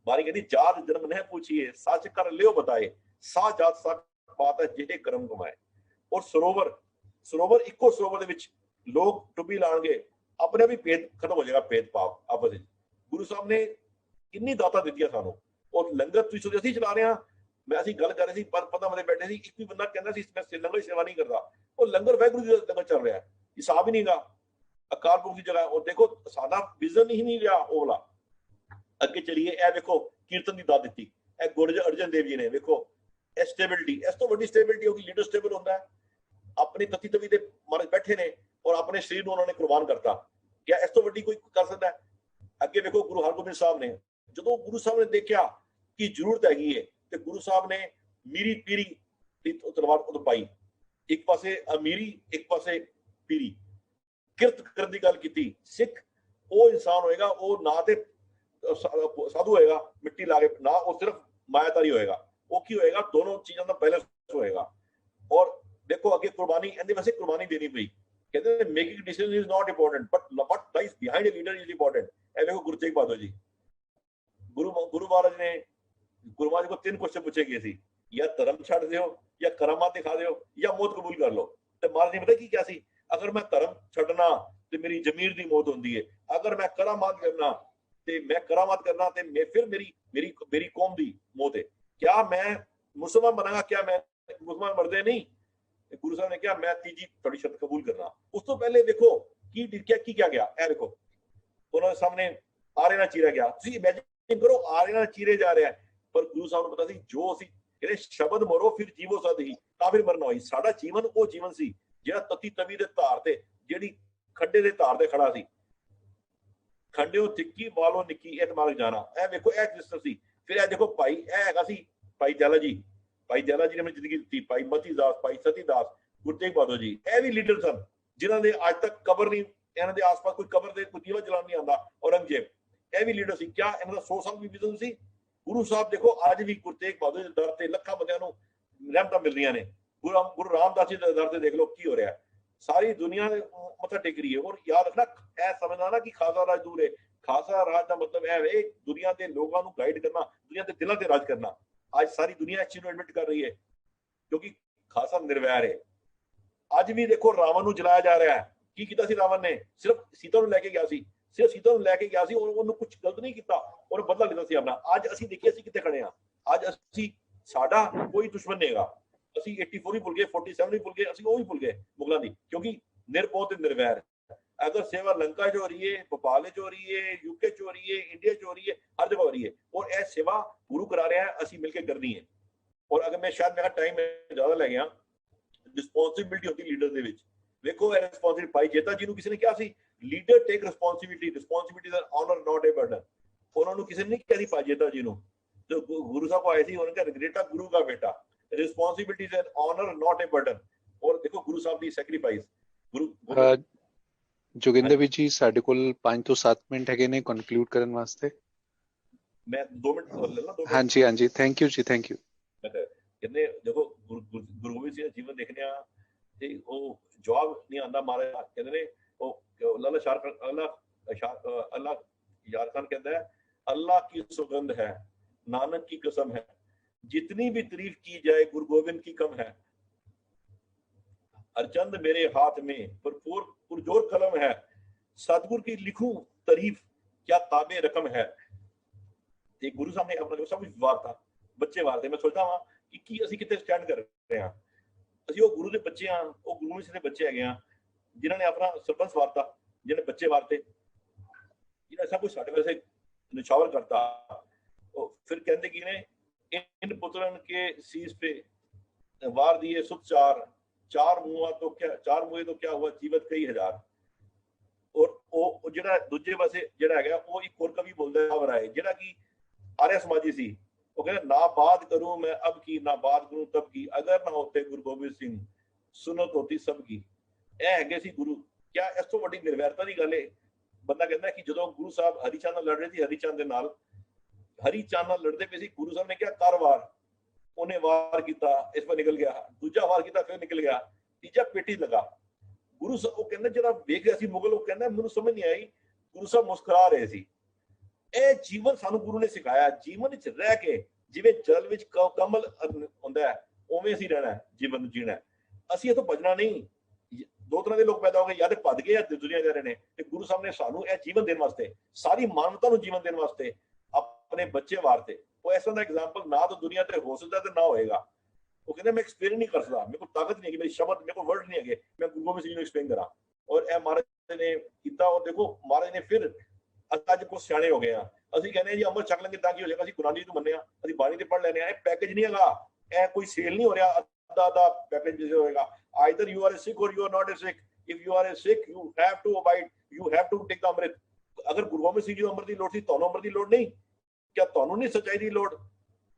बारी कहती जात जन्म नहीं पूछिए, सच कर लियो बताए, सा जात सच बात है जेहे कर्म कमाए। और सरोवर इको सरोवर दे विच लोग डुब्बी लाणगे, अपने भी भेद खत्म हो जाएगा, भेदभाव आपस में। गुरु साहब ने कितनी दाता दित्तियां सानू। और लंगर तुसीं सोचो असीं चला रहे हां, मैं असीं गल कर रहे सी, पर पता बंदे बैठे सी, एक भी बंदा कहंदा सी मैं लंगर सेवा नहीं करदा। और लंगर वाहिगुरू जी दा लंगर चल रहा है, हिसाब ही नहीं गा। अकाल पुरख की जगह और देखो साडा विजन ही नहीं रहा ओ वाला। अगे चलिए, ए देखो कीर्तन की दात दी, ए गुरु अर्जन देव जी ने देखो ए स्टेबिलिटी, इस तो बड़ी स्टेबिलिटी होगी। लीडर स्टेबल होता है, अपनी तती तवी दे मारे बैठे ने और अपने शरीर को उन्होंने कुर्बान करता। क्या इस तो बड़ी कोई कर सकता है? अगे देखो गुरु हरगोबिंद साहब ने, जो गुरु साहब ने देखा कि जरूरत हैगी है, तो गुरु साहब ने मीरी पीरी तलवार उद पाई। एक पासे अमीरी, एक पासे पीरी, किरत करने की गल की। सिख वो इंसान होएगा, वो ना ते साधु होएगा मिट्टी ला के, ना वो सिर्फ मायाधारी होएगा। वो की होएगा? दोनों चीजों का बैलेंस होएगा। और देखो अगे कुर्बानी, इनके वैसे कुर्बानी देनी पई। कहते हैं making decision is not important, but what lies behind a leader is important. ए देखो गुरु तेग बहादुर जी, गुरु महाराज ने गुरु महाराज को 3 क्वेश्चन पूछे गए थे, या धर्म छड़ दियो, या करामात दिखा दियो, या मौत कबूल कर लो। तो महाराज ने पता की क्या सी? अगर मैं धर्म छड़ना तो मेरी जमीर की मौत होती है, अगर मैं करामात करना तो मैं करामात करना तो मैं फिर मेरी कौम की मौत है। क्या मैं मुसलमान बनागा? क्या मैं मुसलमान मरदे नहीं? गुरु साहब ने कहा मैं तीजी थोड़ी शर्त कबूल करना। उस तो पहले देखो क्या गया, ए देखो उन्होंने सामने आरे ना चीरा गया। तुसीं इमेजिन करो, आरे ना चीरे जा रहा है, पर गुरु साहब ने पता सी जो असीं कहते शब्द मरो फिर जीवो सद ही, तां फिर मरना होई। साडा जीवन वो जीवन सी ਜਿਹੜਾ ਤਤੀ ਤਵੀ ਦੇ ਧਾਰ ਤੇ, ਜਿਹੜੀ ਖੱਡੇ ਦੇ ਧਾਰ ਤੇ ਖੜਾ ਸੀ। ਖੰਡਿਓ ਤਿੱਕੀ ਵਾਲੋਂ ਨਿੱਕੀ ਇਹ ਮਾਲਕ ਜਾਣਾ। ਇਹ ਵੇਖੋ ਇਹ ਸਿਸਟਮ ਸੀ। ਫਿਰ ਇਹ ਦੇਖੋ ਭਾਈ, ਇਹ ਹੈਗਾ ਸੀ ਭਾਈ ਜੈਲਾ ਜੀ। ਭਾਈ ਜੈਲਾ ਜੀ ਨੇ ਆਪਣੀ ਜ਼ਿੰਦਗੀ ਦਿੱਤੀ। ਭਾਈ ਮਤੀ ਦਾਸ, ਭਾਈ ਸਤੀ ਦਾਸ, ਗੁਰੂ ਤੇਗ ਬਹਾਦਰ ਜੀ, ਇਹ ਵੀ ਲੀਡਰ ਸਨ ਜਿਨ੍ਹਾਂ ਦੇ ਅੱਜ ਤੱਕ ਕਬਰ ਨਹੀਂ, ਇਹਨਾਂ ਦੇ ਆਸ-ਪਾਸ ਕੋਈ ਕਬਰ ਦੇ ਕੋਈ ਦੀਵਾ ਜਲਾਉਣ ਨਹੀਂ ਆਉਂਦਾ। ਔਰੰਗਜ਼ੇਬ, ਇਹ ਵੀ ਲੀਡਰ ਸੀ। ਕਿਆ ਇਹਨਾਂ ਦਾ 100 ਸਾਲ ਵੀ ਵਿਜ਼ਨ ਸੀ? ਗੁਰੂ ਸਾਹਿਬ ਦੇਖੋ ਅੱਜ ਵੀ ਗੁਰੂ ਤੇਗ ਬਹਾਦਰ ਦੇ ਦਰ ਤੇ ਲੱਖਾਂ ਬੰਦਿਆਂ ਨੂੰ ਰਹਿਮਤਾਂ ਮਿਲ ਰਹੀਆਂ ਨੇ। गुरु रामदास जी के दर से देख लो की हो रहा है, सारी दुनिया मत्था टेक रही है। और याद रखना, ऐ समझना ना कि खासा राज दूर है। खासा राज का मतलब है दुनिया के लोगों को गाइड करना, दुनिया के दिलों से राज करना। आज सारी दुनिया इस चीज को एडमिट कर रही है, क्योंकि खासा निर्वैर है। आज भी देखो रावण को जलाया जा रहा है। की कीता सी रावण ने? सिर्फ सीता को लेके गया सी, सिर्फ सीता को लेके गया सी, और उन्होंने कुछ गलत नहीं किया, और बदला लिया सी अपना। आज असीं देखिए असीं कित्थे खड़े हां। आज असीं साडा कोई दुश्मन नहीं हैगा। ਅਸੀਂ 84 ही भुल गए, 47 ही भुल गए, ਅਸੀਂ ਉਹ ਵੀ ਭੁੱਲ ਗਏ ਮੁਗਲਾਂ ਦੀ, ਕਿਉਂਕਿ ਨਿਰਭਉ ਤੇ ਨਿਰਵੈਰ। अगर सेवा लंका च हो रही है, भोपाल च हो रही है, यूके च हो रही है, इंडिया च हो रही है, हर जगह हो रही है, और यह सेवा गुरु करा रहे हैं, ਅਸੀਂ मिलकर करनी है। और अगर मैं शायद मेरा टाइम ज्यादा ले गया, रिस्पॉन्सिबिलिटी होती लीडर ਦੇ ਵਿੱਚ ਵੇਖੋ ਇਹ ਰਿਸਪੌਂਸਿਬਿਲਿਟੀ ਭਾਈ ਜੇਤਾ ਜੀ ਨੂੰ ਕਿਸੇ ਨੇ ਕਿਹਾ ਸੀ leader take responsibility is an honour not a burden. ਉਹਨਾਂ ਨੂੰ ਕਿਸੇ ਨੇ ਨਹੀਂ ਕਿਹਾ ਸੀ ਭਾਈ ਜੇਤਾ ਜੀ ਨੂੰ, ਜੋ ਗੁਰੂ ਸਾਹਿਬ ਆਏ ਸੀ ਉਹਨਾਂ ਨੇ ਕਿਹਾ ਗ੍ਰੇਟਾ ਗੁਰੂ ਦਾ ਬੇਟਾ, responsibility is an honour not a burden. ਔਰ ਦੇਖੋ ਗੁਰੂ ਸਾਹਿਬ ਦੀ ਸੈਕਰੀਫਾਈਸ ਗੁਰੂ ਜੋਗਿੰਦਰ ਵੀ ਜੀ ਸਾਡੇ ਕੋਲ 5 ਤੋਂ 7 ਮਿੰਟ ਹੈਗੇ ਨੇ ਕਨਕਲੂਡ ਕਰਨ ਵਾਸਤੇ। ਮੈਂ 2 ਮਿੰਟ ਲੈ ਲਾਂ? 2 ਮਿੰਟ? ਹਾਂਜੀ ਹਾਂਜੀ, ਥੈਂਕ ਯੂ ਜੀ, ਥੈਂਕ ਯੂ। ਕਹਿੰਦੇ ਦੇਖੋ ਗੁਰੂ ਗੋਬਿੰਦ ਸਿੰਘ ਦਾ ਜੀਵਨ ਦੇਖਦੇ ਆ ਤੇ ਉਹ ਜਵਾਬ ਨਹੀਂ ਆਉਂਦਾ ਮਾਰੇ ਕਹਿੰਦੇ ਨੇ ਉਹ ਲਾਲਾ ਸ਼ਾਹ ਅੱਲਾ यार खान कहता है अल्लाह की सुगंध है, नानक की कसम है, जितनी भी तारीफ की जाए गुरु गोविंद की कम है। अरचंद मेरे हाथ में भरपूर पुरजोर कलम है, सतगुरु की लिखूं तारीफ क्या ताबे रकम है। ਤੇ ਗੁਰੂ ਸਾਹਿਬ ਨੇ ਆਪਣਾ ਸਭ ਕੁਝ ਵਾਰਤਾ, ਬੱਚੇ ਵਾਰਤੇ। ਮੈਂ ਸੋਚਦਾ ਵਾਂ ਕਿ ਕੀ ਅਸੀਂ ਕਿੱਥੇ ਸਟੈਂਡ ਕਰ ਰਹੇ ਹਾਂ। ਅਸੀਂ ਉਹ ਗੁਰੂ ਦੇ ਬੱਚੇ ਆ, ਉਹ ਗੁਰੂ ਮਸੀਹ ਦੇ ਬੱਚੇ ਹੈਗੇ ਆ ਜਿਨ੍ਹਾਂ ਨੇ ਆਪਣਾ ਸਰਬੰਸ ਵਾਰਤਾ, ਜਿਹਨੇ ਬੱਚੇ ਵਾਰਤੇ, ਜਿਹਨੇ ਸਭ ਕੁਝ ਸਾਡੇ ਵੈਸੇ ਨਿਸ਼ਾਵਰ ਕਰਤਾ। ਉਹ ਫਿਰ ਕਹਿੰਦੇ ਕੀ ਨੇ, इन पुत्रन के शीश पे वार दिए सुत चार, चार मुआ तो क्या, चार मुए तो क्या हुआ जीवत कई हजार। और ਉਹ ਜਿਹੜਾ ਦੂਜੇ ਪਾਸੇ ਜਿਹੜਾ ਹੈਗਾ ਉਹ ਇੱਕ ਹੋਰ ਕਵੀ ਬੋਲਦਾ ਹੈ ਜਿਹੜਾ ਕਿ ਆਰਿਆ ਸਮਾਜੀ ਸੀ। ਉਹ ਕਹਿੰਦਾ ਨਾ ਬਾਤ ਕਰੂੰ ਮੈਂ ਅਬ ਕੀ, ਨਾ ਬਾਤ ਕਰੂੰ ਤਬ ਕੀ, ਅਗਰ ਨਾ ਹੋਤੇ ਗੁਰੂ ਗੋਬਿੰਦ ਸਿੰਘ ਸੁਨਤ ਹੋਤੀ ਸਭ ਕੀ। ਇਹ ਹੈਗੇ ਸੀ ਗੁਰੂ। ਕਿਆ ਇਸ ਤੋਂ ਵੱਡੀ ਨਿਰਵੈਰਤਾ ਦੀ ਗੱਲ ਹੈ? ਬੰਦਾ ਕਹਿੰਦਾ ਕਿ ਜਦੋਂ ਗੁਰੂ ਸਾਹਿਬ ਹਰੀਚੰਦ ਨਾਲ ਲੜ ਰਹੇ ਸੀ, ਹਰੀਚੰਦ ਦੇ ਨਾਲ ਹਰੀਚੰਦ ਨਾਲ ਲੜਦੇ ਪਏ ਸੀ, ਗੁਰੂ ਸਾਹਿਬ ਨੇ ਕਿਹਾ ਕਰ ਵਾਰ। ਉਹਨੇ ਵਾਰ ਕੀਤਾ, ਇਸ ਵਾਰ ਨਿਕਲ ਗਿਆ, ਦੂਜਾ ਵਾਰ ਕੀਤਾ ਫਿਰ ਨਿਕਲ ਗਿਆ, ਤੀਜਾ ਪੇਟੀ ਲਗਾ। ਗੁਰੂ ਸਾਹਿਬ ਉਹ ਕਹਿੰਦਾ ਜਿਹੜਾ ਵੇਖ ਰਿਹਾ ਸੀ ਮੁਗਲ, ਉਹ ਕਹਿੰਦਾ ਮੈਨੂੰ ਸਮਝ ਨਹੀਂ ਆਈ, ਗੁਰੂ ਸਾਹਿਬ ਮੁਸਕਰਾ ਰਹੇ ਸੀ। ਇਹ ਜੀਵਨ ਸਾਨੂੰ ਗੁਰੂ ਨੇ ਸਿਖਾਇਆ, ਜੀਵਨ ਵਿੱਚ ਰਹਿ ਕੇ ਜਿਵੇਂ ਜਲ ਵਿੱਚ ਕਮਲ ਹੁੰਦਾ ਹੈ ਉਵੇਂ ਅਸੀਂ ਰਹਿਣਾ, ਜੀਵਨ ਨੂੰ ਜੀਣਾ। ਅਸੀਂ ਇਹ ਤੋਂ ਭੱਜਣਾ ਨਹੀਂ। ਦੋ ਤਰ੍ਹਾਂ ਦੇ ਲੋਕ ਪੈਦਾ ਹੋ ਗਏ, ਜਾਂ ਤੇ ਭੱਜ ਗਏ ਜਾਂ ਦੁਨੀਆ ਜਾ ਰਹੇ ਨੇ। ਤੇ ਗੁਰੂ ਸਾਹਿਬ ਨੇ ਸਾਨੂੰ ਇਹ ਜੀਵਨ ਦੇਣ ਵਾਸਤੇ, ਸਾਰੀ ਮਾਨਵਤਾ ਨੂੰ ਜੀਵਨ ਦੇਣ ਵਾਸਤੇ ਆਪਣੇ ਬੱਚੇ ਵਾਰਤੇ। ਉਹ ਇਸ ਤਰ੍ਹਾਂ ਦਾ ਐਗਜ਼ਾਮਪਲ ਨਾ ਤਾਂ ਦੁਨੀਆ ਤੇ ਹੋ ਸਕਦਾ ਤੇ ਨਾ ਹੋਏਗਾ। ਉਹ ਕਹਿੰਦੇ ਮੈਂ ਐਕਸਪਲੇਨ ਨਹੀਂ ਕਰ ਸਕਦਾ, ਮੇਰੇ ਕੋਲ ਤਾਕਤ ਨਹੀਂ ਹੈਗੀ, ਮੇਰੀ ਸ਼ਬਦ, ਮੇਰੇ ਕੋਲ ਵਰਡ ਨਹੀਂ ਹੈਗੇ, ਮੈਂ ਗੁਰੂ ਗੋਬਿੰਦ ਸਿੰਘ ਨੂੰ ਐਕਸਪਲੇਨ ਕਰਾਂ। ਔਰ ਇਹ ਮਹਾਰਾਜ ਨੇ ਕੀਤਾ। ਔਰ ਦੇਖੋ ਮਹਾਰਾਜ ਨੇ ਫਿਰ ਅੱਜ ਕੋਲ ਸਿਆਣੇ ਹੋ ਗਏ ਆ। ਅਸੀਂ ਕਹਿੰਦੇ ਜੀ ਅੰਮ੍ਰਿਤ ਛਕ ਲਾਂਗੇ ਤਾਂ ਕੀ ਹੋ ਜਾਏਗਾ, ਅਸੀਂ ਗੁਰਾਨੀ ਨੂੰ ਮੰਨਿਆ, ਅਸੀਂ ਬਾਣੀ ਤੇ ਪੜ੍ਹ ਲੈਣੇ ਆ। ਇਹ ਪੈਕੇਜ ਨਹੀਂ ਹੈਗਾ, ਇਹ ਕੋਈ ਸੇਲ ਨਹੀਂ ਹੋ ਰਿਹਾ ਅੱਧਾ ਪੈਕੇਜ ਜਿਹਾ ਹੋਏਗਾ। Either you are a Sikh or you are not a Sikh. If you are a Sikh you have to abide, you have to take the amrit. ਅਗਰ ਗੁਰੂ ਗੋਬਿੰਦ ਸਿੰਘ ਜੀ ਨੂੰ ਅੰਮ੍ਰਿਤ ਦੀ ਲੋੜ ਸੀ, ਤੁਹਾਨੂੰ ਅੰਮ੍ਰਿਤ ਦੀ ਲੋੜ ਨਹੀਂ? ਕਿਆ ਤੁਹਾਨੂੰ ਨਹੀਂ ਸੱਚਾਈ ਦੀ ਲੋੜ?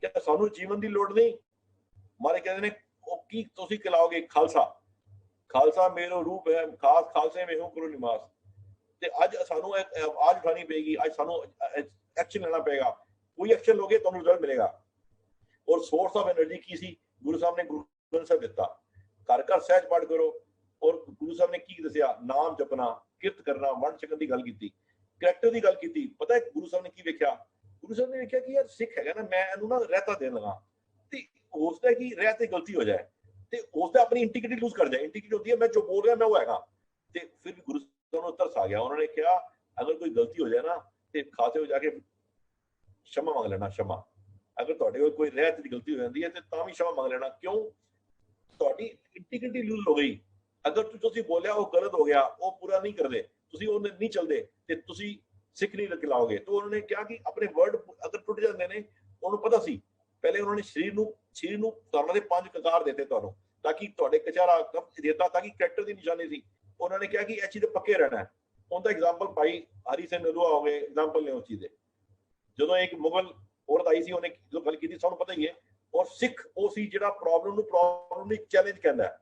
ਕਿਆ ਸਾਨੂੰ ਜੀਵਨ ਦੀ ਲੋੜ ਨਹੀਂ? ਮਾਰੇ ਕਹਿੰਦੇ ਨੇ ਉਹ ਕੀ ਤੁਸੀਂ ਖਿਲਾਓਗੇ? ਖਾਲਸਾ, ਖਾਲਸਾ ਮੇਰੋ ਰੂਪ ਹੈ, ਖਾਸ ਖਾਲਸੇ ਮੇ ਹੂੰ ਕਰੋ ਨਿਵਾਸ। ਤੇ ਅੱਜ ਸਾਨੂੰ ਆਵਾਜ਼ ਉਠਾਣੀ ਪਏਗੀ, ਅੱਜ ਸਾਨੂੰ ਐਕਸ਼ਨ ਲੈਣਾ ਪਏਗਾ। ਕੋਈ ਐਕਸ਼ਨ ਲੋਗੇ ਤੁਹਾਨੂੰ ਰਿਜ਼ਲਟ ਮਿਲੇਗਾ। ਔਰ ਸੋਰਸ ਆਫ એનર્ਜੀ ਕੀ ਸੀ? ਗੁਰੂ ਸਾਹਿਬ ਨੇ ਗੁਰੂ ਗ੍ਰੰਥ ਸਾਹਿਬ ਦਿੱਤਾ। ਘਰ ਘਰ ਸਹਿਜ ਪਾਠ ਕਰੋ। ਔਰ ਗੁਰੂ ਸਾਹਿਬ ਨੇ ਕੀ ਦੱਸਿਆ? ਨਾਮ ਜਪਣਾ, ਕਿਰਤ ਕਰਨਾ, ਵੰਡ ਛਕਣ ਦੀ ਗੱਲ ਕੀਤੀ, ਕਰੈਕਟਰ ਦੀ ਗੱਲ ਕੀਤੀ। ਪਤਾ ਹੈ ਗੁਰੂ ਸਾਹਿਬ ਨੇ ਕੀ ਵੇਖਿਆ? ਗੁਰੂ ਸਾਹਿਬ ਨੇ ਵੇਖਿਆ ਕਿ ਯਾਰ ਸਿੱਖ ਹੈਗਾ ਨਾ, ਮੈਂ ਇਹਨੂੰ ਨਾ ਰਹਿਤਾ ਦੇਣ ਲਗਾ ਤੇ ਉਸਦਾ ਕੀ ਰਹਿ ਤੇ ਗਲਤੀ ਹੋ ਜਾਏ ਤੇ ਉਸਦਾ ਆਪਣੀ ਇੰਟੀਗ੍ਰਿਟੀ ਲੂਜ਼ ਕਰ ਜਾਏ। ਇੰਟੀਗ੍ਰਿਟੀ ਹੁੰਦੀ ਹੈ ਮੈਂ ਜੋ ਬੋਲ ਰਿਹਾ ਮੈਂ ਉਹ ਹੈਗਾ। ਤੇ ਫਿਰ ਗੁਰੂ ਸਾਹਿਬ ਨੂੰ ਤਰਸ ਆ ਗਿਆ। ਉਹਨਾਂ ਨੇ ਕਿਹਾ ਅਗਰ ਕੋਈ ਗਲਤੀ ਹੋ ਜਾਏ ਨਾ ਤੇ ਖਾਤੇ ਹੋ ਜਾ ਕੇ क्षमा ਮੰਗ ਲੈਣਾ। क्षमा ਅਗਰ ਤੁਹਾਡੇ ਕੋਲ ਕੋਈ ਰਹਿਤ ਦੀ ਗਲਤੀ ਹੋ ਜਾਂਦੀ ਹੈ ਤੇ ਤਾਂ ਵੀ क्षमा ਮੰਗ ਲੈਣਾ। ਕਿਉਂ? ਤੁਹਾਡੀ ਇੰਟੀਗ੍ਰਿਟੀ ਲੂਜ਼ ਹੋ ਗਈ। ਅਗਰ ਤੁਸੀਂ ਬੋਲਿਆ ਉਹ ਗਲਤ ਹੋ ਗਿਆ, ਉਹ ਪੂਰਾ ਨਹੀਂ ਕਰਦੇ, ਤੁਸੀਂ ਉਹਨੇ ਨਹੀਂ ਚੱਲਦੇ ਤੇ ਤੁਸੀਂ ਸਿੱਖ ਨਹੀਂ ਲਾਓਗੇ। ਤਾਂ ਉਹਨਾਂ ਨੇ ਕਿਹਾ ਕਿ ਆਪਣੇ ਵਰਡ ਅਗਰ ਟੁੱਟ ਜਾਂਦੇ ਨੇ, ਉਹਨੂੰ ਪਤਾ ਸੀ ਪਹਿਲੇ ਉਹਨਾਂ ਨੇ ਸਰੀਰ ਨੂੰ ਤੁਹਾਨੂੰ ਦੇ 5 ਕਕਾਰ ਦਿੱਤੇ ਤੁਹਾਨੂੰ, ਤਾਂ ਕਿ ਤੁਹਾਡੇ ਕਚਾਰਾ ਦਿੱਤਾ, ਤਾਂ ਕਿ ਕਰੈਕਟਰ ਦੀ ਨਿਸ਼ਾਨੀ ਸੀ। ਉਹਨਾਂ ਨੇ ਕਿਹਾ ਕਿ ਇਹ ਚੀਜ਼ ਪੱਕੇ ਰਹਿਣਾ। ਉਹਦਾ ਐਗਜ਼ਾਮਪਲ ਭਾਈ ਹਰੀ ਸਿੰਘ ਨਲੂਆ ਹੋ ਗਏ, ਐਗਜ਼ਾਮਪਲ ਨੇ ਉਸ ਚੀਜ਼ ਦੇ। ਜਦੋਂ ਇੱਕ ਮੁਗਲ ਔਰਤ ਆਈ ਸੀ, ਉਹਨੇ ਜੋ ਗੱਲ ਕੀਤੀ ਸਾਨੂੰ ਪਤਾ ਹੀ ਹੈ। ਔਰ ਸਿੱਖ ਉਹ ਸੀ ਜਿਹੜਾ ਪ੍ਰੋਬਲਮ ਨੂੰ ਚੈਲੰਜ ਕਹਿੰਦਾ।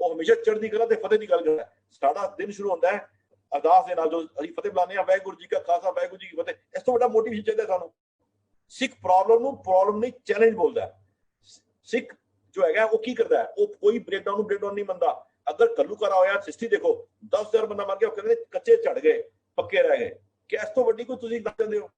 ਉਹ ਹਮੇਸ਼ਾ ਚੜ੍ਹਦੀ ਕਲਾ ਤੇ ਫਤਿਹ ਦੀ ਗੱਲ ਕਰਦਾ। ਸਾਡਾ ਦਿਨ ਸ਼ੁਰੂ ਹੁੰਦਾ ਹੈ ਅਰਦਾਸ ਦੇ ਨਾਲ, ਜੋ ਅਸੀਂ ਫਤਿਹ ਬੁਲਾਉਂਦੇ ਹਾਂ, ਵਾਹਿਗੁਰੂ ਜੀ ਕਾ ਖਾਲਸਾ ਵਾਹਿਗੁਰੂ ਜੀ ਕੀ ਫਤਿਹ। ਇਸ ਤੋਂ ਵੱਡਾ ਮੋਟੀਵੇਸ਼ਨ ਚਾਹੀਦਾ ਸਾਨੂੰ। ਸਿੱਖ ਪ੍ਰੋਬਲਮ ਨਹੀਂ ਚੈਲੰਜ ਬੋਲਦਾ। ਸਿੱਖ ਜੋ ਹੈਗਾ ਉਹ ਕੀ ਕਰਦਾ ਹੈ? ਉਹ ਕੋਈ ਬ੍ਰੇਕਡਾਊਨ ਨਹੀਂ ਮੰਨਦਾ। ਅਗਰ ਘੱਲੂਘਾਰਾ ਹੋਇਆ, ਸਿਸਟੀ ਦੇਖੋ 10,000 ਬੰਦਾ ਮਰ ਗਿਆ, ਉਹ ਕਹਿੰਦੇ ਕੱਚੇ ਝੜ ਗਏ, ਪੱਕੇ ਰਹਿ ਗਏ। ਕਿ ਇਸ ਤੋਂ ਵੱਡੀ ਕੋਈ ਤੁਸੀਂ ਦੱਸ ਦਿੰਦੇ ਹੋ?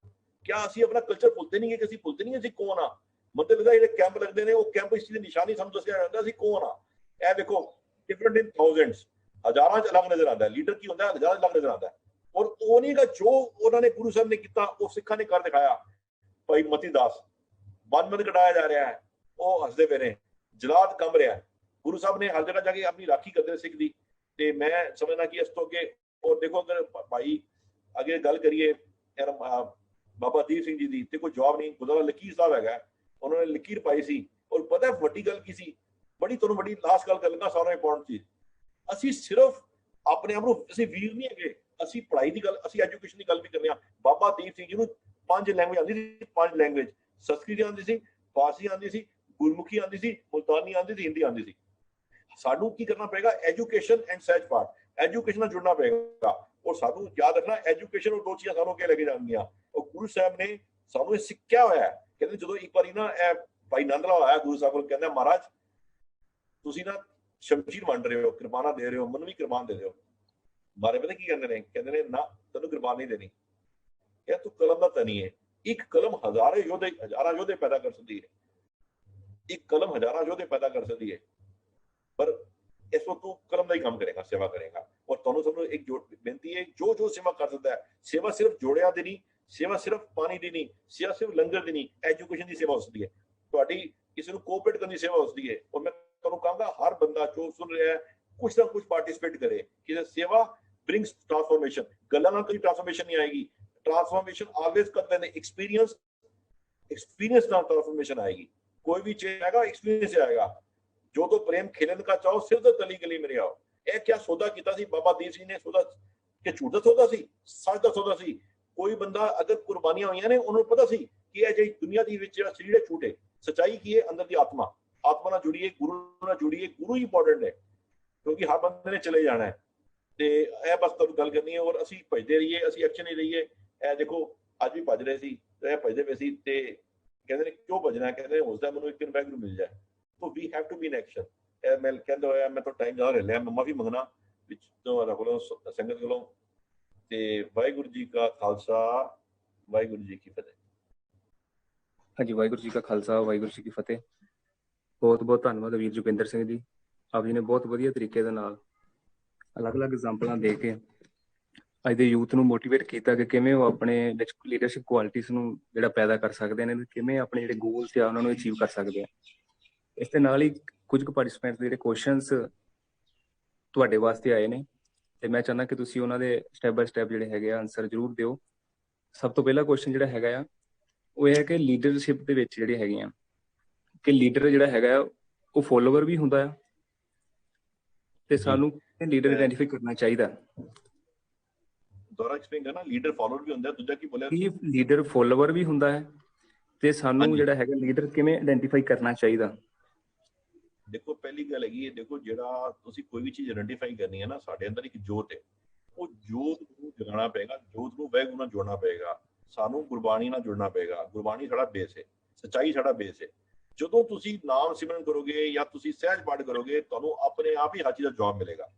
ਕਿਆ ਅਸੀਂ ਆਪਣਾ ਕਲਚਰ ਭੁੱਲਦੇ ਨਹੀਂ ਕਿ ਅਸੀਂ ਭੁੱਲਦੇ ਨਹੀਂ ਅਸੀਂ ਕੌਣ ਆ? ਮਤਲਬ ਲੱਗਦਾ ਜਿਹੜੇ ਕੈਂਪ ਲੱਗਦੇ ਨੇ ਉਹ ਕੈਂਪ ਇਸ ਚੀਜ਼ ਦੀ ਨਿਸ਼ਾਨੀ ਸਾਨੂੰ ਦੱਸਿਆ ਜਾਂਦਾ ਅਸੀਂ ਕੌਣ ਆ। ਇਹ ਦੇਖੋ ਡਿਫਰੈਂਟ ਇਨ ਥਾਊਜ਼ੈਂਡਸ, ਹਜ਼ਾਰਾਂ ਚ ਅਲੱਗ ਨਜ਼ਰ ਆਉਂਦਾ। ਲੀਡਰ ਕੀ ਹੁੰਦਾ? ਹਜ਼ਾਰਾਂ ਅਲੱਗ ਨਜ਼ਰ ਆਉਂਦਾ। ਔਰ ਉਹ ਨਹੀਂ ਗਾ ਜੋ ਉਹਨਾਂ ਨੇ ਗੁਰੂ ਸਾਹਿਬ ਨੇ ਕੀਤਾ ਉਹ ਸਿੱਖਾਂ ਨੇ ਕਰ ਦਿਖਾਇਆ। ਭਾਈ ਮਤੀ ਦਾਸ ਬੰਦ ਕਢਾਇਆ ਜਾ ਰਿਹਾ ਹੈ, ਉਹ ਹੱਸਦੇ ਪਏ ਨੇ, ਜਲਾਦ ਕੰਬ ਰਿਹਾ। ਗੁਰੂ ਸਾਹਿਬ ਨੇ ਹਰ ਜਗ੍ਹਾ ਜਾ ਕੇ ਆਪਣੀ ਰਾਖੀ ਕਰਦੇ ਸਿੱਖ ਦੀ। ਤੇ ਮੈਂ ਸਮਝਦਾ ਕਿ ਇਸ ਤੋਂ ਅੱਗੇ ਔਰ ਦੇਖੋ ਅਗਰ ਭਾਈ ਅੱਗੇ ਗੱਲ ਕਰੀਏ ਬਾਬਾ ਦੀਪ ਸਿੰਘ ਜੀ ਦੀ ਤੇ ਕੋਈ ਜਵਾਬ ਨਹੀਂ। ਗੁਰਦੁਆਰਾ ਲਕੀਰ ਸਾਹਿਬ ਹੈਗਾ, ਉਹਨਾਂ ਨੇ ਲਕੀਰ ਪਾਈ ਸੀ। ਔਰ ਪਤਾ ਵੱਡੀ ਗੱਲ ਕੀ ਸੀ? ਬੜੀ ਤੁਹਾਨੂੰ ਵੱਡੀ ਲਾਸਟ ਗੱਲ ਕਰ ਲਗਾ, ਸਾਰਾ ਇੰਪੋਰਟੈਂਟ ਚੀਜ਼। ਅਸੀਂ ਸਿਰਫ ਆਪਣੇ ਆਪ ਨੂੰ ਅਸੀਂ ਵੀਰ ਨਹੀਂ ਹੈਗੇ, ਅਸੀਂ ਪੜ੍ਹਾਈ ਦੀ ਗੱਲ, ਅਸੀਂ ਐਜੂਕੇਸ਼ਨ ਦੀ ਗੱਲ ਵੀ ਕਰਦੇ ਹਾਂ। ਬਾਬਾ ਦੀਪ ਸਿੰਘ ਜੀ ਨੂੰ 5 ਲੈਂਗੁਏਜ ਆਉਂਦੀ ਸੀ, 5 ਲੈਂਗੁਏਜ, ਸੰਸਕ੍ਰਿਤ ਆਉਂਦੀ ਸੀ, ਫਾਰਸੀ ਆਉਂਦੀ ਸੀ, ਗੁਰਮੁਖੀ ਆਉਂਦੀ ਸੀ, ਮੁਲਤਾਨੀ ਆਉਂਦੀ ਸੀ, ਹਿੰਦੀ ਆਉਂਦੀ ਸੀ। ਸਾਨੂੰ ਕੀ ਕਰਨਾ ਪਏਗਾ? ਐਜੂਕੇਸ਼ਨ ਐਂਡ ਸਹਿਜ ਪਾਠ, ਐਜੂਕੇਸ਼ਨ ਨਾਲ ਜੁੜਨਾ ਪਏਗਾ। ਔਰ ਸਾਨੂੰ ਯਾਦ ਰੱਖਣਾ, ਐਜੂਕੇਸ਼ਨ ਔਰ 2 ਚੀਜ਼ਾਂ ਸਾਨੂੰ ਅੱਗੇ ਲੈ ਕੇ ਜਾਣਗੀਆਂ। ਔਰ ਗੁਰੂ ਸਾਹਿਬ ਨੇ ਸਾਨੂੰ ਇਹ ਸਿੱਖਿਆ ਹੋਇਆ ਹੈ। ਕਹਿੰਦੇ ਜਦੋਂ ਇੱਕ ਵਾਰੀ ਨਾ ਇਹ ਭਾਈ ਨੰਦ ਲਾਲ ਆਇਆ ਗੁਰੂ ਸਾਹਿਬ ਕੋਲ, ਕਹਿੰਦਾ ਮਹਾਰਾਜ ਤੁਸੀਂ ਨਾ ਸ਼ਮਸ਼ੀਰ ਵੰਡ ਰਹੇ ਹੋ, ਕਿਰਪਾਨਾਂ ਦੇ ਰਹੇ ਹੋ, ਮੈਨੂੰ ਵੀ ਕਿਰਪਾਨ ਦੇ ਦਿਓ। ਮਾਰੇ ਪਤਾ ਕੀ ਕਹਿੰਦੇ ਨੇ? ਕਹਿੰਦੇ ਨੇ ਨਾ ਤੈਨੂੰ ਕਿਰਪਾਨ ਨਹੀਂ ਦੇਣੀ, ਇਹ ਤੂੰ ਕਲਮ ਦਾ ਧਨੀ ਹੈ। ਇੱਕ ਕਲਮ ਹਜ਼ਾਰਾਂ ਯੋਧੇ ਪੈਦਾ ਕਰ ਸਕਦੀ ਹੈ, ਇੱਕ ਕਲਮ ਹਜ਼ਾਰਾਂ ਯੋਧੇ ਪੈਦਾ ਕਰ ਸਕਦੀ ਹੈ, ਪਰ ਇਸ ਵਕਤ ਤੂੰ ਕਲਮ ਦਾ ਹੀ ਕੰਮ ਕਰੇਗਾ, ਸੇਵਾ ਕਰੇਗਾ। ਔਰ ਤੁਹਾਨੂੰ ਸਭ ਨੂੰ ਇੱਕ ਬੇਨਤੀ ਹੈ, ਜੋ ਸੇਵਾ ਕਰ ਸਕਦਾ ਹੈ, ਸੇਵਾ ਸਿਰਫ ਜੋੜਿਆਂ ਦੀ ਨਹੀਂ, ਸੇਵਾ ਸਿਰਫ ਪਾਣੀ ਦੀ ਨਹੀਂ, ਸੇਵਾ ਸਿਰਫ ਲੰਗਰ ਦੀ ਨਹੀਂ, ਐਜੂਕੇਸ਼ਨ ਦੀ ਸੇਵਾ ਹੋ ਸਕਦੀ ਹੈ, ਤੁਹਾਡੀ ਕਿਸੇ ਨੂੰ ਕੋਆਪਰੇਟ ਕਰਨ ਦੀ ਸੇਵਾ ਹੋ ਸਕਦੀ ਹੈ। ਔਰ ਮੈਂ ਤੁਹਾਨੂੰ ਕਹਾਂਗਾ ਹਰ ਬੰਦਾ ਜੋ ਸੁਣ ਰਿਹਾ ਹੈ ਕੁਛ ਨਾ ਕੁਛ ਪਾਰਟਿਸਿਪੇਟ ਕਰੇ, ਕਿ ਸੇਵਾ ਬ੍ਰਿੰਗਸ ਟ੍ਰਾਂਸਫॉर्मेशन। ਗੱਲਾਂ ਨਾਲ ਕੋਈ ਟ੍ਰਾਂਸਫॉर्मेशन ਨਹੀਂ ਆਏਗੀ, ट्रांसफॉर्मेशन ऑलवेज करते हैं एक्सपीरियंस ਨਾਲ ट्रांसफॉर्मेशन आएगी। कोई भी चेंज आएगा एक्सपीरियंस से आएगा। जो तो प्रेम खेलन का चाहो सिर्फ तो गली गली में आओ। ਇਹ क्या सौदा ਕੀਤਾ ਸੀ ਬਾਬਾ ਦੀਪ ਸਿੰਘ ਨੇ? ਸੌਦਾ ਕਿ ਝੂਠ ਦਾ ਸੌਦਾ ਸੀ, ਸੱਚ ਦਾ ਸੌਦਾ ਸੀ। ਕੋਈ ਬੰਦਾ ਅਗਰ ਕੁਰਬਾਨੀਆਂ ਹੋਈਆਂ ਨੇ, ਉਹਨੂੰ ਪਤਾ ਸੀ ਕਿ ਇਹ ਜਿਹੜੀ ਦੁਨੀਆ ਦੀ ਵਿੱਚ ਜਿਹੜਾ ਸਰੀਰ ਹੈ ਝੂਠ ਹੈ, ਸੱਚਾਈ ਕੀ ਹੈ? ਅੰਦਰ ਦੀ ਆਤਮਾ ਨਾਲ ਜੁੜੀਏ, ਗੁਰੂ ਨਾਲ ਜੁੜੀਏ। ਗੁਰੂ ਹੀ ਇੰਪੋਰਟੈਂਟ ਹੈ, ਕਿਉਂਕਿ ਹਰ ਬੰਦੇ ਨੇ ਚਲੇ ਜਾਣਾ ਹੈ। ਤੇ ਇਹ ਬਸ ਤੁਹਾਨੂੰ ਗੱਲ ਕਰਨੀ ਹੈ। ਔਰ ਅਸੀਂ ਭਜਦੇ ਰਹੀਏ, ਅਸੀਂ ਐਕਸ਼ਨ ਨਹੀਂ ਲਈਏ। ਇਹ ਦੇਖੋ ਅੱਜ ਵੀ ਭੱਜ ਰਹੇ ਸੀ, ਇਹ ਭਜਦੇ ਪਏ ਸੀ, ਤੇ ਕਹਿੰਦੇ ਨੇ ਕਿਉਂ ਭਜਣਾ? ਕਹਿੰਦੇ ਹੋ ਸਕਦਾ ਮੈਨੂੰ ਇੱਕ ਦਿਨ ਵਾਹਿਗੁਰੂ ਮਿਲ ਜਾਏ। So we have to be in action. ਇਹ ਮੈਂ ਕਹਿੰਦਾ ਹੋਇਆ ਮੈਂ ਤਾਂ ਟਾਈਮ ਜ਼ਿਆਦਾ ਲੈ ਲਿਆ, ਮੈਂ ਮਾਫੀ ਮੰਗਣਾ ਵਿੱਚ ਤੁਹਾਡੇ ਕੋਲੋਂ, ਸੰਗਤ ਕੋਲੋਂ। ਤੇ ਵਾਹਿਗੁਰੂ ਜੀ ਕਾ ਖਾਲਸਾ, ਵਾਹਿਗੁਰੂ ਜੀ ਕੀ ਫਤਿਹ। ਹਾਂਜੀ, ਵਾਹਿਗੁਰੂ ਜੀ ਕਾ ਖਾਲਸਾ, ਵਾਹਿਗੁਰੂ ਜੀ ਕੀ ਫਤਿਹ। ਬਹੁਤ ਬਹੁਤ ਧੰਨਵਾਦ ਵੀਰ ਜੋਗਿੰਦਰ ਸਿੰਘ ਜੀ। ਆਪ ਜੀ ਨੇ ਬਹੁਤ ਵਧੀਆ ਤਰੀਕੇ ਦੇ ਨਾਲ ਅਲੱਗ-ਅਲੱਗ ਐਗਜ਼ਾਮਪਲਾਂ ਦੇ ਕੇ ਅੱਜ ਦੇ ਯੂਥ ਨੂੰ ਮੋਟੀਵੇਟ ਕੀਤਾ ਕਿ ਕਿਵੇਂ ਉਹ ਆਪਣੇ ਵਿੱਚ ਲੀਡਰਸ਼ਿਪ ਕੁਆਲਿਟੀਜ਼ ਨੂੰ ਜਿਹੜਾ ਪੈਦਾ ਕਰ ਸਕਦੇ ਨੇ, ਕਿਵੇਂ ਆਪਣੇ ਜਿਹੜੇ ਗੋਲਸ ਆ ਉਹਨਾਂ ਨੂੰ ਅਚੀਵ ਕਰ ਸਕਦੇ ਆ। ਇਸ ਦੇ ਨਾਲ ਹੀ ਕੁਝ ਕੁ ਪਾਰਟਿਸਪੈਂਟਸ ਦੇ ਜਿਹੜੇ ਕੁਐਸਚਨਸ ਤੁਹਾਡੇ ਵਾਸਤੇ ਆਏ ਨੇ, ਤੇ ਮੈਂ ਚਾਹੁੰਦਾ ਕਿ ਤੁਸੀਂ ਉਹਨਾਂ ਦੇ ਸਟੈਪ ਬਾਏ ਸਟੈਪ ਜਿਹੜੇ ਹੈਗੇ ਆ ਆਨਸਰ ਜ਼ਰੂਰ ਦਿਓ। ਸਭ ਤੋਂ ਪਹਿਲਾ ਕੁਐਸਚਨ ਜਿਹੜਾ ਹੈਗਾ ਆ ਉਹ ਇਹ ਹੈ ਕਿ ਲੀਡਰਸ਼ਿਪ ਦੇ ਵਿੱਚ ਜਿਹੜੇ ਹੈਗੇ ਆ ਕਿ ਲੀਡਰ ਜਿਹੜਾ ਹੈਗਾ ਉਹ ਫੋਲੋਵਰ ਵੀ ਹੁੰਦਾ ਆ, ਤੇ ਸਾਨੂੰ ਲੀਡਰ ਆਇਡੈਂਟੀਫਾਈ ਕਰਨਾ ਚਾਹੀਦਾ। ਦੁਬਾਰਾ ਐਕਸਪਲੇਨ ਕਰਨਾ। ਲੀਡਰ ਫਾਲੋਅਰ ਵੀ ਹੁੰਦਾ, ਦੂਜਾ ਕੀ ਬੋਲਿਆ? ਲੀਡਰ ਫੋਲੋਵਰ ਵੀ ਹੁੰਦਾ ਹੈ, ਤੇ ਸਾਨੂੰ ਜਿਹੜਾ ਹੈਗਾ ਲੀਡਰ ਕਿਵੇਂ ਆਇਡੈਂਟੀਫਾਈ ਕਰਨਾ ਚਾਹੀਦਾ। ਦੇਖੋ ਪਹਿਲੀ ਗੱਲ ਹੈਗੀ ਹੈ, ਦੇਖੋ ਜਿਹੜਾ ਤੁਸੀਂ ਕੋਈ ਵੀ ਚੀਜ਼ ਆਇਡੈਂਟੀਫਾਈ ਕਰਨੀ ਹੈ ਨਾ, ਸਾਡੇ ਅੰਦਰ ਇੱਕ ਜੋਤ ਹੈ, ਉਹ ਜੋਤ ਨੂੰ ਜਗਾਉਣਾ ਪਏਗਾ, ਜੋਤ ਨੂੰ ਵਾਹਿਗੁਰੂ ਨਾਲ ਜੋੜਨਾ ਪਏਗਾ, ਸਾਨੂੰ ਗੁਰਬਾਣੀ ਨਾਲ ਜੁੜਨਾ ਪਏਗਾ। ਗੁਰਬਾਣੀ ਸਾਡਾ ਬੇਸ ਹੈ, ਸੱਚਾਈ ਸਾਡਾ ਬੇਸ ਹੈ। ਜਦੋਂ ਤੁਸੀਂ ਨਾਮ ਸਿਮਰਨ ਕਰੋਗੇ ਜਾਂ ਤੁਸੀਂ ਸਹਿਜ ਪਾਠ ਕਰੋਗੇ, ਤੁਹਾਨੂੰ ਆਪਣੇ ਆਪ ਹੀ ਹਰ ਚੀਜ਼ ਦਾ ਜਵਾਬ ਮਿਲੇਗਾ।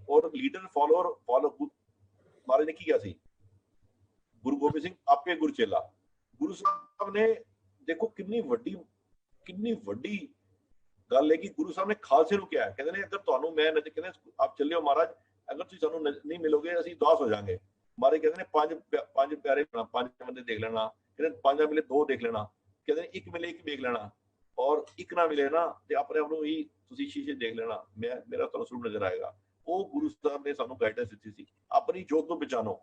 ਔਰ ਲੀਡਰ ਫਾਲੋਅਰ ਮਹਾਰਾਜ ਨੇ ਕੀ ਕਿਹਾ ਸੀ? ਗੁਰੂ ਗੋਬਿੰਦ ਸਿੰਘ ਆਪੇ ਗੁਰ ਚੇਲਾ। ਗੁਰੂ ਸਾਹਿਬ ਨੇ ਦੇਖੋ ਕਿੰਨੀ ਵੱਡੀ ਗੱਲ ਹੈ ਕਿ ਗੁਰੂ ਸਾਹਿਬ ਨੇ ਖਾਲਸੇ ਨੂੰ ਕਿਹਾ, ਕਹਿੰਦੇ ਨੇ ਅਗਰ ਤੁਹਾਨੂੰ ਮੈਂ ਕਹਿੰਦੇ ਆਪ ਚੱਲਿਓ ਮਹਾਰਾਜ, ਅਗਰ ਤੁਸੀਂ ਸਾਨੂੰ ਨਹੀਂ ਮਿਲੋਗੇ ਅਸੀਂ ਉਦਾਸ ਹੋ ਜਾਵਾਂਗੇ। ਮਹਾਰਾਜ ਕਹਿੰਦੇ ਨੇ ਪੰਜ ਪਿਆਰੇ, 5 ਬੰਦੇ ਦੇਖ ਲੈਣਾ, ਕਹਿੰਦੇ 5 ਮਿਲੇ 2 ਦੇਖ ਲੈਣਾ, ਕਹਿੰਦੇ 1 ਮਿਲੇ 1 ਦੇਖ ਲੈਣਾ, ਔਰ 1 ਨਾ ਮਿਲੇ ਨਾ ਤੇ ਆਪਣੇ ਆਪ ਨੂੰ ਹੀ ਤੁਸੀਂ ਸ਼ੀਸ਼ੇ ਦੇਖ ਲੈਣਾ, ਮੇਰਾ ਤੁਹਾਨੂੰ ਸਰੂਪ ਨਜ਼ਰ ਆਏਗਾ। ਉਹ ਗੁਰੂ ਸਾਹਿਬ ਨੇ ਸਾਨੂੰ ਗਾਈਡੈਂਸ ਦਿੱਤੀ ਸੀ। ਆਪਣੀ ਜੋਤ ਨੂੰ ਪਛਾਣੋ।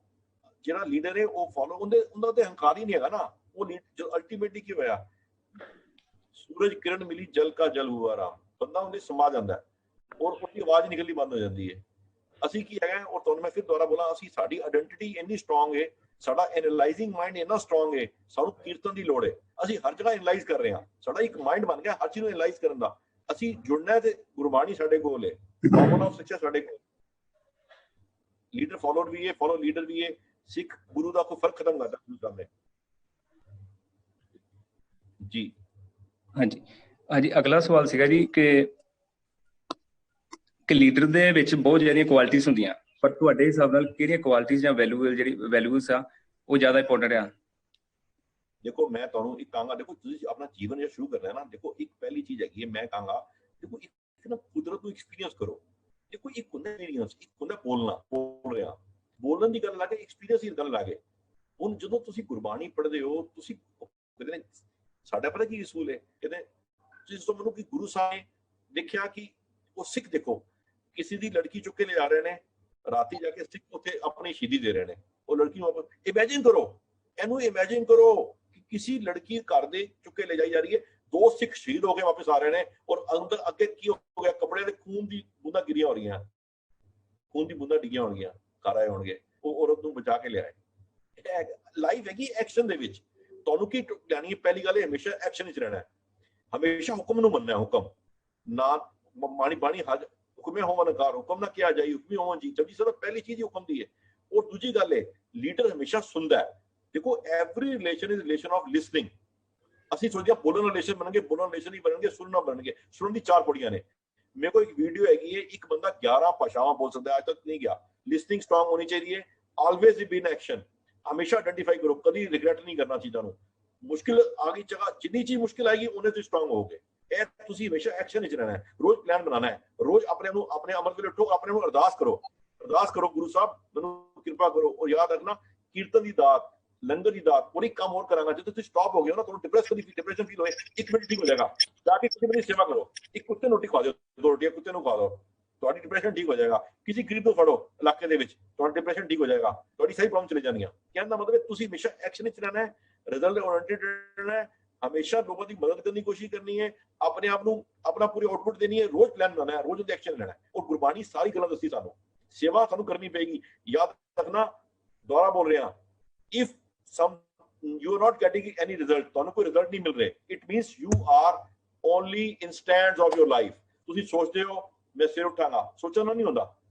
ਜਿਹੜਾ ਲੀਡਰ ਹੈ ਉਹ ਫਾਲੋ, ਉਹਦਾ ਤੇ ਹੰਕਾਰ ਹੀ ਨਹੀਂ ਹੈਗਾ ਨਾ। ਉਹ ਅਲਟੀਮੇਟਲੀ ਕੀ ਹੋਇਆ? सूरज किरण मिली जल का जल हुआ राम। ਬੰਦਾ ਉਹਦੇ ਸਮਾ ਜਾਂਦਾ ਔਰ ਉਹਦੀ ਆਵਾਜ਼ ਨਿਕਲਣੀ ਬੰਦ ਹੋ ਜਾਂਦੀ ਹੈ। ਅਸੀਂ ਕੀ ਹੈਗਾ? ਔਰ ਤੁਹਾਨੂੰ ਮੈਂ ਫਿਰ ਦੁਬਾਰਾ ਬੋਲਾਂ, ਅਸੀਂ ਸਾਡੀ ਆਇਡੈਂਟੀਟੀ ਇੰਨੀ ਸਟਰੋਂਗ ਹੈ, ਸਾਡਾ ਐਨਾਲਾਈਜ਼ਿੰਗ ਮਾਈਂਡ ਇੰਨਾ ਸਟਰੋਂਗ ਹੈ, ਸਾਨੂੰ ਕੀਰਤਨ ਦੀ ਲੋੜ ਹੈ। ਅਸੀਂ ਹਰ ਜਗ੍ਹਾ ਐਨਾਲਾਈਜ਼ ਕਰ ਰਹੇ ਹਾਂ, ਸਾਡਾ ਇੱਕ ਮਾਈਂਡ ਬਣ ਗਿਆ ਹਰ ਚੀਜ਼ ਨੂੰ ਐਨਾਲਾਈਜ਼ ਕਰਨ ਦਾ। ਅਸੀਂ ਜੁੜਨਾ ਤੇ ਗੁਰਬਾਣੀ ਸਾਡੇ ਕੋਲ ਹੈ, ਫਾਰਮੂਲਾ ਆਫ ਸਕਸੈਸ ਸਾਡੇ ਕੋਲ। ਲੀਡਰ ਫਾਲੋਅਰ ਵੀ ਹੈ, ਫਾਲੋ ਲੀਡਰ ਵੀ ਹੈ। ਸਿੱਖ ਗੁਰੂ ਦਾ ਕੋਈ ਫਰਕ ਖਤਮ ਕਰਦਾ ਗੁਰੂ ਸਾਹਿਬ ਨੇ ਜੀ। ਹਾਂਜੀ, ਅਗਲਾ ਸਵਾਲ ਸੀਗਾ ਜੀ ਕਿ ਲੀਡਰ ਦੇ ਵਿੱਚ ਬਹੁਤ ਜ਼ਿਆਦੀਆਂ ਕੁਆਲਿਟੀਜ਼ ਹੁੰਦੀਆਂ, ਪਰ ਤੁਹਾਡੇ ਹਿਸਾਬ ਨਾਲ ਕਿਹੜੀਆਂ ਕੁਆਲਿਟੀਜ਼ ਜਾਂ ਵੈਲਿਊਜ਼ ਆ ਉਹ ਜ਼ਿਆਦਾ ਇੰਪੋਰਟੈਂਟ ਆ? ਦੇਖੋ ਮੈਂ ਤੁਹਾਨੂੰ ਇੱਕ ਕਹਾਂਗਾ, ਦੇਖੋ ਤੁਸੀਂ ਆਪਣਾ ਜੀਵਨ ਜੇ ਸ਼ੁਰੂ ਕਰਨਾ ਹੈ ਨਾ, ਦੇਖੋ ਇੱਕ ਪਹਿਲੀ ਚੀਜ਼ ਹੈਗੀ ਹੈ, ਮੈਂ ਕਹਾਂਗਾ ਦੇਖੋ ਇੱਕ ਨਾ ਕੁਦਰਤ ਨੂੰ ਐਕਸਪੀਰੀਅੰਸ ਕਰੋ। ਦੇਖੋ ਇੱਕ ਹੁੰਦਾ ਐਕਸਪੀਰੀਅੰਸ, ਇੱਕ ਹੁੰਦਾ ਬੋਲ ਰਿਹਾ। ਬੋਲਣ ਦੀ ਗੱਲ ਲੱਗੇ, ਐਕਸਪੀਰੀਅੰਸ ਦੀ ਗੱਲ ਲੱਗੇ। ਹੁਣ ਜਦੋਂ ਤੁਸੀਂ ਗੁਰਬਾਣੀ ਪੜ੍ਹਦੇ ਹੋ, ਤੁਸੀਂ ਕਹਿੰਦੇ ਨੇ ਸਾਡਾ ਪਤਾ ਕੀ ਅਸੂਲ ਹੈ, ਕਹਿੰਦੇ ਜਿਸ ਤੋਂ ਮੈਨੂੰ ਕਿ ਗੁਰੂ ਸਾਹਿਬ ਨੇ ਦੇਖਿਆ ਕਿ ਉਹ ਸਿੱਖ ਦੇਖੋ ਕਿਸੇ ਦੀ ਲੜਕੀ ਚੁੱਕ ਕੇ ਲੈ ਜਾ ਰਹੇ ਨੇ, ਰਾਤੀ ਜਾ ਕੇ ਸਿੱਖ ਉੱਥੇ ਆਪਣੀ ਸ਼ਹੀਦੀ ਦੇ ਰਹੇ ਨੇ। ਉਹ ਲੜਕੀ ਨੂੰ ਇਮੈਜਿਨ ਕਰੋ, ਇਹਨੂੰ ਇਮੈਜਿਨ ਕਰੋ ਕਿ ਕਿਸੇ ਲੜਕੀ ਘਰ ਦੇ ਚੁੱਕ ਕੇ ਲੈ ਜਾਈ ਜਾ ਰਹੀ ਹੈ, 2 ਸਿੱਖ ਸ਼ਹੀਦ ਹੋ ਕੇ ਵਾਪਸ ਆ ਰਹੇ ਨੇ, ਔਰ ਅੰਦਰ ਅੱਗੇ ਕੀ ਹੋ ਗਿਆ? ਕੱਪੜੇ ਦੇ ਖੂਨ ਦੀ ਬੂੰਦਾਂ ਗਿਰੀਆਂ ਹੋ ਰਹੀਆਂ। ਖੂਨ ਦੀ ਬੂੰਦਾਂ ਡਿੱਗੀਆਂ ਹੋਣਗੀਆਂ, ਘਰ ਆਏ ਹੋਣਗੇ, ਉਹ ਔਰਤ ਨੂੰ ਬਚਾ ਕੇ ਲਿਆਏ। ਲਾਈਫ ਹੈਗੀ ਐਕਸ਼ਨ ਦੇ ਵਿੱਚ। ਤੁਹਾਨੂੰ ਕੀ ਲੈਣੀ ਹੈ? ਪਹਿਲੀ ਗੱਲ ਹੈ ਹਮੇਸ਼ਾ ਐਕਸ਼ਨ ਵਿੱਚ ਰਹਿਣਾ ਹੈ, ਹਮੇਸ਼ਾ ਹੁਕਮ ਨੂੰ ਮੰਨਣਾ ਹੈ। ਹੁਕਮ ਨਾ ਮਾਣੀ ਬਾਣੀ ਹਜ ਹੁਕਮੇ ਹੋਵਨ ਕਾਰ, ਹੁਕਮ ਨਾ ਕਿਹਾ ਜਾਈ ਹੁਕਮੀ ਹੋਵਨ ਜੀ। ਜਪਜੀ ਸਾਹਿਬ ਪਹਿਲੀ ਚੀਜ਼ ਹੀ ਹੁਕਮ ਦੀ ਹੈ। ਔਰ ਦੂਜੀ ਗੱਲ ਹੈ ਲੀਡਰ ਹਮੇਸ਼ਾ ਸੁਣਦਾ ਹੈ। ਦੇਖੋ every relation is relation of listening. ਅਸੀਂ ਸੋਚਦੇ ਹਾਂ ਬੋਲਣ ਰਿਲੇਸ਼ਨ ਬਣਨਗੇ, ਬੋਲਣ ਰਿਲੇਸ਼ਨ ਨਹੀਂ ਬਣਨਗੇ, ਸੁਣਨਾ ਬਣਨਗੇ। ਸੁਣਨ ਦੀ 4 ਪੌੜੀਆਂ ਨੇ। ਮੇਰੇ ਕੋਲ ਇੱਕ ਵੀਡੀਓ ਹੈਗੀ ਹੈ, ਇੱਕ ਬੰਦਾ 11 ਭਾਸ਼ਾਵਾਂ ਬੋਲ ਸਕਦਾ ਹੈ, ਅੱਜ ਤੱਕ ਨਹੀਂ ਗਿਆ। ਲਿਸਨਿੰਗ ਸਟਰੋਂਗ ਹੋਣੀ ਚਾਹੀਦੀ ਹੈ। Always B in action. ਹਮੇਸ਼ਾ ਆਇਡੈਂਟੀਫਾਈ ਕਰੋ, ਕਦੀ ਰਿਗਰੈਟ ਨਹੀਂ ਕਰਨਾ ਚੀਜ਼ਾਂ ਨੂੰ। ਮੁਸ਼ਕਿਲ ਆ ਗਈ ਜਗ੍ਹਾ, ਜਿੰਨੀ ਚੀਜ਼ ਮੁਸ਼ਕਿਲ ਆਏਗੀ ਉਹਨੇ ਤੁਸੀਂ ਸਟਰੋਂਗ ਹੋਗੇ। ਇਹ ਤੁਸੀਂ ਹਮੇਸ਼ਾ ਐਕਸ਼ਨ ਵਿੱਚ ਰਹਿਣਾ ਹੈ। ਰੋਜ਼ ਪਲਾਨ ਬਣਾਉਣਾ ਹੈ। ਰੋਜ਼ ਆਪਣੇ ਨੂੰ ਆਪਣੇ ਅਮਰ ਵੇਲੇ ਉੱਠੋ, ਆਪਣੇ ਨੂੰ ਅਰਦਾਸ ਕਰੋ। ਅਰਦਾਸ ਕਰੋ, ਗੁਰੂ ਸਾਹਿਬ ਮੈਨੂੰ ਕਿਰਪਾ ਕਰੋ। ਔਰ ਯਾਦ ਰੱਖਣਾ ਕੀਰਤਨ ਦੀ ਦਾਤ, ਲੰਗਰ ਦੀ ਦਾਤ, ਔਰ ਇੱਕ ਕੰਮ ਹੋਰ ਕਰਾਂਗਾ। ਜਦੋਂ ਤੁਸੀਂ ਸਟਾਪ ਹੋ ਗਏ ਹੋ ਨਾ, ਤੁਹਾਨੂੰ ਡਿਪਰੈਸ਼ਨ ਫੀਲ ਹੋਏ, 1 ਮਿੰਟ ਠੀਕ ਹੋ ਜਾਏਗਾ। ਜਾ ਕੇ ਕਿਸੇ ਦੀ ਸੇਵਾ ਕਰੋ, ਇੱਕ ਕੁੱਤੇ ਨੂੰ ਰੋਟੀ ਖਵਾ ਦਿਓ, 2 ਰੋਟੀਆਂ ਕੁੱਤੇ ਨੂੰ ਖਵਾ ਦਿਓ, ਤੁਹਾਡੀ ਡਿਪਰੈਸ਼ਨ ਠੀਕ ਹੋ ਜਾਏਗਾ। ਕਿਸੇ ਗਰੀਬ ਨੂੰ ਫੜੋ ਇਲਾਕੇ ਦੇ ਵਿੱਚ, ਤੁਹਾਡਾ ਡਿਪਰੈਸ਼ਨ ਠੀਕ ਹੋ ਜਾਏਗਾ, ਤੁਹਾਡੀ ਸਾਰੀ ਪ੍ਰੋਬਲਮ ਚਲੇ ਜਾਣਗੀਆਂ। ਕਹਿਣ ਦਾ ਮਤਲਬ ਹੈ ਤੁਸੀਂ ਹਮੇਸ਼ਾ ਐਕਸ਼ਨ ਵਿੱਚ ਰਹਿਣਾ ਹੈ, ਰਿਜ਼ਲਟ ਓਰੀਐਂਟਡ ਰਹਿਣਾ ਹੈ, ਹਮੇਸ਼ਾ ਲੋਕਾਂ ਦੀ ਮਦਦ ਕਰਨ ਦੀ ਕੋਸ਼ਿਸ਼ ਕਰਨੀ ਹੈ, ਆਪਣੇ ਆਪ ਨੂੰ ਆਪਣਾ ਪੂਰੀ ਆਊਟਪੁੱਟ ਦੇਣੀ ਹੈ, ਰੋਜ਼ ਪਲਾਨ ਬਣਾਉਣਾ ਹੈ, ਰੋਜ਼ ਉਹਦੇ ਐਕਸ਼ਨ ਲੈਣਾ ਹੈ। ਔਰ ਗੁਰਬਾਣੀ ਸਾਰੀ ਗੱਲਾਂ ਦੱਸੀ ਸਾਨੂੰ, ਸੇਵਾ ਸਾਨੂੰ ਕਰਨੀ ਪਏਗੀ। ਯਾਦ ਰੱਖਣਾ, ਦੁਬਾਰਾ ਬੋਲ ਰਿਹਾ, if some you are not getting any result, ਤੁਹਾਨੂੰ ਕੋਈ ਰਿਜ਼ਲਟ ਨਹੀਂ ਮਿਲ ਰਿਹਾ, it means you are only instants of your life। ਤੁਸੀਂ ਸੋਚਦੇ ਹੋ ਮੈਂ ਸਿਰ ਉਠਾਂਗਾ, ਸੋਚਣਾ ਨਹੀਂ ਹੁੰਦਾ।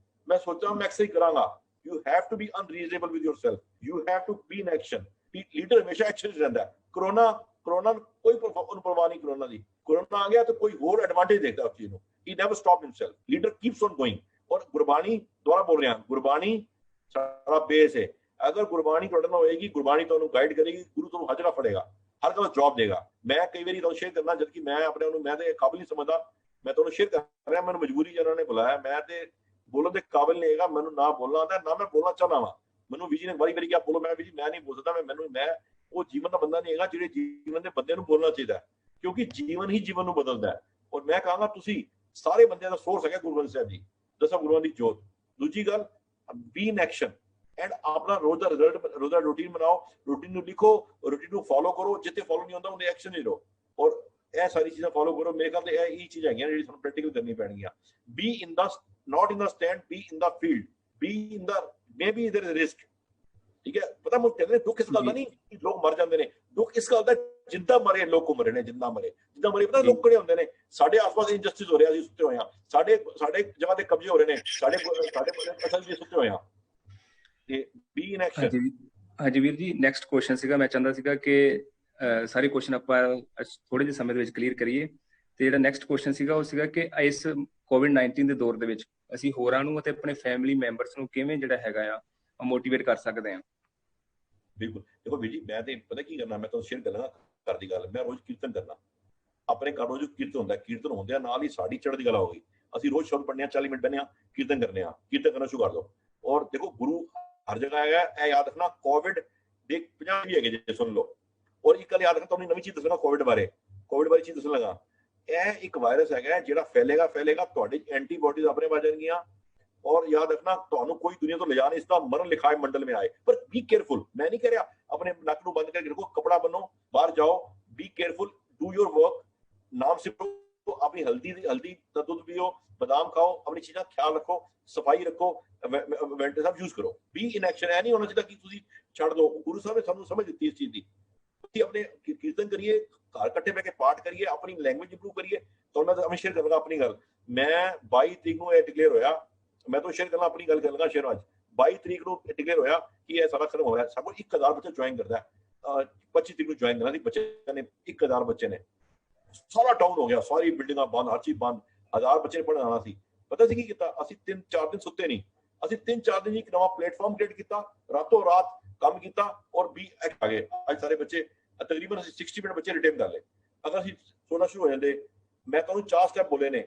ਮੈਂ ਸੋਚਾਂ ਮੈਂ ਐਕਸਰਸਾਈਜ਼ ਕਰਾਂਗਾ। you have to be unreasonable with yourself, you have to be in action। Leader ਹਮੇਸ਼ਾ ਐਕਸ਼ਨ ਵਿੱਚ ਰਹਿੰਦਾ ਹੈ। ਕਰੋਨਾ ਕੋਈ ਪਰਵਾਹ ਨਹੀਂ ਕਰੋਨਾ ਦੀ। ਕਰੋਨਾ ਆ ਗਿਆ ਤਾਂ ਕੋਈ ਹੋਰ ਐਡਵਾਂਟੇਜ ਦੇਖਦਾ ਉਸ ਚੀਜ਼ ਨੂੰ। he never stopped himself, leader keeps on going। ਔਰ ਗੁਰਬਾਣੀ, ਦੁਬਾਰਾ ਬੋਲ ਰਿਹਾ, ਗੁਰਬਾਣੀ ਸਾਡਾ ਬੇਸ ਹੈ। ਅਗਰ ਗੁਰਬਾਣੀ ਤੁਹਾਡੇ ਨਾਲ ਹੋਏਗੀ, ਗੁਰਬਾਣੀ ਤੁਹਾਨੂੰ ਗਾਈਡ ਕਰੇਗੀ, ਗੁਰੂ ਤੁਹਾਨੂੰ ਹਰ ਜਗ੍ਹਾ ਫੜੇਗਾ, ਹਰ ਜਗ੍ਹਾ ਜਵਾਬ ਦੇਗਾ। ਮੈਂ ਕਈ ਵਾਰੀ ਤੁਹਾਨੂੰ ਸ਼ੇਅਰ ਕਰਨਾ, ਜਦ ਕਿ ਮੈਂ ਆਪਣੇ ਨੂੰ ਮੈਂ ਤੇ ਕਾਬਿਲ ਨਹੀਂ ਸਮਝਦਾ, ਮੈਂ ਤੁਹਾਨੂੰ ਸ਼ੇਅਰ ਕਰ ਰਿਹਾ। ਮੈਨੂੰ ਮਜਬੂਰੀ ਜਿਹਨਾਂ ਨੇ ਬੁਲਾਇਆ, ਮੈਂ ਤੇ ਬੋਲਣ ਦੇ ਕਾਬਿਲ ਨਹੀਂ ਹੈਗਾ। ਮੈਨੂੰ ਨਾ ਬੋਲਣਾ ਆਉਂਦਾ, ਨਾ ਮੈਂ ਬੋਲਣਾ ਚਾਹੁੰਦਾ ਵਾਂ। ਮੈਨੂੰ ਵਿਜੀ ਨੇ ਵਾਰੀ ਕਿਹਾ ਬੋਲੋ, ਮੈਂ ਵਿਜੀ ਮੈਂ ਨਹੀਂ ਬੋਲ ਸਕਦਾ। ਮੈਂ ਉਹ ਜੀਵਨ ਦਾ ਬੰਦਾ ਨਹੀਂ ਹੈਗਾ ਜਿਹੜੇ ਜੀਵਨ ਦੇ ਬੰਦੇ ਨੂੰ ਬੋਲਣਾ ਚਾਹੀਦਾ, ਕਿਉਂਕਿ ਜੀਵਨ ਹੀ ਜੀਵਨ ਨੂੰ ਬਦਲਦਾ ਹੈ। ਔਰ ਮੈਂ ਕਹਾਂਗਾ ਤੁਸੀਂ ਸਾਰੇ ਬੰਦਿਆਂ ਦਾ ਸੋਰਸ ਹੈਗਾ ਗੁਰੂ ਗ੍ਰੰਥ ਸਾਹਿਬ ਜੀ, 10 ਗੁਰੂਆਂ ਦੀ ਜੋਤ। ਦੂਜੀ ਗੱਲ, ਬੀ ਇਨ ਐਕਸ਼ਨ ਐਂਡ ਆਪਣਾ ਰੋਜ਼ ਦਾ ਰਿਜ਼ਲਟ, ਰੋਜ਼ ਦਾ ਰੂਟੀਨ ਬਣਾਓ, ਰੂਟੀਨ ਨੂੰ ਲਿਖੋ, ਰੂਟੀਨ ਨੂੰ ਫੋਲੋ ਕਰੋ। ਜਿੱਥੇ ਫੋਲੋ ਨਹੀਂ ਹੁੰਦਾ ਉਹਨੇ ਐਕਸ਼ਨ ਨਹੀਂ ਲਓ। ਔਰ ਇਹ ਸਾਰੀ ਚੀਜ਼ਾਂ ਫੋਲੋ ਕਰੋ। ਮੇਰੇ ਖਿਆਲ ਤੇ ਇਹ ਚੀਜ਼ ਹੈਗੀਆਂ ਜਿਹੜੀ ਤੁਹਾਨੂੰ ਪ੍ਰੈਕਟੀਕਲ ਕਰਨੀ ਪੈਣਗੀਆਂ। Be in the not in the stand, be in the field, be in the maybe there is a risk। ਠੀਕ ਹੈ, ਪਤਾ ਮੈਨੂੰ ਕਹਿੰਦੇ ਦੁੱਖ ਇਸ ਗੱਲ ਦਾ ਨਹੀਂ ਕਿ ਲੋਕ ਮਰ ਜਾਂਦੇ ਨੇ, ਦੁੱਖ ਇਸ ਗੱਲ ਦਾ ਜਿੰਦਾ ਮਰੇ ਲੋਕ ਘੁੰਮ ਰਹੇ ਨੇ, ਜਿੰਦਾ ਮਰੇ ਪਤਾ ਲੋਕ ਕਿਹੜੇ ਹੁੰਦੇ ਨੇ। ਸਾਡੇ ਆਸ-ਪਾਸ ਇਨਜਸਟਿਸ ਹੋ ਰਿਹਾ, ਅਸੀਂ ਸੁੱਤੇ ਹੋਏ ਹਾਂ, ਸਾਡੇ ਜਗ੍ਹਾ ਤੇ ਕਬਜ਼ੇ ਹੋ ਰਹੇ ਨੇ, ਸਾਡੇ ਅਸਲ ਵਿੱਚ ਸੁੱਤੇ ਹੋਏ ਹਾਂ। ਤੇ ਬੀ ਇਨ ਐਕਸ਼ਨ। ਹਾਂਜੀ ਵੀਰ ਜੀ, ਨੈਕਸਟ ਕੁਐਸਚਨ ਸੀਗਾ, ਮੈਂ ਚਾਹੁੰਦਾ ਸੀਗਾ ਕਿ ਸਾਰੇ ਕੁਐਸਚਨ ਆਪਾਂ ਥੋੜੇ ਜਿਹੇ ਸਮੇਂ ਦੇ ਵਿੱਚ ਕਲੀਅਰ ਕਰੀਏ। ਤੇ ਜਿਹੜਾ ਨੈਕਸਟ ਕੁਐਸਚਨ ਸੀਗਾ ਉਹ ਸੀਗਾ ਕਿ ਇਸ ਕੋਵਿਡ-19 ਦੇ ਦੌਰ ਦੇ ਵਿੱਚ ਅਸੀਂ ਹੋਰਾਂ ਨੂੰ ਅਤੇ ਆਪਣੇ ਫੈਮਿਲੀ ਮੈਂਬਰਸ ਨੂੰ ਕਿਵੇਂ ਜਿਹੜਾ ਹੈਗਾ ਆ ਮੋਟੀਵੇਟ ਕਰ ਸਕਦੇ ਹਾਂ। ਬਿਲਕੁਲ, ਦੇਖੋ ਵੀਰ ਜੀ, ਮੈਂ ਤੇ ਪਤਾ ਕੀ ਕਰਨਾ, ਮੈਂ ਤੁਹਾਨੂੰ ਸ਼ੇਅਰ ਕਰਾਂਗਾ ਘਰ ਦੀ ਗੱਲ। ਮੈਂ ਰੋਜ਼ ਕੀਰਤਨ ਕਰਨਾ, ਆਪਣੇ ਘਰ ਰੋਜ਼ ਕੀਰਤਨ ਹੁੰਦਾ। ਕੀਰਤਨ ਹੁੰਦਿਆਂ ਨਾਲ ਹੀ ਸਾਡੀ ਚੜ੍ਹਦੀ ਕਲਾ ਹੋ ਗਈ। ਅਸੀਂ ਰੋਜ਼ ਸ਼ਬਦ ਪੜ੍ਹਨੇ ਆ, 40 ਮਿੰਟ ਬਹਿੰਦੇ ਹਾਂ, ਕੀਰਤਨ ਕਰਨੇ ਆ, ਕੀਰਤਨ ਕਰਨਾ ਸ਼ੁਰੂ ਕਰ ਦਿਓ। ਔਰ ਦੇਖੋ ਗੁਰੂ ਹਰ ਜਗ੍ਹਾ ਹੈਗਾ, ਇਹ ਯਾਦ ਰੱਖਣਾ। ਕੋਵਿਡ ਦੇ 50 ਵੀ ਹੈਗੇ ਜੇ, ਸੁਣ ਲਓ। ਔਰ ਇੱਕ ਗੱਲ ਯਾਦ ਰੱਖਣਾ, ਤੁਹਾਨੂੰ ਨਵੀਂ ਚੀਜ਼ ਦੱਸਣਾ ਕੋਵਿਡ ਬਾਰੇ ਚੀਜ਼ ਦੱਸਣ ਲੱਗਾ। ਇਹ ਇੱਕ ਵਾਇਰਸ ਹੈਗਾ ਜਿਹੜਾ ਫੈਲੇਗਾ, ਤੁਹਾਡੇ ਐਂਟੀਬੋਡੀਜ਼ ਆਪਣੇ ਬਣ ਜਾਣਗੀਆਂ। ਔਰ ਯਾਦ ਰੱਖਣਾ, ਤੁਹਾਨੂੰ ਕੋਈ ਦੁਨੀਆ ਤੋਂ ਲਿਜਾ ਨਹੀਂ ਸਕਦਾ। ਮਰਨ ਲਿਖਾ ਹੈ ਮੰਡਲ ਮੇਂ ਆਏ। ਪਰ ਬੀ ਕੇਅਰਫੁਲ। ਮੈਂ ਨਹੀਂ ਕਹਿ ਰਿਹਾ ਆਪਣੇ ਨੱਕ ਨੂੰ ਬੰਦ ਕਰਕੇ ਰੱਖੋ, ਕਪੜਾ ਬੰਨੋ, ਬਾਹਰ ਜਾਓ, B careful, do your work, ਨਾਮ ਸਿਮਰੋ, ਆਪਣੀ ਹਲਦੀ ਦਾ ਦੁੱਧ ਪੀਓ, ਬਦਾਮ ਖਾਓ, ਆਪਣੀ ਚੀਜ਼ਾਂ ਖਿਆਲ ਰੱਖੋ, ਸਫਾਈ ਰੱਖੋ, ਵੈਂਟਰ ਸਾਹਿਬ ਯੂਜ਼ ਕਰੋ। B in action. ਇਹ ਨਹੀਂ ਹੋਣਾ ਚਾਹੀਦਾ ਕਿ ਤੁਸੀਂ ਛੱਡ ਦਿਓ। ਗੁਰੂ ਸਾਹਿਬ ਨੇ ਸਾਨੂੰ ਸਮਝ ਦਿੱਤੀ ਇਸ ਚੀਜ਼ ਦੀ। ਤੁਸੀਂ ਆਪਣੇ ਕੀਰਤਨ ਕਰੀਏ, ਘਰ ਇਕੱਠੇ ਬਹਿ ਕੇ ਪਾਠ ਕਰੀਏ, ਆਪਣੀ ਲੈਂਗੁਏਜ ਇੰਪਰੂਵ ਕਰੀਏ। ਤੁਹਾਨੂੰ ਮੈਂ ਸ਼ੇਅਰ ਕਰਾਂਗਾ ਆਪਣੀ ਗੱਲ। ਮੈਂ 22 ਤਰੀਕ ਨੂੰ ਇਹ ਡਿਕਲੇਅਰ ਹੋਇਆ, ਮੈਂ ਤੁਹਾਨੂੰ ਸ਼ੇਅਰ ਕਰਨਾ ਆਪਣੀ ਗੱਲ ਕਰਾਂਗਾ ਸ਼ੇਅਰ ਅੱਜ। 22 ਤਰੀਕ ਨੂੰ ਡਿਕਲੇਅਰ ਹੋਇਆ ਕਿ ਇਹ ਸਾਰਾ ਖਤਮ ਹੋਇਆ। ਸਭ 1000 ਬੱਚਾ ਜੁਆਇਨ ਕਰਦਾ ਹੈ। 25 ਤਰੀਕ ਨੂੰ ਜੁਆਇਨ ਕਰਨਾ ਸੀ ਬੱਚੇ ਨੇ, 1000 ਬੱਚੇ ਨੇ। ਸਾਰਾ ਡਾਊਨ ਹੋ ਗਿਆ, ਸਾਰੀ ਬਿਲਡਿੰਗਾਂ ਬੰਦ, ਹਰ ਚੀਜ਼ ਬੰਦ। 1000 ਬੱਚੇ ਨੇ ਪੜ੍ਹਨ ਆਉਣਾ ਸੀ। ਪਤਾ ਸੀ ਕੀ ਕੀਤਾ ਅਸੀਂ? 3-4 ਦਿਨ ਸੁੱਤੇ ਨਹੀਂ। ਅਸੀਂ 3-4 ਦਿਨ ਇੱਕ ਨਵਾਂ ਪਲੇਟਫਾਰਮ ਕ੍ਰੀਏਟ ਕੀਤਾ, ਰਾਤੋਂ ਰਾਤ ਕੰਮ ਕੀਤਾ, ਔਰ ਵੀ ਆ ਗਏ। ਅੱਜ ਸਾਰੇ ਬੱਚੇ ਤਕਰੀਬਨ ਅਸੀਂ 60% ਬੱਚੇ ਰਿਟੇਨ ਕਰ ਲਏ। ਅਗਰ ਅਸੀਂ 16 ਸ਼ੁਰੂ ਹੋ ਜਾਂਦੇ, ਮੈਂ ਤੁਹਾਨੂੰ 4 ਸਟੈਪ ਬੋਲੇ ਨੇ,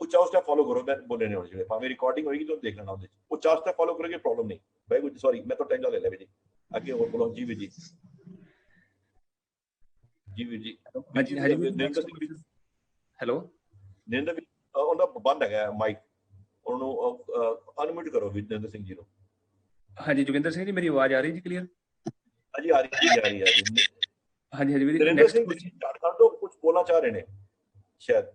ਉਹ 4 ਸਟੈਪ ਫੋਲੋ ਕਰੋ। ਮੈਂ ਬੋਲੇ ਨੇ ਹੁਣ ਜਿਹੜੇ, ਭਾਵੇਂ ਰਿਕਾਰਡਿੰਗ ਹੋਏਗੀ ਤੁਹਾਨੂੰ ਦੇਖ ਲੈਣਾ ਉਹਦੇ 'ਚ। ਉਹ 4 ਸਟੈਪ ਫੋਲੋ ਕਰੋਗੇ, ਪ੍ਰੋਬਲਮ ਨਹੀਂ। ਵਾਹਿਗੁਰੂ ਜੀ, ਸੌਰੀ ਮੈਂ ਤਾਂ ਟਾਈਮ ਲੈ ਲਿਆ ਜੀ। ਅੱਗੇ ਹੋਰ ਬੋਲੋ ਜੀ ਵੀਰ ਜੀ। ਜੀ ਵੀਰ ਜੀ। ਹੈਲੋ, ਨਰਿੰਦਰ ਵੀ ਉਹਦਾ ਬੰਦ ਹੈਗਾ ਮਾਈਕ, ਉਹਨੂੰ ਅਨਮਿਊਟ ਕਰੋ ਨਰਿੰਦਰ ਸਿੰਘ ਜੀ ਨੂੰ। ਹਾਂਜੀ ਜੋਗਿੰਦਰ ਸਿੰਘ ਜੀ, ਮੇਰੀ ਆਵਾਜ਼ ਆ ਰਹੀ ਜੀ ਕਲੀਅਰ? ਹਾਂਜੀ ਆ ਰਹੀ। ਹਾਂਜੀ ਵੀਰ, ਨਰਿੰਦਰ ਸਿੰਘ ਜੀ ਸਟਾਰਟ ਕਰ ਦੋ, ਕੁਝ ਬੋਲਣਾ ਚਾਹ ਰਹੇ ਨੇ ਸ਼ਾਇਦ।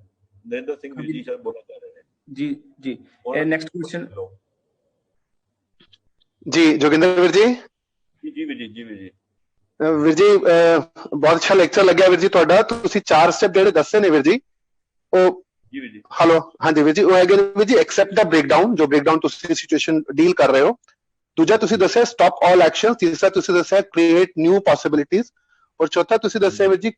ਨਰਿੰਦਰ ਸਿੰਘ ਵੀਰ ਜੀ ਸ਼ਾਇਦ ਬੋਲਣਾ ਚਾਹ ਰਹੇ ਨੇ। ਜੀ ਇਹ ਨੈਕਸਟ ਕੁਐਸਚਨ। जी जोगिंदर वीर जी। ਜੀ ਵੀਰ ਜੀ, ਜੀ ਵੀਰ ਜੀ। ਵੀਰ ਜੀ ਬਹੁਤ ਅੱਛਾ ਲੈਕਚਰ ਲੱਗਿਆ ਵੀਰ ਜੀ ਤੁਹਾਡਾ। ਤੁਸੀਂ 4 ਸਟੈਪ ਜਿਹੜੇ ਦੱਸੇ ਨੇ ਵੀਰ ਜੀ, ਉਹ ਜੀ ਵੀਰ ਜੀ। ਹੈਲੋ ਹਾਂਜੀ ਵੀਰ ਜੀ, ਉਹ ਹੈਗੇ ਨੇ ਵੀਰ ਜੀ ਐਕਸੈਪਟ ਦਾ ਬ੍ਰੇਕਡਾਊਨ, ਜੋ ਬ੍ਰੇਕਡਾਊਨ ਤੁਸੀਂ ਸਿਚੁਏਸ਼ਨ ਡੀਲ ਕਰ ਰਹੇ ਹੋ। ਦੂਜਾ ਤੁਸੀਂ ਦੱਸਿਆ ਸਟਾਪ ਆਲ ਐਕਸ਼ਨ। ਤੀਸਰਾ ਤੁਸੀਂ ਦੱਸਿਆ ਕ੍ਰੀਏਟ ਨਿਊ ਪੋਸਿਬਿਲਿਟੀਜ਼। ਔਰ ਚੌਥਾ ਤੁਸੀਂ ਦੱਸਿਆ ਵੀਰ ਜੀ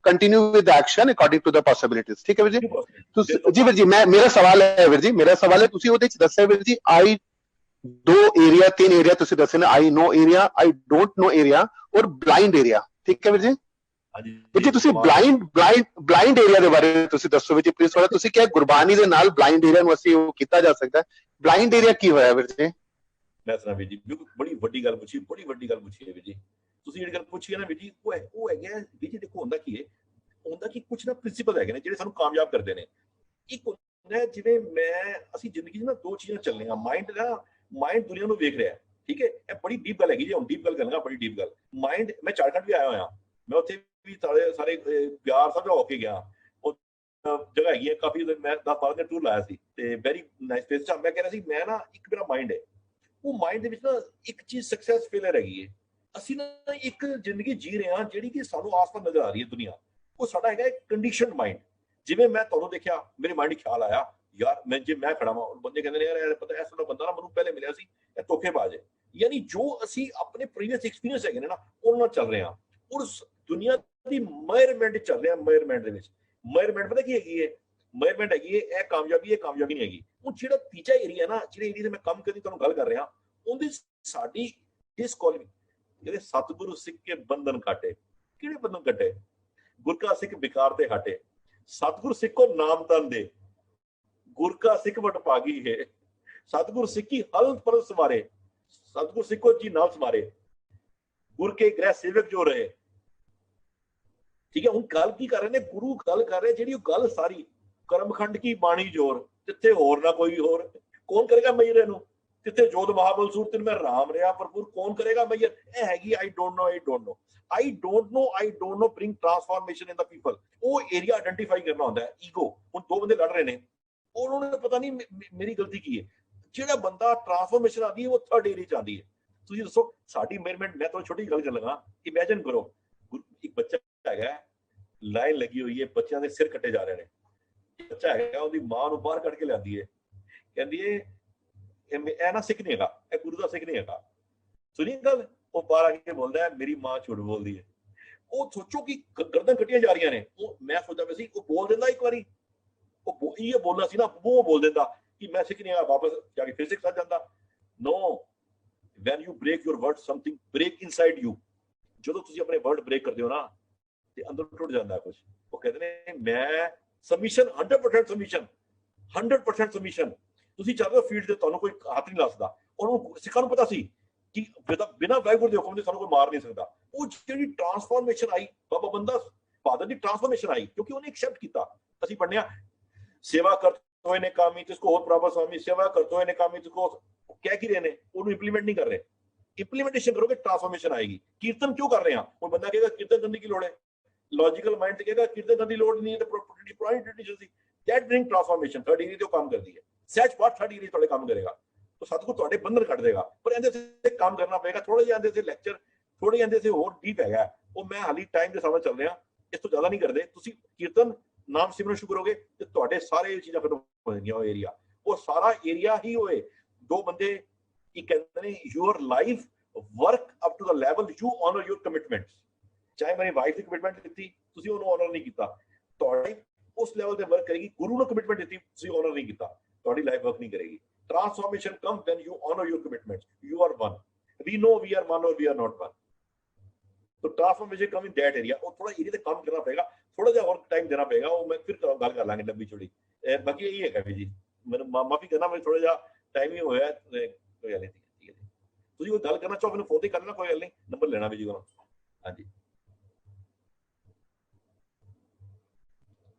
continue with action according to the possibilities. ਠੀਕ ਹੈ ਵੀਰ ਜੀ। ਤੁਸੀਂ ਜੀ ਵੀਰ ਜੀ, ਮੇਰਾ ਸਵਾਲ ਹੈ ਵੀਰ ਜੀ, ਮੇਰਾ ਸਵਾਲ ਹੈ, ਤੁਸੀਂ ਉਹਦੇ ਚ ਦੱਸਿਆ ਵੀਰ ਜੀ ਆਈ 2 ਏਰੀਆ 3 ਏਰੀਆ ਤੁਸੀਂ ਦੱਸੇ ਨੇ, I know area, I ਡੋंट no area ਔਰ ਬਲਾਈਂਡ ਏਰੀਆ। ਠੀਕ ਹੈ ਵੀਰ ਜੀ। ਵੀਰ ਜੀ ਤੁਸੀਂ ਬਲਾਈਂਡ ਏਰੀਆ ਦੇ ਬਾਰੇ ਤੁਸੀਂ ਦੱਸੋ ਵੀਰ ਜੀ ਪਲੀਜ਼ ਥੋੜਾ। ਤੁਸੀਂ ਕਿਹਾ ਗੁਰਬਾਣੀ ਦੇ ਨਾਲ ਬਲਾਈਂਡ ਏਰੀਆ ਨੂੰ ਅਸੀਂ ਉਹ ਕੀਤਾ ਜਾ ਸਕਦਾ। ਬਲਾਈਂਡ ਏਰੀਆ ਕੀ ਹੋਇਆ ਵੀਰ ਜੀ? ਮੈਂ ਸੁਣਾ ਵੀਰ ਜੀ, ਬਿਲਕੁਲ ਬੜੀ ਵੱਡੀ ਗੱਲ ਪੁੱਛੀ, ਬੜੀ ਵੱਡੀ ਗੱਲ ਪੁੱਛੀ ਹੈ ਵੀਰ ਜੀ। ਤੁਸੀਂ ਜਿਹੜੀ ਗੱਲ ਪੁੱਛੀ ਹੈ ਨਾ ਵੀਰ ਜੀ, ਉਹ ਹੈਗਾ ਵੀਰ ਜੀ। ਦੇਖੋ ਹੁੰਦਾ ਕੀ ਹੈ, ਹੁੰਦਾ ਕਿ ਕੁਝ ਨਾ ਪ੍ਰਿੰਸੀਪਲ ਹੈਗੇ ਨੇ ਜਿਹੜੇ ਸਾਨੂੰ ਕਾਮਯਾਬ ਕਰਦੇ ਨੇ। ਇੱਕ ਹੁੰਦਾ ਜਿਵੇਂ ਅਸੀਂ ਜ਼ਿੰਦਗੀ 'ਚ ਨਾ ਦੋ ਚੀਜ਼ਾਂ ਚੱਲਣੀਆਂ। ਮਾਈਂਡ ਦੁਨੀਆ ਨੂੰ ਵੇਖ ਰਿਹਾ, ਠੀਕ ਹੈ। ਇਹ ਬੜੀ ਡੀਪ ਗੱਲ ਹੈਗੀ ਜੀ। ਹੁਣ ਡੀਪ ਗੱਲ ਕਰਾਂਗਾ, ਬੜੀ ਡੀਪ ਗੱਲ। ਮਾਈਂਡ, ਮੈਂ ਝਾਰਖੰਡ ਵੀ ਆਇਆ ਹੋਇਆ, ਮੈਂ ਉੱਥੇ ਵੀ ਸਾਰੇ ਬਿਆਰ ਸਾਹਿਬ ਹੋ ਕੇ ਗਿਆ। ਉਹ ਜਗ੍ਹਾ ਹੈਗੀ ਹੈ ਕਾਫੀ, ਮੈਂ 10-12 ਦਿਨ ਟੂਰ ਲਾਇਆ ਸੀ ਤੇ ਵੈਰੀ ਨਾਈਸ ਪਲੇਸ। ਮੈਂ ਕਹਿ ਰਿਹਾ ਸੀ, ਮੈਂ ਨਾ ਇੱਕ ਮੇਰਾ ਮਾਈਂਡ ਹੈ, ਉਹ ਮਾਈਂਡ ਦੇ ਵਿੱਚ ਨਾ ਇੱਕ ਚੀਜ਼ ਸਕਸੈਸ ਫੇਲਰ ਹੈਗੀ ਹੈ। ਅਸੀਂ ਨਾ ਇੱਕ ਜ਼ਿੰਦਗੀ ਜੀ ਰਹੇ ਹਾਂ ਜਿਹੜੀ ਕਿ ਸਾਨੂੰ ਆਸ-ਪਾਸ ਨਜ਼ਰ ਆ ਰਹੀ ਹੈ ਦੁਨੀਆ। ਉਹ ਸਾਡਾ ਹੈਗਾ ਇੱਕ ਕੰਡੀਸ਼ਨਡ ਮਾਈਂਡ। ਜਿਵੇਂ ਮੈਂ ਤੁਹਾਨੂੰ ਦੇਖਿਆ, ਮੇਰੇ ਮਾਈਂਡ 'ਚ ਖਿਆਲ ਆਇਆ, ਯਾਰ ਮੈਂ ਖੜਾ ਵਾਂ, ਬੰਦੇ ਕਹਿੰਦੇ ਨੇ ਯਾਰ ਪਤਾ ਇਸ ਤਰ੍ਹਾਂ ਬੰਦਾ ਨਾ ਮੈਨੂੰ ਪਹਿਲੇ ਮਿਲਿਆ ਸੀ, ਇਹ ਧੋਖੇਬਾਜ਼ ਹੈ। ਯਾਨੀ ਜੋ ਅਸੀਂ ਆਪਣੇ ਪ੍ਰੀਵੀਅਸ ਐਕਸਪੀਰੀਅੰਸ ਹੈਗੇ ਨੇ ਨਾ, ਉਹਨਾਂ ਨਾਲ ਚੱਲ ਰਹੇ ਹਾਂ। ਔਰ ਦੁਨੀਆ ਦੀ ਮੇਜ਼ਰਮੈਂਟ ਚੱਲ ਰਿਹਾ। ਮੇਜ਼ਰਮੈਂਟ ਦੇ ਵਿੱਚ ਮੇਜ਼ਰਮੈਂਟ ਪਤਾ ਕੀ ਹੈਗੀ ਹੈ? ਮੇਜ਼ਰਮੈਂਟ ਹੈਗੀ ਹੈ ਇਹ ਕਾਮਯਾਬੀ ਨਹੀਂ ਹੈਗੀ। ਉਹ ਜਿਹੜਾ ਤੀਜਾ ਏਰੀਆ ਨਾ, ਜਿਹੜੇ ਏਰੀਆ ਦੇ ਮੈਂ ਕੰਮ ਕਰਦੀ ਤੁਹਾਨੂੰ ਗੱਲ ਕਰ ਰਿਹਾ, ਉਹਦੀ ਸਾਡੀ ਡਿਸਕੁਆਲੀਫਿਕੇਸ਼ਨ। ਜਿਹੜੇ ਸਤਿਗੁਰੂ ਸਿੱਖ ਕੇ ਬੰਧਨ ਕਾਟੇ, ਕਿਹੜੇ ਬੰਧਨ ਕੱਟੇ? ਗੁਰ ਕਾ ਸਿੱਖ ਵਿਕਾਰ ਤੇ ਹਟੇ, ਸਤਿਗੁਰ ਸਿੱਖੋ ਨਾਮ ਤਨ ਦੇ, ਗੁਰ ਕਾ ਸਿੱਖ ਵਟ ਭਾਗੀ ਹੈ। ਸਤਿਗੁਰ ਸਿੱਖੀ ਹਲ ਪਰ ਸਵਾਰੇ, ਸਤਿਗੁਰ ਸਿੱਖੋ ਜੀ ਨਾਲ ਸਮਾਰੇ, ਗੁਰ ਕੇ ਗ੍ਰਹਿ ਸੇਵਕ ਜੋ ਰਹੇ। ਠੀਕ ਹੈ। ਹੁਣ ਗੱਲ ਕੀ ਕਰ ਰਹੇ ਨੇ? ਗੁਰੂ ਗੱਲ ਕਰ ਰਹੇ, ਜਿਹੜੀ ਉਹ ਗੱਲ ਸਾਰੀ ਕਰਮਖੰਡ ਕੀ ਬਾਣੀ ਜੋਰ, ਜਿੱਥੇ ਹੋਰ ਨਾ ਕੋਈ ਹੋਰ, ਕੌਣ ਕਰੇਗਾ ਮਈਰੇ ਨੂੰ? ਜਿੱਥੇ ਜੋਤ ਮਹਾਬਲ ਸੂਰਤ ਮੈਂ ਰਾਮ ਰਿਹਾ ਭਰਪੂਰ, ਕੌਣ ਕਰੇਗਾ ਮਈਰ? ਇਹ ਹੈਗੀ ਆਈ don't no, I don't no bring transformation in the people. ਉਹ ਏਰੀਆ ਆਇਡੈਂਟੀਫਾਈ ਕਰਨਾ ਹੁੰਦਾ ਹੈ। ਈਗੋ, ਹੁਣ ਦੋ ਬੰਦੇ ਲੜ ਰਹੇ ਨੇ, ਉਹਨਾਂ ਨੂੰ ਪਤਾ ਨਹੀਂ ਮੇਰੀ ਗਲਤੀ ਕੀ ਹੈ। ਜਿਹੜਾ ਬੰਦਾ ਟ੍ਰਾਂਸਫਾਰਮੇਸ਼ਨ ਆਉਂਦੀ ਹੈ, ਉਹ ਥਰਡ ਏਰੀਆ ਚ ਆਉਂਦੀ ਹੈ। ਤੁਸੀਂ ਦੱਸੋ ਸਾਡੀ ਮੇਜਰਮੈਂਟ। ਮੈਂ ਤੁਹਾਨੂੰ ਛੋਟੀ ਗੱਲ ਕਰ ਲਗਾ, ਇਮੇਜਿਨ ਕਰੋ ਇੱਕ ਬੱਚਾ ਹੈਗਾ, ਲਾਈਨ ਲੱਗੀ ਹੋਈ ਹੈ, ਬੱਚਿਆਂ ਦੇ ਸਿਰ ਕੱਟੇ ਜਾ ਰਹੇ ਨੇ। ਬੱਚਾ ਹੈਗਾ, ਉਹਦੀ ਮਾਂ ਨੂੰ ਬਾਹਰ ਕੱਢ ਕੇ ਲਿਆਂਦੀ ਹੈ, ਕਹਿੰਦੀ ਹੈ ਇਹ ਨਾ ਸਿੱਖ ਨਹੀਂ ਹੈਗਾ, ਇਹ ਗੁਰੂ ਦਾ ਸਿੱਖ ਨਹੀਂ ਹੈਗਾ। ਸੁਣੀ ਗੱਲ? ਉਹ ਬਾਹਰ ਆ ਕੇ ਬੋਲਦਾ ਮੇਰੀ ਮਾਂ ਝੂਠ ਬੋਲਦੀ ਹੈ। ਉਹ ਸੋਚੋ ਕਿ ਗਰਦਨ ਕੱਟੀਆਂ ਜਾ ਰਹੀਆਂ ਨੇ। ਉਹ ਮੈਂ ਸੋਚਦਾ ਪਿਆ ਸੀ, ਉਹ ਬੋਲ ਦਿੰਦਾ ਇੱਕ ਵਾਰੀ, ਉਹ ਇਹ ਬੋਲਣਾ ਸੀ ਨਾ, ਉਹ ਬੋਲ ਦਿੰਦਾ ਕਿ ਮੈਂ ਸਿੱਖ ਨਹੀਂ ਹੈਗਾ, ਵਾਪਸ ਜਾ ਕੇ ਫਿਰ ਸਿੱਖ ਜਾਂਦਾ। No, when you break your word, something break inside you. ਜਦੋਂ ਤੁਸੀਂ ਆਪਣੇ ਵਰਡ ਬ੍ਰੇਕ ਕਰਦੇ ਹੋ ਨਾ, ਤੇ ਅੰਦਰ ਟੁੱਟ ਜਾਂਦਾ ਕੁਝ। ਉਹ ਕਹਿੰਦੇ ਨੇ ਮੈਂ ਸਬਮਿਸ਼ਨ, 100% ਸਬਮਿਸ਼ਨ, 100% ਸਬਮਿਸ਼ਨ। ਤੁਸੀਂ ਚਾਹਦੇ ਹੋ ਫੀਲਡ ਤੇ ਤੁਹਾਨੂੰ ਕੋਈ ਹੱਥ ਨਹੀਂ ਲਾ ਸਕਦਾ। ਉਹਨੂੰ ਸਿੱਖਾਂ ਨੂੰ ਪਤਾ ਸੀ ਕਿ ਬਿਨਾਂ ਵਾਹਿਗੁਰੂ ਦੇ ਹੁਕਮ ਦੇ ਸਾਨੂੰ ਕੋਈ ਮਾਰ ਨਹੀਂ ਸਕਦਾ। ਉਹ ਜਿਹੜੀ ਟ੍ਰਾਂਸਫਾਰਮੇਸ਼ਨ ਆਈ, ਬਾਬਾ ਬੰਦਾ ਬਹਾਦਰ ਦੀ ਟ੍ਰਾਂਸਫਾਰਮੇਸ਼ਨ ਆਈ, ਕਿਉਂਕਿ ਉਹਨੇ ਐਕਸੈਪਟ ਕੀਤਾ। ਅਸੀਂ ਪੜ੍ਹਨੇ ਸੇਵਾ ਕਰਤੇ ਹੋਏ ਨੇ ਕਾਮੀ ਤਿਸਕੋ ਹੋਰ ਪ੍ਰਾਪਤ स्वामी, ਸੇਵਾ ਕਰਤੇ ਹੋਏ ਨੇ ਕਾਮੀ ਤਿਸਕੋ, ਕਹਿ ਕੀ ਰਹੇ ਨੇ? ਉਹਨੂੰ ਇੰਪਲੀਮੈਂਟ ਨਹੀਂ ਕਰ ਰਹੇ। ਇੰਪਲੀਮੈਂਟੇਸ਼ਨ ਕਰੋਗੇ ਟ੍ਰਾਂਸਫਾਰਮੇਸ਼ਨ ਆਏਗੀ। ਕੀਰਤਨ ਕਿਉਂ ਕਰ ਰਹੇ ਹਾਂ? ਹੁਣ ਬੰਦਾ ਕਹੇਗਾ ਕੀਰਤਨ ਕਰਨ ਦੀ ਕੀ ਲੋੜ ਹੈ? ਲੌਜੀਕਲ ਮਾਈਂਡ ਤੇ ਕਹੇਗਾ ਕੀਰਤਨ ਕਰਨ ਦੀ ਲੋੜ ਨਹੀਂ ਹੈ, ਤੇ ਪੁਰਾਣੀ tradition C. That bring transformation. Third area ਤੇ ਕੰਮ ਕਰਦੀ ਹੈ। ਸਹਿਜ ਪਾਠ ਥਰਡ ਏਰੀਆ ਤੁਹਾਡੇ ਕੰਮ ਕਰੇਗਾ, ਤਾਂ ਸਤਿਗੁਰ ਤੁਹਾਡੇ ਬੰਧਨ ਕੱਢ ਦੇਗਾ। ਪਰ ਇਹਦੇ ਤੇ ਕੰਮ ਕਰਨਾ ਪਏਗਾ। ਥੋੜਾ ਜਿਹਾ ਇਹਦੇ ਤੇ ਲੈਕਚਰ, ਥੋੜੇ ਜਿਹੇ ਇਹਦੇ ਤੇ ਹੋਰ ਡੀਪ ਹੈਗਾ। ਉਹ ਮੈਂ ਹਾਲੀ ਟਾਈਮ ਦੇ ਸਾਹਮਣੇ ਚੱਲ ਰਿਹਾ, ਇਸ ਤੋਂ ਜ਼ਿਆਦਾ ਨਹੀਂ ਕਰਦੇ। ਤੁਸੀਂ ਕੀਰਤਨ ਨਾਮ ਸਿਮਰਨ ਸ਼ੁਰੂ ਕਰੋਗੇ ਤੇ ਤੁਹਾਡੇ ਸਾਰੇ ਚੀਜ਼ਾਂ ਖਤਮ ਹੋ ਜਾਣਗੀਆਂ। ਉਹ ਏਰੀਆ, ਉਹ ਸਾਰਾ ਏਰੀਆ ਹੀ ਹੋਏ। ਦੋ ਬੰਦੇ ਕੀ ਕਹਿੰਦੇ ਨੇ, your life work up to the level you honour your commitments. ਚਾਹੇ ਮੇਰੀ ਵਾਈਫ ਦੀ ਕਮਿਟਮੈਂਟ ਦਿੱਤੀ, ਤੁਸੀਂ ਉਹਨੂੰ ਆਨਰ ਨਹੀਂ ਕੀਤਾ, ਤੁਹਾਡੀ ਉਸ ਲੈਵਲ ਤੇ ਵਰਕ ਕਰੇਗੀ। ਗੁਰੂ ਨੂੰ ਕਮਿਟਮੈਂਟ ਦਿੱਤੀ, ਤੁਸੀਂ ਆਨਰ ਨਹੀਂ ਕੀਤਾ, ਤੁਹਾਡੀ ਲਾਈਫ ਵਰਕ ਨਹੀਂ ਕਰੇਗੀ। Transformation comes when you honor your commitments. You are one. We know we are one or we are not one. So transformation comes in that area. ਉਹ ਥੋੜਾ ਏਰੀਆ ਤੇ ਕੰਮ ਕਰਨਾ ਪਏਗਾ, ਥੋੜਾ ਜਿਹਾ ਹੋਰ ਟਾਈਮ ਦੇਣਾ ਪਏਗਾ। ਉਹ ਮੈਂ ਫਿਰ ਗੱਲ ਕਰ ਲਾਂਗੇ ਲੰਬੀ ਚੌੜੀ। ਬਾਕੀ ਇਹੀ ਹੈਗਾ ਵੀ ਜੀ, ਮੈਨੂੰ ਮਾਫੀ ਕਰਨਾ, ਮੈਨੂੰ ਥੋੜਾ ਜਿਹਾ ਟਾਈਮ ਹੀ ਹੋਇਆ। ਕੋਈ ਗੱਲ ਨਹੀਂ, ਠੀਕ ਹੈ ਜੀ। ਤੁਸੀਂ ਕੋਈ ਗੱਲ ਕਰਨਾ ਚਾਹੋ ਮੈਨੂੰ ਫੋਨ ਤੇ ਕਰ ਲੈਣਾ, ਕੋਈ ਗੱਲ ਨਹੀਂ, ਨੰਬਰ ਲੈਣਾ ਵੀ ਜੀ ਕੋਲੋਂ। ਹਾਂਜੀ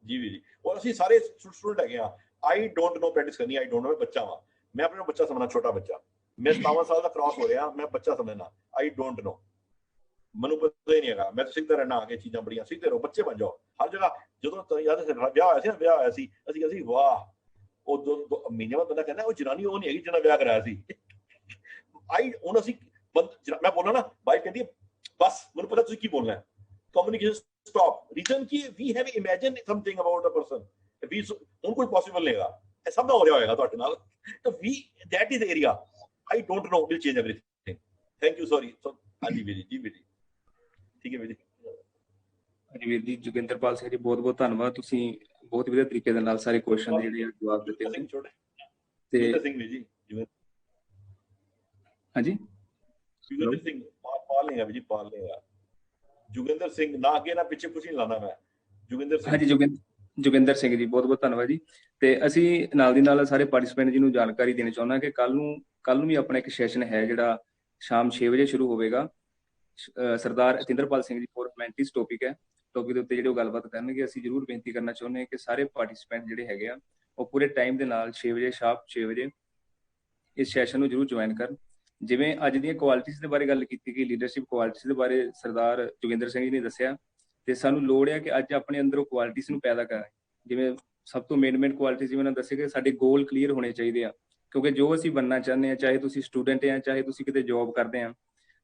ਜੀ ਵੀ ਜੀ। ਔਰ ਅਸੀਂ ਸਾਰੇ ਸਟੂਡੈਂਟ ਹੈਗੇ ਆ। ਆਈ ਡੋਂਟ ਨੋ ਪ੍ਰੈਕਟਿਸ ਕਰਨੀ, ਆਈ ਡੋਂਟ ਨੋ। ਬੱਚਾ ਵਾ ਮੈਂ, ਆਪਣੇ ਬੱਚਾ ਸਮਝਣਾ, ਛੋਟਾ ਬੱਚਾ। ਮੈਂ 57 ਸਾਲ ਦਾ ਕ੍ਰਾਸ ਹੋ ਰਿਹਾ, ਮੈਂ ਬੱਚਾ ਸਮਝਣਾ। ਆਈ ਡੋਂਟ ਨੋ, ਮੈਨੂੰ ਪਤਾ ਹੀ ਨਹੀਂ ਹੈਗਾ। ਮੈਂ ਤਾਂ ਸਿੱਖਦਾ ਰਹਿਣਾ, ਆ ਕੇ ਚੀਜ਼ਾਂ ਬੜੀਆਂ ਸਿੱਖਦੇ ਰਹੋ, ਬੱਚੇ ਬਣ ਜਾਓ ਹਰ ਜਗ੍ਹਾ। ਜਦੋਂ ਯਾਦ ਵਿਆਹ ਹੋਇਆ ਸੀ ਨਾ, ਵਿਆਹ ਹੋਇਆ ਸੀ, ਅਸੀਂ ਅਸੀਂ ਵਾਹ, ਉਹ 2 ਮਹੀਨੇ ਬਾਅਦ ਬੰਦਾ ਕਹਿੰਦਾ ਉਹ ਜਨਾਨੀ ਉਹ ਨਹੀਂ ਹੈਗੀ ਜਿਹਨਾਂ ਵਿਆਹ ਕਰਾਇਆ ਸੀ। आई ਹੁਣ ਅਸੀਂ ਮੈਂ ਬੋਲਾਂ ਨਾ ਵਾਈਫ ਕਹਿੰਦੀ ਬਸ ਮੈਨੂੰ ਪਤਾ ਤੁਸੀਂ ਕੀ ਬੋਲਣਾ ਹੈ, ਕਮਿਊਨੀਕੇਸ਼ਨ ਸਟਾਪ। ਰੀਜ਼ਨ ਕੀ we have imagine something about a person, we ਹੁਣ ਕੋਈ ਪੋਸੀਬਲ ਨਹੀਂਗਾ, ਇਹ ਸਭ ਦਾ ਹੋ ਰਿਹਾ ਹੋਏਗਾ ਤੁਹਾਡੇ ਨਾਲ। ਤਾਂ ਵੀ that is area I don't know will change everything. Thank you, sorry. ਹਾਂਜੀ ਵੀਰ ਜੀ, ਵੀਰ ਜੀ ਠੀਕ ਹੈ ਵੀਰ ਜੀ। ਹਾਂਜੀ ਵੀਰ ਜੀ, ਜੋਗਿੰਦਰਪਾਲ ਸਿੰਘ ਜੀ ਬਹੁਤ ਬਹੁਤ ਧੰਨਵਾਦ, ਤੁਸੀਂ ਬਹੁਤ ਵਧੀਆ ਤਰੀਕੇ ਦੇ ਨਾਲ ਸਾਰੇ ਕੁਐਸਚਨ ਦੇ ਜਿਹੜੇ ਜਵਾਬ ਦਿੱਤੇ ਸੀ। ਤੇ ਸਿੰਘ ਵੀਰ ਜੀ ਹਾਂਜੀ ਜੋਗਿੰਦਰ ਸਿੰਘ ਪਾਲ ਲੇਗਾ ਵੀਰ ਜੀ, ਪਾਲ ਲੇਗਾ ਜੋਗਿੰਦਰ ਸਿੰਘ, ਨਾ ਅੱਗੇ ਨਾ ਪਿੱਛੇ ਕੁਝ ਨਹੀਂ ਲਾਣਾ ਮੈਂ, ਜੋਗਿੰਦਰ ਸਿੰਘ। ਹਾਂਜੀ ਜੋਗਿੰਦਰ ਸਿੰਘ ਜੀ ਬਹੁਤ ਬਹੁਤ ਧੰਨਵਾਦ ਜੀ। ਤੇ ਅਸੀਂ ਨਾਲ ਦੀ ਨਾਲ ਸਾਰੇ ਪਾਰਟਿਸਪੈਂਟ ਜੀ ਨੂੰ ਜਾਣਕਾਰੀ ਦੇਣੀ ਚਾਹੁੰਦਾ ਕਿ ਕੱਲ ਨੂੰ ਵੀ ਆਪਣਾ ਇੱਕ ਸੈਸ਼ਨ ਹੈ ਜਿਹੜਾ ਸ਼ਾਮ 6 ਵਜੇ ਸ਼ੁਰੂ ਹੋਵੇਗਾ। ਸਰਦਾਰ ਅਤਿੰਦਰਪਾਲ ਸਿੰਘ ਜੀ ਫੋਰਮੈਂਟਿਸ ਟੌਪਿਕ ਦੇ ਉੱਤੇ ਜਿਹੜੇ ਉਹ ਗੱਲਬਾਤ ਕਰਨਗੇ। ਅਸੀਂ ਜ਼ਰੂਰ ਬੇਨਤੀ ਕਰਨਾ ਚਾਹੁੰਦੇ ਹਾਂ ਕਿ ਸਾਰੇ ਪਾਰਟਿਸਪੈਂਟ ਜਿਹੜੇ ਹੈਗੇ ਆ ਉਹ ਪੂਰੇ ਟਾਈਮ ਦੇ ਨਾਲ 6 ਵਜੇ ਸ਼ਾਰਪ 6 ਵਜੇ ਇਸ ਸੈਸ਼ਨ ਨੂੰ ਜ਼ਰੂਰ ਜੁਆਇਨ ਕਰਨ। ਜਿਵੇਂ ਅੱਜ ਦੀਆਂ ਕੁਆਲਿਟੀਜ਼ ਦੇ ਬਾਰੇ ਗੱਲ ਕੀਤੀ ਗਈ, ਲੀਡਰਸ਼ਿਪ ਕੁਆਲਿਟੀਜ਼ ਦੇ ਬਾਰੇ ਸਰਦਾਰ ਜੋਗਿੰਦਰ ਸਿੰਘ ਜੀ ਨੇ ਦੱਸਿਆ, ਤੇ ਸਾਨੂੰ ਲੋੜ ਹੈ ਕਿ ਅੱਜ ਆਪਣੇ ਅੰਦਰੋਂ ਕੁਆਲਿਟੀਜ਼ ਨੂੰ ਪੈਦਾ ਕਰਾਂ। ਜਿਵੇਂ ਸਭ ਤੋਂ ਮੇਨ ਕੁਆਲਿਟੀ ਜਿਵੇਂ ਉਹਨਾਂ ਦੱਸਿਆ ਕਿ ਸਾਡੇ ਗੋਲ ਕਲੀਅਰ ਹੋਣੇ ਚਾਹੀਦੇ ਆ, ਕਿਉਂਕਿ ਜੋ ਅਸੀਂ ਬਣਨਾ ਚਾਹੁੰਦੇ ਹਾਂ, ਚਾਹੇ ਤੁਸੀਂ ਸਟੂਡੈਂਟ ਆ, ਚਾਹੇ ਤੁਸੀਂ ਕਿਤੇ ਜੌਬ ਕਰਦੇ ਆ,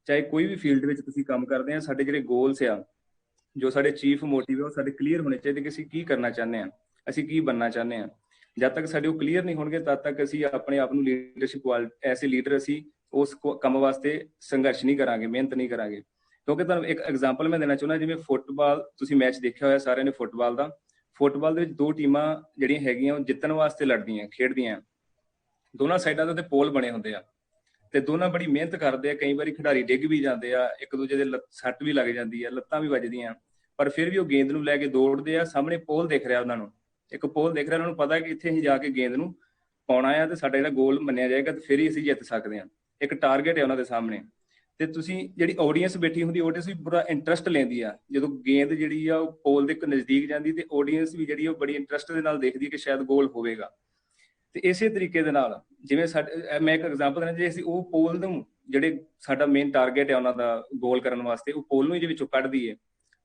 ਚਾਹੇ ਕੋਈ ਵੀ ਫੀਲਡ ਵਿੱਚ ਤੁਸੀਂ ਕੰਮ ਕਰਦੇ ਆ, ਸਾਡੇ ਜਿਹੜੇ ਗੋਲਸ ਆ, ਜੋ ਸਾਡੇ ਚੀਫ ਮੋਟਿਵ ਆ, ਉਹ ਸਾਡੇ ਕਲੀਅਰ ਹੋਣੇ ਚਾਹੀਦੇ ਕਿ ਅਸੀਂ ਕੀ ਕਰਨਾ ਚਾਹੁੰਦੇ ਆ, ਅਸੀਂ ਕੀ ਬਣਨਾ ਚਾਹੁੰਦੇ ਆ। ਜਦ ਤੱਕ ਸਾਡੇ ਉਹ ਕਲੀਅਰ ਨਹੀਂ ਹੋਣਗੇ ਤਦ ਤੱਕ ਅਸੀਂ ਆਪਣੇ ਆਪ ਨੂੰ ਲੀਡਰਸ਼ਿਪ ਐਸੇ ਲੀਡਰ ਅਸੀਂ ਉਸ ਕੰਮ ਵਾਸਤੇ ਸੰਘਰਸ਼ ਨਹੀਂ ਕਰਾਂਗੇ, ਮਿਹਨਤ ਨਹੀਂ ਕਰਾਂਗੇ। ਕਿਉਂਕਿ ਤੁਹਾਨੂੰ ਇੱਕ ਐਗਜ਼ਾਮਪਲ ਮੈਂ ਦੇਣਾ ਚਾਹੁੰਦਾ, ਜਿਵੇਂ ਫੁੱਟਬਾਲ ਤੁਸੀਂ ਮੈਚ ਦੇਖਿਆ ਹੋਇਆ ਸਾਰਿਆਂ ਨੇ ਫੁੱਟਬਾਲ ਦੇ ਵਿੱਚ ਦੋ ਟੀਮਾਂ ਜਿਹੜੀਆਂ ਹੈਗੀਆਂ ਉਹ ਜਿੱਤਣ ਵਾਸਤੇ ਲੜਦੀਆਂ ਖੇਡਦੀਆਂ, ਦੋਨਾਂ ਸਾਈਡਾਂ ਦੇ ਪੋਲ ਬਣੇ ਹੁੰਦੇ ਆ ਤੇ ਦੋਨਾਂ ਬੜੀ ਮਿਹਨਤ ਕਰਦੇ ਆ। ਕਈ ਵਾਰੀ ਖਿਡਾਰੀ ਡਿੱਗ ਵੀ ਜਾਂਦੇ ਆ, ਇੱਕ ਦੂਜੇ ਦੇ ਸੱਟ ਵੀ ਲੱਗ ਜਾਂਦੀ ਆ, ਲੱਤਾਂ ਵੀ ਵੱਜਦੀਆਂ, ਪਰ ਫਿਰ ਵੀ ਉਹ ਗੇਂਦ ਨੂੰ ਲੈ ਕੇ ਦੌੜਦੇ ਆ। ਸਾਹਮਣੇ ਪੋਲ ਦਿਖ ਰਿਹਾ ਉਹਨਾਂ ਨੂੰ, ਇੱਕ ਪੋਲ ਦਿਖ ਰਿਹਾ, ਉਹਨਾਂ ਨੂੰ ਪਤਾ ਕਿ ਇੱਥੇ ਅਸੀਂ ਜਾ ਕੇ ਗੇਂਦ ਨੂੰ ਪਾਉਣਾ ਆ ਤੇ ਸਾਡਾ ਜਿਹੜਾ ਗੋਲ ਮੰਨਿਆ ਜਾਏਗਾ ਤੇ ਫਿਰ ਹੀ ਅਸੀਂ ਜਿੱਤ ਸਕਦੇ ਹਾਂ। ਇੱਕ ਟਾਰਗੇਟ ਹੈ ਉਹਨਾਂ ਦੇ ਸਾਹਮਣੇ। ਤੇ ਤੁਸੀਂ ਜਿਹੜੀ ਆਡੀਅנס ਬੈਠੀ ਹੁੰਦੀ, ਆਡੀਅנס ਵੀ ਬੜਾ ਇੰਟਰਸਟ ਲੈਂਦੀ ਆ ਜਦੋਂ ਗੇਂਦ ਜਿਹੜੀ ਆ ਉਹ ਪੋਲ ਦੇ ਨਜ਼ਦੀਕ ਜਾਂਦੀ, ਤੇ ਆਡੀਅנס ਵੀ ਜਿਹੜੀ ਉਹ ਬੜੀ ਇੰਟਰਸਟ ਦੇ ਨਾਲ ਦੇਖਦੀ ਕਿ ਸ਼ਾਇਦ ਗੋਲ ਹੋਵੇਗਾ। ਤੇ ਇਸੇ ਤਰੀਕੇ ਦੇ ਨਾਲ ਜਿਵੇਂ ਮੈਂ ਇੱਕ ਐਗਜ਼ਾਮਪਲ ਦੇਣਾ, ਜੇ ਅਸੀਂ ਉਹ ਪੋਲ ਨੂੰ ਜਿਹੜੇ ਸਾਡਾ ਮੇਨ ਟਾਰਗੇਟ ਹੈ ਉਹਨਾਂ ਦਾ ਗੋਲ ਕਰਨ ਵਾਸਤੇ, ਉਹ ਪੋਲ ਨੂੰ ਇਹਦੇ ਵਿੱਚੋਂ ਕੱਢ ਦਈਏ,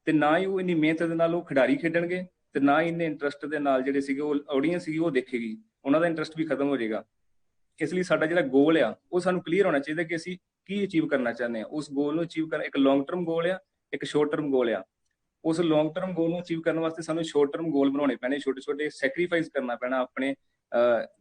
ਤੇ ਨਾ ਹੀ ਉਹ ਇੰਨੀ ਮਿਹਨਤ ਦੇ ਨਾਲ ਉਹ ਖਿਡਾਰੀ ਖੇਡਣਗੇ, ਤੇ ਨਾ ਹੀ ਇੰਨੇ ਇੰਟਰਸਟ ਦੇ ਨਾਲ ਜਿਹੜੇ ਸੀਗੇ ਉਹ ਆਡੀਅנס ਸੀਗੀ ਉਹ ਦੇਖੇਗੀ, ਉਹਨਾਂ ਦਾ ਇੰਟਰਸਟ ਵੀ ਖਤਮ ਹੋ ਜਾਏਗਾ। ਇਸ ਲਈ ਸਾਡਾ ਜਿਹੜਾ ਗੋਲ ਆ ਉਹ ਸਾਨੂੰ ਕਲੀਅਰ ਹੋਣਾ ਚਾਹੀਦਾ ਕਿ ਅਸੀਂ ਕੀ ਅਚੀਵ ਕਰਨਾ ਚਾਹੁੰਦੇ ਹਾਂ। ਉਸ ਗੋਲ ਨੂੰ ਅਚੀਵ ਕਰਨਾ, ਇੱਕ ਲੌਂਗ ਟਰਮ ਗੋਲ ਆ, ਇੱਕ ਸ਼ੋਰਟ ਟਰਮ ਗੋਲ ਆ। ਉਸ ਲੌਂਗ ਟਰਮ ਗੋਲ ਨੂੰ ਅਚੀਵ ਕਰਨ ਵਾਸਤੇ ਸਾਨੂੰ ਸ਼ੋਰਟ ਟਰਮ ਗੋਲ ਬਣਾਉਣੇ ਪੈਣੇ, ਛੋਟੇ ਛੋਟੇ ਸੈਕਰੀਫਾਈਸ ਕਰਨਾ ਪੈਣਾ, ਆਪਣੇ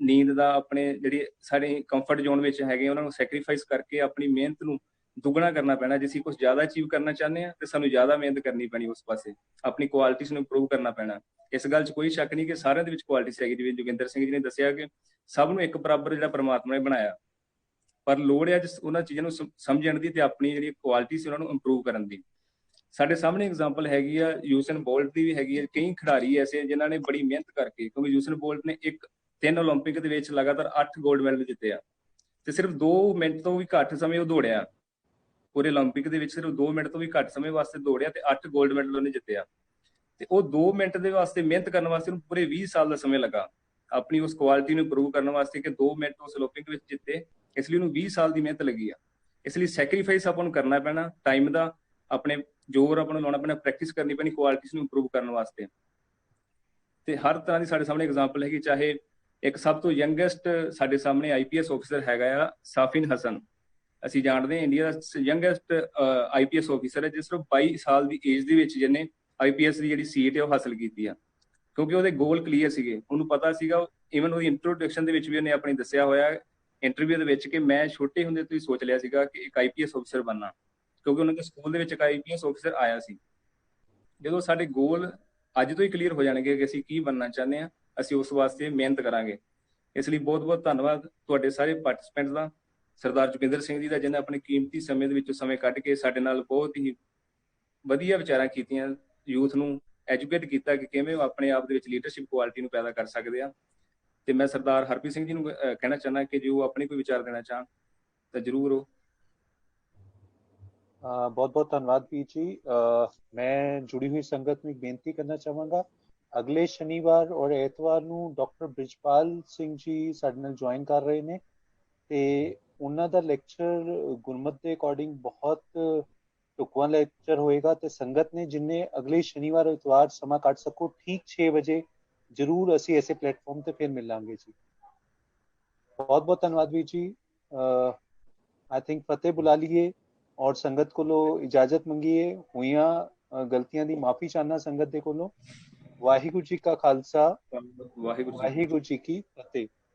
ਨੀਂਦ ਦਾ, ਆਪਣੇ ਜਿਹੜੀ ਸਾਡੇ ਕੰਫਰਟ ਜ਼ੋਨ ਵਿੱਚ ਹੈਗੇ ਉਹਨਾਂ ਨੂੰ ਸੈਕਰੀਫਾਈਸ ਕਰਕੇ ਆਪਣੀ ਮਿਹਨਤ ਨੂੰ ਦੁੱਗਣਾ ਕਰਨਾ ਪੈਣਾ। ਜੇ ਅਸੀਂ ਕੁਝ ਜ਼ਿਆਦਾ ਅਚੀਵ ਕਰਨਾ ਚਾਹੁੰਦੇ ਹਾਂ ਤੇ ਸਾਨੂੰ ਜ਼ਿਆਦਾ ਮਿਹਨਤ ਕਰਨੀ ਪੈਣੀ ਉਸ ਪਾਸੇ, ਆਪਣੀ ਕੁਆਲਿਟੀਜ਼ ਨੂੰ ਇੰਪਰੂਵ ਕਰਨਾ ਪੈਣਾ। ਇਸ ਗੱਲ 'ਚ ਕੋਈ ਸ਼ੱਕ ਨਹੀਂ ਕਿ ਸਾਰਿਆਂ ਦੇ ਵਿੱਚ ਕੁਆਲਿਟੀਜ਼ ਹੈਗੀ, ਜਿਵੇਂ ਜੋਗਿੰਦਰ ਸਿੰਘ ਜੀ ਨੇ ਦੱਸਿਆ ਕਿ ਸਭ ਨੂੰ ਇੱਕ ਬਰਾਬਰ ਜਿਹੜਾ ਪਰਮਾਤਮਾ ਨੇ ਬਣਾਇਆ, ਪਰ ਲੋੜ ਹੈ ਉਹਨਾਂ ਚੀਜ਼ਾਂ ਨੂੰ ਸਮਝਣ ਦੀ ਤੇ ਆਪਣੀ ਜਿਹੜੀ ਕੁਆਲਿਟੀ ਸੀ ਉਹਨਾਂ ਨੂੰ ਇੰਪਰੂਵ ਕਰਨ ਦੀ। ਸਾਡੇ ਸਾਹਮਣੇ ਐਗਜ਼ਾਮਪਲ ਹੈਗੀ ਆ ਯੂਸੇਨ ਬੋਲਟ ਦੀ ਵੀ ਹੈਗੀ ਹੈ। ਕਈ ਖਿਡਾਰੀ ਐਸੇ ਜਿਨ੍ਹਾਂ ਨੇ ਬੜੀ ਮਿਹਨਤ ਕਰਕੇ, ਕਿਉਂਕਿ ਯੂਸੇਨ ਬੋਲਟ ਨੇ 3 ਓਲੰਪਿਕ ਦੇ ਵਿੱਚ ਲਗਾਤਾਰ 8 ਗੋਲਡ ਮੈਡਲ ਜਿੱਤੇ ਆ, ਤੇ ਸਿਰਫ 2 ਮਿੰਟ ਤੋਂ ਵੀ ਘੱਟ ਸਮੇਂ ਉਹ ਦੌੜਿਆ, ਪੂਰੇ ਓਲੰਪਿਕ ਦੇ ਵਿੱਚ ਸਿਰਫ 2 ਮਿੰਟ ਤੋਂ ਵੀ ਘੱਟ ਸਮੇਂ ਵਾਸਤੇ ਦੌੜਿਆ ਤੇ 8 ਗੋਲਡ ਮੈਡਲ ਉਹਨੇ ਜਿੱਤਿਆ। ਤੇ ਉਹ 2 ਮਿੰਟ ਦੇ ਵਾਸਤੇ ਮਿਹਨਤ ਕਰਨ ਵਾਸਤੇ ਉਹਨੂੰ ਪੂਰੇ 20 ਸਾਲ ਦਾ ਸਮੇਂ ਲੱਗਾ ਆਪਣੀ ਉਸ ਕੁਆਲਿਟੀ ਨੂੰ ਇੰਪਰੂਵ ਕਰਨ ਵਾਸਤੇ, ਕਿ 2 ਮਿੰਟ ਉਸ ਓਲੰਪਿਕ ਵਿੱਚ ਜਿੱਤੇ। ਇਸ ਲਈ ਉਹਨੂੰ 20 ਸਾਲ ਦੀ ਮਿਹਨਤ ਲੱਗੀ ਆ। ਇਸ ਲਈ ਸੈਕਰੀਫਾਈਸ ਆਪਾਂ ਨੂੰ ਕਰਨਾ ਪੈਣਾ ਟਾਈਮ ਦਾ, ਆਪਣੇ ਜ਼ੋਰ ਆਪਾਂ ਨੂੰ ਲਾਉਣਾ ਪੈਣਾ, ਪ੍ਰੈਕਟਿਸ ਕਰਨੀ ਪੈਣੀ ਕੁਆਲਿਟੀਜ਼ ਨੂੰ ਇੰਪਰੂਵ ਕਰਨ ਵਾਸਤੇ। ਤੇ ਹਰ ਤਰ੍ਹਾਂ ਦੀ ਸਾਡੇ ਸਾਹਮਣੇ ਐਗਜ਼ਾਮਪਲ ਹੈਗੀ, ਚਾਹੇ ਇੱਕ ਸਭ ਤੋਂ ਯੰਗੈਸਟ ਸਾਡੇ ਸਾਹਮਣੇ IPS ਆਫੀਸਰ ਹੈਗਾ ਆ ਸਾਫਿਨ ਹਸਨ। ਅਸੀਂ ਜਾਣਦੇ ਹਾਂ ਇੰਡੀਆ ਦਾ ਯੰਗੈਸਟ IPS ਆਫੀਸਰ ਹੈ, ਜਿਸ ਸਿਰਫ 22 ਸਾਲ ਦੀ ਏਜ ਦੇ ਵਿੱਚ ਜਿਹਨੇ IPS ਦੀ ਜਿਹੜੀ ਸੀਟ ਹੈ ਉਹ ਹਾਸਲ ਕੀਤੀ ਆ, ਕਿਉਂਕਿ ਉਹਦੇ ਗੋਲ ਕਲੀਅਰ ਸੀਗੇ, ਉਹਨੂੰ ਪਤਾ ਸੀਗਾ। ਈਵਨ ਉਹਦੀ ਇੰਟਰੋਡਕਸ਼ਨ ਦੇ ਵਿੱਚ ਵੀ ਉਹਨੇ ਆਪਣੀ ਦੱਸਿਆ ਹੋਇਆ ਇੰਟਰਵਿਊ ਦੇ ਵਿੱਚ ਕਿ ਮੈਂ ਛੋਟੇ ਹੁੰਦੇ ਤੋਂ ਹੀ ਸੋਚ ਲਿਆ ਸੀਗਾ ਕਿ ਇੱਕ IPS ਆਫੀਸਰ ਬਣਨਾ, ਕਿਉਂਕਿ ਉਹਨਾਂ ਦੇ ਸਕੂਲ ਦੇ ਵਿੱਚ ਇੱਕ IPS ਆਫੀਸਰ ਆਇਆ ਸੀ। ਜਦੋਂ ਸਾਡੇ ਗੋਲ ਅੱਜ ਤੋਂ ਹੀ ਕਲੀਅਰ ਹੋ ਜਾਣਗੇ ਕਿ ਅਸੀਂ ਕੀ ਬਣਨਾ ਚਾਹੁੰਦੇ ਹਾਂ, ਅਸੀਂ ਉਸ ਵਾਸਤੇ ਮਿਹਨਤ ਕਰਾਂਗੇ। ਇਸ ਲਈ ਬਹੁਤ ਬਹੁਤ ਧੰਨਵਾਦ ਤੁਹਾਡੇ ਸਾਰੇ ਪਾਰਟਿਸਪੈਂਟਸ ਦਾ, ਸਰਦਾਰ ਜੋਗਿੰਦਰ ਸਿੰਘ ਜੀ ਦਾ, ਜਿਹਨੇ ਆਪਣੇ ਕੀਮਤੀ ਸਮੇਂ ਦੇ ਵਿੱਚੋਂ ਸਮੇਂ ਕੱਢ ਕੇ ਸਾਡੇ ਨਾਲ ਬਹੁਤ ਹੀ ਵਧੀਆ ਵਿਚਾਰਾਂ ਕੀਤੀਆਂ, ਯੂਥ ਨੂੰ ਐਜੂਕੇਟ ਕੀਤਾ ਕਿ ਕਿਵੇਂ ਉਹ ਆਪਣੇ ਆਪ ਦੇ ਵਿੱਚ ਲੀਡਰਸ਼ਿਪ ਕੁਆਲਿਟੀ ਨੂੰ ਪੈਦਾ ਕਰ ਸਕਦੇ ਆ। ਤੇ ਮੈਂ ਸਰਦਾਰ ਹਰਪ੍ਰੀਤ ਸਿੰਘ ਜੀ ਨੂੰ ਕਹਿਣਾ ਚਾਹੁੰਦਾ ਕਿ ਜੋ ਆਪਣੇ ਕੋਈ ਵਿਚਾਰ ਦੇਣਾ ਚਾਹਣ ਤਾਂ ਜ਼ਰੂਰ ਉਹ। ਬਹੁਤ ਬਹੁਤ ਧੰਨਵਾਦ ਵੀਰ ਜੀ। ਮੈਂ ਜੁੜੀ ਹੋਈ ਸੰਗਤ ਨੂੰ ਇੱਕ ਬੇਨਤੀ ਕਰਨਾ ਚਾਹਾਂਗਾ, ਅਗਲੇ ਸ਼ਨੀਵਾਰ ਔਰ ਐਤਵਾਰ ਨੂੰ ਡਾਕਟਰ ਬ੍ਰਿਜਪਾਲ ਸਿੰਘ ਜੀ ਸਾਡੇ ਨਾਲ ਜੁਆਇਨ ਕਰ ਰਹੇ ਨੇ, ਤੇ ਉਹਨਾਂ ਦਾ ਲੈਕਚਰ ਗੁਰਮਤ ਦੇ ਅਕੋਰਡਿੰਗ ਬਹੁਤ ਢੁਕਵਾਂ ਲੈਕਚਰ ਹੋਏਗਾ। ਤੇ ਸੰਗਤ ਨੇ ਜਿੰਨੇ ਅਗਲੇ ਸ਼ਨੀਵਾਰ ਐਤਵਾਰ ਸਮਾਂ ਕੱਢ ਸਕੋ, ਠੀਕ 6 ਵਜੇ ਜ਼ਰੂਰ ਅਸੀਂ ਐਸੇ ਪਲੇਟਫਾਰਮ ਤੇ ਫਿਰ ਮਿਲਾਂਗੇ ਜੀ। ਬਹੁਤ ਬਹੁਤ ਧੰਨਵਾਦ ਵੀਰ ਜੀ। आई थिंक फतेह बुला लीए और संगत कोलों इजाजत मंगीए। हुईਆਂ गलतियां दी माफी चाहना संगत दे कोलों। वाहिगुरु जी का खालसा ਵਾਹਿਗੁਰੂ ਜੀ ਕੀ वाहिगुरु जी की फतेह।